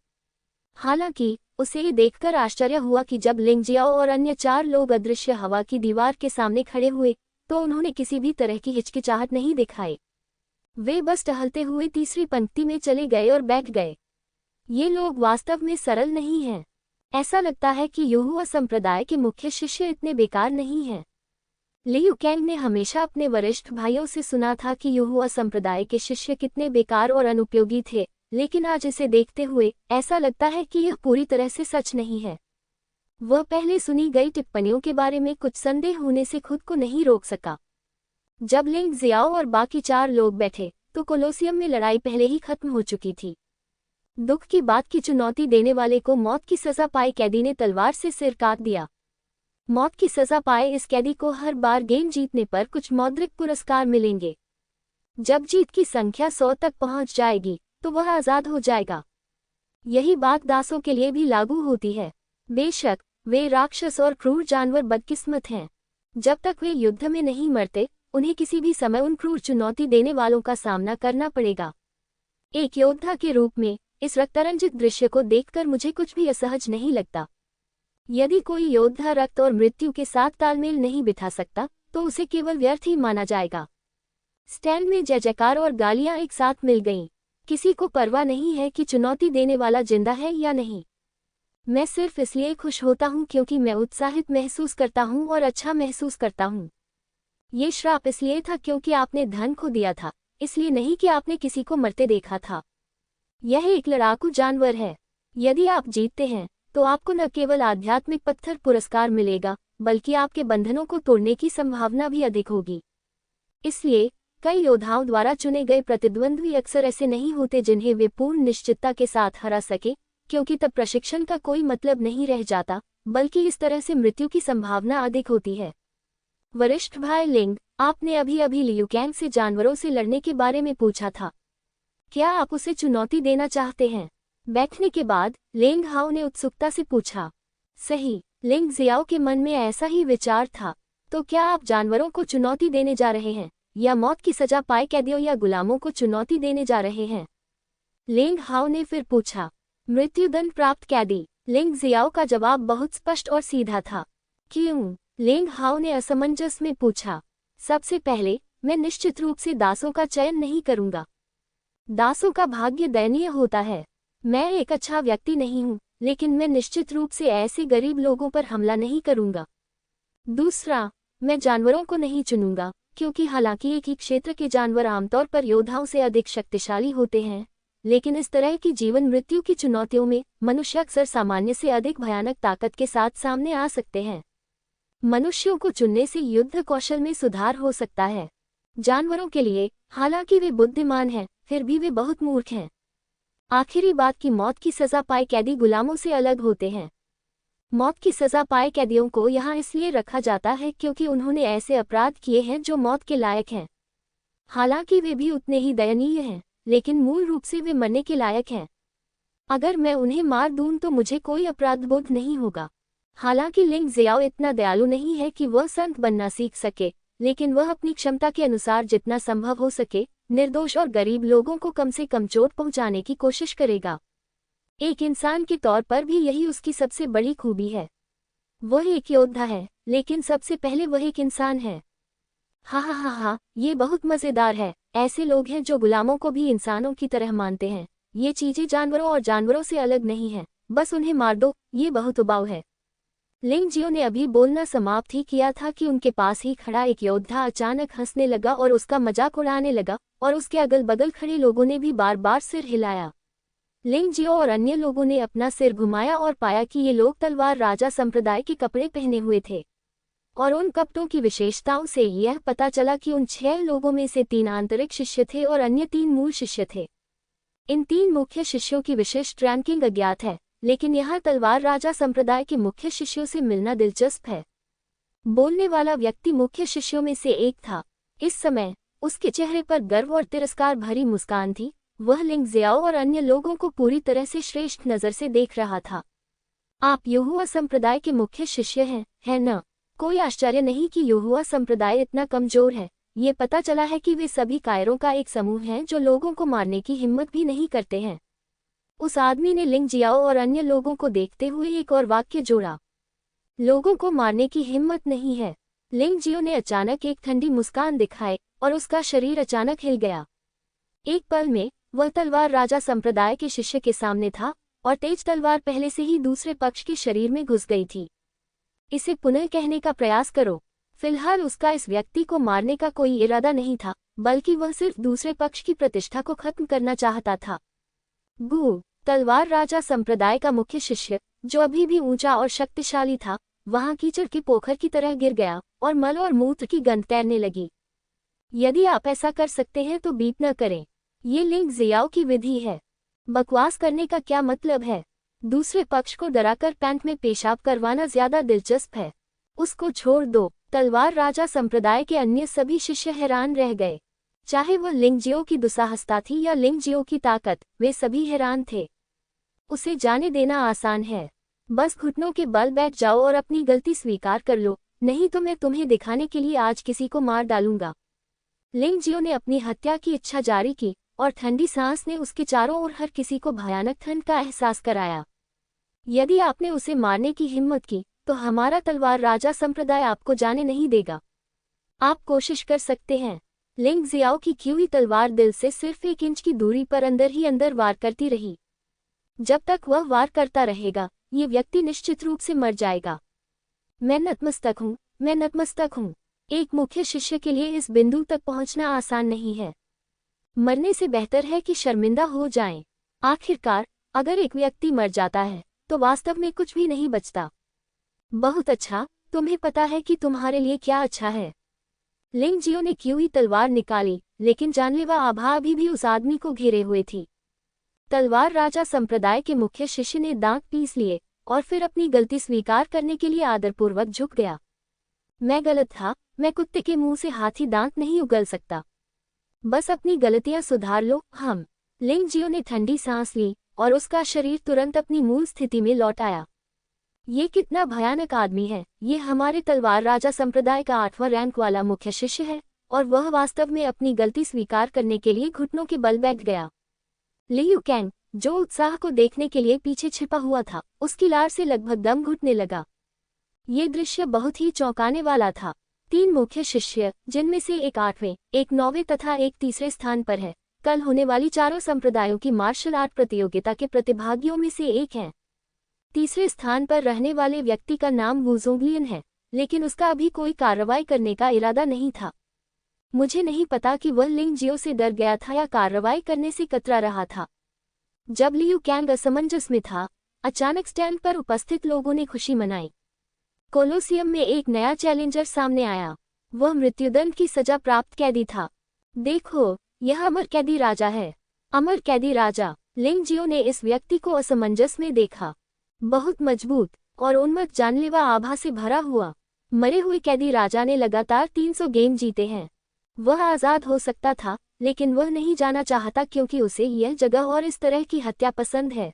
हालांकि उसे ये देखकर आश्चर्य हुआ कि जब लिंग जियाओ और अन्य 4 लोग अदृश्य हवा की दीवार के सामने खड़े हुए तो उन्होंने किसी भी तरह की हिचकिचाहट नहीं दिखाई। वे बस टहलते हुए तीसरी पंक्ति में चले गए और बैठ गए। ये लोग वास्तव में सरल नहीं हैं। ऐसा लगता है कि यहोवा संप्रदाय के मुख्य शिष्य इतने बेकार नहीं हैं। लियू कैंग ने हमेशा अपने वरिष्ठ भाइयों से सुना था कि यहोवा संप्रदाय के शिष्य कितने बेकार और अनुपयोगी थे, लेकिन आज इसे देखते हुए ऐसा लगता है कि यह पूरी तरह से सच नहीं है। वह पहले सुनी गई टिप्पणियों के बारे में कुछ संदेह होने से खुद को नहीं रोक सका। जब लिंग जियाओ और बाकी 4 लोग बैठे तो कोलोसियम में लड़ाई पहले ही खत्म हो चुकी थी। दुख की बात की चुनौती देने वाले को मौत की सजा पाए कैदी ने तलवार से सिर काट दिया। मौत की सजा पाए इस कैदी को हर बार गेम जीतने पर कुछ मौद्रिक पुरस्कार मिलेंगे। जब जीत की संख्या 100 तक पहुंच जाएगी तो वह आज़ाद हो जाएगा। यही बात दासों के लिए भी लागू होती है। बेशक वे राक्षस और क्रूर जानवर बदकिस्मत हैं। जब तक वे युद्ध में नहीं मरते उन्हें किसी भी समय उन क्रूर चुनौती देने वालों का सामना करना पड़ेगा। एक योद्धा के रूप में इस रक्तरंजित दृश्य को देखकर मुझे कुछ भी असहज नहीं लगता। यदि कोई योद्धा रक्त और मृत्यु के साथ तालमेल नहीं बिठा सकता तो उसे केवल व्यर्थ ही माना जाएगा। स्टैंड में जय जयकार और गालियां एक साथ मिल गईं। किसी को परवाह नहीं है कि चुनौती देने वाला जिंदा है या नहीं। मैं सिर्फ इसलिए खुश होता हूं क्योंकि मैं उत्साहित महसूस करता हूं और अच्छा महसूस करता हूं। ये श्राप इसलिए था क्योंकि आपने धन खो दिया था, इसलिए नहीं कि आपने किसी को मरते देखा था। यह एक लड़ाकू जानवर है। यदि आप जीतते हैं तो आपको न केवल आध्यात्मिक पत्थर पुरस्कार मिलेगा बल्कि आपके बंधनों को तोड़ने की संभावना भी अधिक होगी। इसलिए कई योद्धाओं द्वारा चुने गए प्रतिद्वंद्वी अक्सर ऐसे नहीं होते जिन्हें वे पूर्ण निश्चितता के साथ हरा सके, क्योंकि तब प्रशिक्षण का कोई मतलब नहीं रह जाता, बल्कि इस तरह से मृत्यु की संभावना अधिक होती है। वरिष्ठ भाई लिंग, आपने अभी अभी लियू कैंग से जानवरों से लड़ने के बारे में पूछा था। क्या आप उसे चुनौती देना चाहते हैं? बैठने के बाद लिंग हाओ ने उत्सुकता से पूछा। सही, लिंग जियाओ के मन में ऐसा ही विचार था। तो क्या आप जानवरों को चुनौती देने जा रहे हैं या मौत की सजा पाए कैदियों या गुलामों को चुनौती देने जा रहे हैं? लिंग हाओ ने फिर पूछा। मृत्युदंड प्राप्त कैदी। लिंग जियाओ का जवाब बहुत स्पष्ट और सीधा था। क्यों? लिंग हाओ ने असमंजस में पूछा। सबसे पहले मैं निश्चित रूप से दासों का चयन नहीं करूंगा। दासों का भाग्य दयनीय होता है। मैं एक अच्छा व्यक्ति नहीं हूं, लेकिन मैं निश्चित रूप से ऐसे गरीब लोगों पर हमला नहीं करूंगा। दूसरा, मैं जानवरों को नहीं चुनूंगा, क्योंकि हालांकि एक ही क्षेत्र के जानवर आमतौर पर योद्धाओं से अधिक शक्तिशाली होते हैं, लेकिन इस तरह की जीवन मृत्यु की चुनौतियों में मनुष्य अक्सर सामान्य से अधिक भयानक ताकत के साथ सामने आ सकते हैं। मनुष्यों को चुनने से युद्ध कौशल में सुधार हो सकता है। जानवरों के लिए, हालांकि वे बुद्धिमान हैं, फिर भी वे बहुत मूर्ख हैं। आखिरी बात की मौत की सजा पाए कैदी गुलामों से अलग होते हैं। मौत की सजा पाए कैदियों को यहाँ इसलिए रखा जाता है क्योंकि उन्होंने ऐसे अपराध किए हैं जो मौत के लायक हैं। हालांकि वे भी उतने ही दयनीय हैं, लेकिन मूल रूप से वे मरने के लायक हैं। अगर मैं उन्हें मार दूं तो मुझे कोई अपराध बोध नहीं होगा। हालांकि लिंग जियाओ इतना दयालु नहीं है कि वह संत बनना सीख सके, लेकिन वह अपनी क्षमता के अनुसार जितना संभव हो सके निर्दोष और गरीब लोगों को कम से कम चोट पहुंचाने की कोशिश करेगा। एक इंसान के तौर पर भी यही उसकी सबसे बड़ी खूबी है। वह एक योद्धा है, लेकिन सबसे पहले वह एक इंसान है। हा, ये बहुत मज़ेदार है। ऐसे लोग हैं जो गुलामों को भी इंसानों की तरह मानते हैं। ये चीजें जानवरों और जानवरों से अलग नहीं हैं, बस उन्हें मार दो, ये बहुत उबाऊ है। लिंग जियो ने अभी बोलना समाप्त ही किया था कि उनके पास ही खड़ा एक योद्धा अचानक हंसने लगा और उसका मजाक उड़ाने लगा, और उसके अगल बगल खड़े लोगों ने भी बार बार सिर हिलाया। लिंग जियो और अन्य लोगों ने अपना सिर घुमाया और पाया कि ये लोग तलवार राजा संप्रदाय के कपड़े पहने हुए थे, और उन कपड़ों की विशेषताओं से यह पता चला कि उन 6 लोगों में से 3 आंतरिक शिष्य थे और अन्य 3 मूल शिष्य थे। इन 3 मुख्य शिष्यों की विशिष्ट रैंकिंग अज्ञात है, लेकिन यहाँ तलवार राजा संप्रदाय के मुख्य शिष्यों से मिलना दिलचस्प है। बोलने वाला व्यक्ति मुख्य शिष्यों में से एक था। इस समय उसके चेहरे पर गर्व और तिरस्कार भरी मुस्कान थी। वह लिंग जियाओ और अन्य लोगों को पूरी तरह से श्रेष्ठ नज़र से देख रहा था। आप यहोवा संप्रदाय के मुख्य शिष्य हैं, है न? कोई आश्चर्य नहीं कि यहोवा संप्रदाय इतना कमजोर है। ये पता चला है कि वे सभी कायरों का एक समूह है जो लोगों को मारने की हिम्मत भी नहीं करते हैं। उस आदमी ने लिंग जियाओ और अन्य लोगों को देखते हुए एक और वाक्य जोड़ा, लोगों को मारने की हिम्मत नहीं है। लिंग जियो ने अचानक एक ठंडी मुस्कान दिखाई और उसका शरीर अचानक हिल गया। एक पल में वह तलवार राजा संप्रदाय के शिष्य के सामने था और तेज तलवार पहले से ही दूसरे पक्ष के शरीर में घुस गई थी। इसे पुनः कहने का प्रयास करो। फिलहाल उसका इस व्यक्ति को मारने का कोई इरादा नहीं था, बल्कि वह सिर्फ दूसरे पक्ष की प्रतिष्ठा को खत्म करना चाहता था। गू तलवार राजा संप्रदाय का मुख्य शिष्य, जो अभी भी ऊंचा और शक्तिशाली था, वहां कीचड़ की पोखर की तरह गिर गया और मल और मूत्र की गंध तैरने लगी। यदि आप ऐसा कर सकते हैं तो बीप न करें। ये लिंग जियाओ की विधि है। बकवास करने का क्या मतलब है? दूसरे पक्ष को डराकर पैंट में पेशाब करवाना ज्यादा दिलचस्प है। उसको छोड़ दो। तलवार राजा संप्रदाय के अन्य सभी शिष्य हैरान रह गए। चाहे वह लिंग जियो की दुस्साहसता थी या लिंग जियो की ताकत, वे सभी हैरान थे। उसे जाने देना आसान है। बस घुटनों के बल बैठ जाओ और अपनी गलती स्वीकार कर लो, नहीं तो मैं तुम्हें दिखाने के लिए आज किसी को मार डालूंगा। लिंग जियो ने अपनी हत्या की इच्छा जारी की और ठंडी सांस ने उसके चारों ओर हर किसी को भयानक ठंड का एहसास कराया। यदि आपने उसे मारने की हिम्मत की तो हमारा तलवार राजा संप्रदाय आपको जाने नहीं देगा। आप कोशिश कर सकते हैं। लिंग जियाओ की की हुई तलवार दिल से सिर्फ 1 इंच की दूरी पर अंदर ही अंदर वार करती रही। जब तक वह वार करता रहेगा, ये व्यक्ति निश्चित रूप से मर जाएगा। मैं नतमस्तक हूँ, मैं नतमस्तक हूँ। एक मुख्य शिष्य के लिए इस बिंदु तक पहुँचना आसान नहीं है। मरने से बेहतर है कि शर्मिंदा हो जाएं। आखिरकार अगर एक व्यक्ति मर जाता है तो वास्तव में कुछ भी नहीं बचता। बहुत अच्छा, तुम्हें पता है कि तुम्हारे लिए क्या अच्छा है। लिंग जियो ने की हुई तलवार निकाली, लेकिन जानलेवा आभा अभी भी उस आदमी को घेरे हुए थी। तलवार राजा संप्रदाय के मुख्य शिष्य ने दांत पीस लिए और फिर अपनी गलती स्वीकार करने के लिए आदरपूर्वक झुक गया। मैं गलत था। मैं कुत्ते के मुंह से हाथी दांत नहीं उगल सकता। बस अपनी गलतियां सुधार लो। हम लिंग जियो ने ठंडी सांस ली और उसका शरीर तुरंत अपनी मूल स्थिति में लौट आया। ये कितना भयानक आदमी है। ये हमारे तलवार राजा संप्रदाय का 8वां रैंक वाला मुख्य शिष्य है और वह वास्तव में अपनी गलती स्वीकार करने के लिए घुटनों के बल बैठ गया। लियू कैंग, जो उत्साह को देखने के लिए पीछे छिपा हुआ था, उसकी लार से लगभग दम घुटने लगा। ये दृश्य बहुत ही चौंकाने वाला था। 3 मुख्य शिष्य, जिनमें से एक 8वें, एक 9वें तथा एक तीसरे स्थान पर है, कल होने वाली चारों संप्रदायों की मार्शल आर्ट प्रतियोगिता के प्रतिभागियों में से एक हैं। तीसरे स्थान पर रहने वाले व्यक्ति का नाम वू ज़ोंगलियन है, लेकिन उसका अभी कोई कार्रवाई करने का इरादा नहीं था। मुझे नहीं पता कि वह लिंग जियो से डर गया था या कार्रवाई करने से कतरा रहा था। जब लियू कैंग असमंजस में था, अचानक स्टैंड पर उपस्थित लोगों ने खुशी मनाई। कोलोसियम में एक नया चैलेंजर सामने आया। वह मृत्युदंड की सजा प्राप्त कैदी था। देखो, यह अमर कैदी राजा है। अमर कैदी राजा। लिंग जियो ने इस व्यक्ति को असमंजस में देखा। बहुत मजबूत और उन्मत्त जानलेवा आभा से भरा हुआ। मरे हुए कैदी राजा ने लगातार 300 गेम जीते हैं। वह आज़ाद हो सकता था, लेकिन वह नहीं जाना चाहता क्योंकि उसे यह जगह और इस तरह की हत्या पसंद है।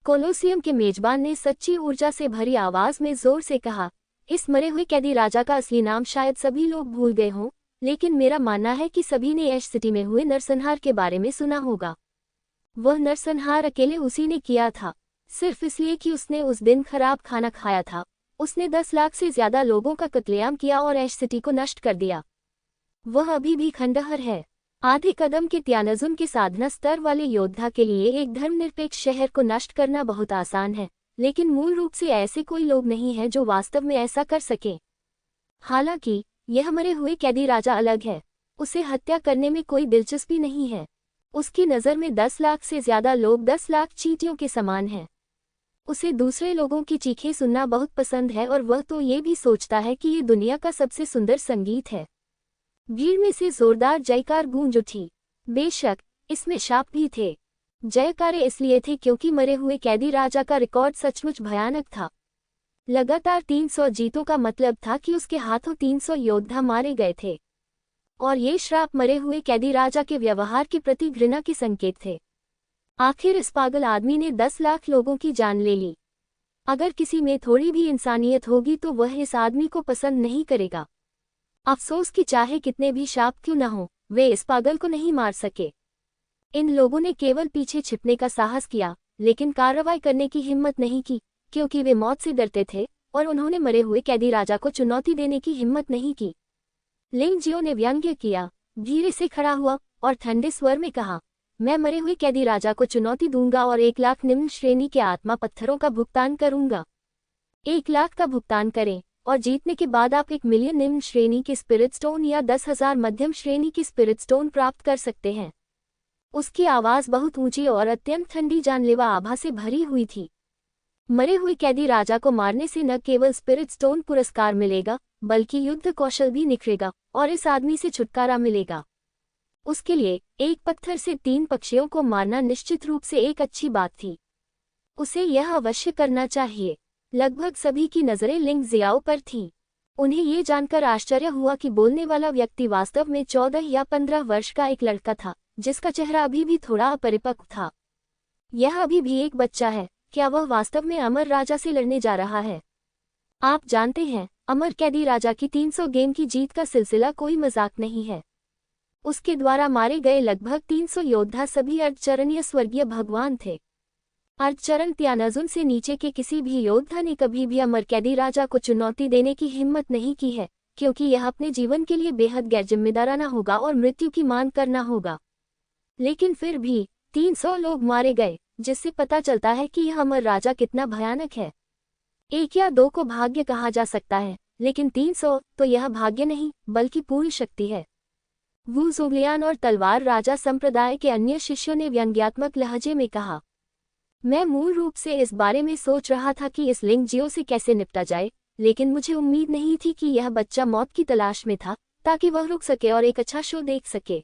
कोलोसियम के मेजबान ने सच्ची ऊर्जा से भरी आवाज में जोर से कहा, इस मरे हुए कैदी राजा का असली नाम शायद सभी लोग भूल गए हों, लेकिन मेरा मानना है कि सभी ने ऐश सिटी में हुए नरसंहार के बारे में सुना होगा। वह नरसंहार अकेले उसी ने किया था, सिर्फ इसलिए कि उसने उस दिन खराब खाना खाया था। उसने 10 लाख से ज्यादा लोगों का कत्लेआम किया और ऐश सिटी को नष्ट कर दिया। वह अभी भी खंडहर है। आधे कदम के त्यानजुम के साधना स्तर वाले योद्धा के लिए एक धर्मनिरपेक्ष शहर को नष्ट करना बहुत आसान है, लेकिन मूल रूप से ऐसे कोई लोग नहीं हैं जो वास्तव में ऐसा कर सकें। हालांकि यह मरे हुए कैदी राजा अलग है। उसे हत्या करने में कोई दिलचस्पी नहीं है। उसकी नज़र में 10 लाख से ज्यादा लोग 10 लाख चींटियों के समान हैं। उसे दूसरे लोगों की चीखें सुनना बहुत पसंद है और वह तो ये भी सोचता है कि ये दुनिया का सबसे सुंदर संगीत है। भीड़ में से जोरदार जयकार गूंज उठी। बेशक इसमें शाप भी थे। जयकारे इसलिए थे क्योंकि मरे हुए कैदी राजा का रिकॉर्ड सचमुच भयानक था। लगातार 300 जीतों का मतलब था कि उसके हाथों 300 योद्धा मारे गए थे, और ये श्राप मरे हुए कैदी राजा के व्यवहार के प्रति घृणा के संकेत थे। आखिर इस पागल आदमी ने 10 लाख लोगों की जान ले ली। अगर किसी में थोड़ी भी इंसानियत होगी तो वह इस आदमी को पसंद नहीं करेगा। अफसोस कि चाहे कितने भी शाप क्यों न हो, वे इस पागल को नहीं मार सके। इन लोगों ने केवल पीछे छिपने का साहस किया, लेकिन कार्रवाई करने की हिम्मत नहीं की, क्योंकि वे मौत से डरते थे और उन्होंने मरे हुए कैदी राजा को चुनौती देने की हिम्मत नहीं की। लिंग जियो ने व्यंग्य किया, धीरे से खड़ा हुआ और ठंडे स्वर में कहा, मैं मरे हुए कैदी राजा को चुनौती दूंगा और 1 लाख निम्न श्रेणी के आत्मा पत्थरों का भुगतान करूंगा। 1 लाख का भुगतान करें और जीतने के बाद आप 1 मिलियन निम्न श्रेणी के स्पिरिट स्टोन या 10,000 मध्यम श्रेणी के स्पिरिट स्टोन प्राप्त कर सकते हैं। उसकी आवाज बहुत ऊंची और अत्यंत ठंडी जानलेवा आभा से भरी हुई थी। मरे हुए कैदी राजा को मारने से न केवल स्पिरिट स्टोन पुरस्कार मिलेगा, बल्कि युद्ध कौशल भी निखरेगा और इस आदमी से छुटकारा मिलेगा। उसके लिए एक पत्थर से 3 पक्षियों को मारना निश्चित रूप से एक अच्छी बात थी। उसे यह अवश्य करना चाहिए। लगभग सभी की नजरें लिंग जियाओ पर थीं। उन्हें ये जानकर आश्चर्य हुआ कि बोलने वाला व्यक्ति वास्तव में 14 या 15 वर्ष का एक लड़का था, जिसका चेहरा अभी भी थोड़ा अपरिपक्व था। यह अभी भी एक बच्चा है। क्या वह वास्तव में अमर राजा से लड़ने जा रहा है? आप जानते हैं, अमर कैदी राजा की 300 गेम की जीत का सिलसिला कोई मजाक नहीं है। उसके द्वारा मारे गए लगभग 300 योद्धा सभी अर्धचरणीय स्वर्गीय भगवान थे। अर्धचरण त्यानजुन से नीचे के किसी भी योद्धा ने कभी भी अमर कैदी राजा को चुनौती देने की हिम्मत नहीं की है, क्योंकि यह अपने जीवन के लिए बेहद गैरजिम्मेदाराना होगा और मृत्यु की मांग करना होगा। लेकिन फिर भी 300 लोग मारे गए, जिससे पता चलता है कि यह अमर राजा कितना भयानक है। 1 या 2 को भाग्य कहा जा सकता है, लेकिन 300 तो यह भाग्य नहीं बल्कि पूर्ण शक्ति है। वू ज़ोग्लियान और तलवार राजा संप्रदाय के अन्य शिष्यों ने व्यंग्यात्मक लहजे में कहा, मैं मूल रूप से इस बारे में सोच रहा था कि इस लिंग जियो से कैसे निपटा जाए, लेकिन मुझे उम्मीद नहीं थी कि यह बच्चा मौत की तलाश में था ताकि वह रुक सके और एक अच्छा शो देख सके।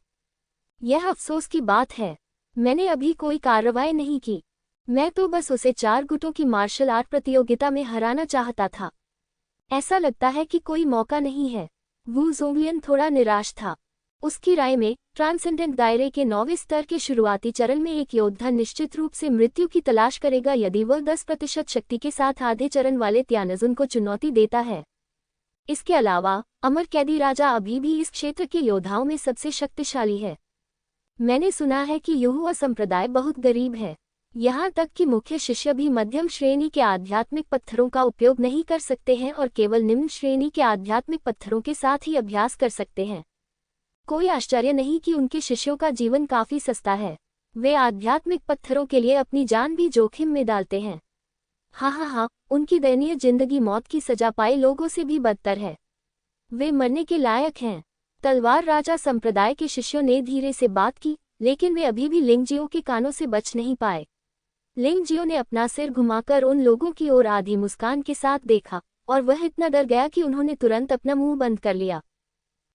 यह अफसोस की बात है। मैंने अभी कोई कार्रवाई नहीं की। मैं तो बस उसे 4 गुटों की मार्शल आर्ट प्रतियोगिता में हराना चाहता था। ऐसा लगता है कि कोई मौका नहीं है। वू ज़ोग्लियन थोड़ा निराश था। उसकी राय में ट्रांसेंडेंट दायरे के 9वें स्तर के शुरुआती चरण में एक योद्धा निश्चित रूप से मृत्यु की तलाश करेगा यदि वह 10% शक्ति के साथ आधे चरण वाले त्यानजुन को चुनौती देता है। इसके अलावा अमर कैदी राजा अभी भी इस क्षेत्र के योद्धाओं में सबसे शक्तिशाली है। मैंने सुना है कि युहुआ संप्रदाय बहुत गरीब है। यहाँ तक कि मुख्य शिष्य भी मध्यम श्रेणी के आध्यात्मिक पत्थरों का उपयोग नहीं कर सकते हैं और केवल निम्न श्रेणी के आध्यात्मिक पत्थरों के साथ ही अभ्यास कर सकते हैं। कोई आश्चर्य नहीं कि उनके शिष्यों का जीवन काफी सस्ता है। वे आध्यात्मिक पत्थरों के लिए अपनी जान भी जोखिम में डालते हैं। हाँ, उनकी दयनीय जिंदगी मौत की सजा पाए लोगों से भी बदतर है। वे मरने के लायक हैं। तलवार राजा संप्रदाय के शिष्यों ने धीरे से बात की, लेकिन वे अभी भी लिंग जियो के कानों से बच नहीं पाए। लिंग जियो ने अपना सिर घुमाकर उन लोगों की ओर आधी मुस्कान के साथ देखा, और वह इतना डर गया कि उन्होंने तुरंत अपना मुंह बंद कर लिया।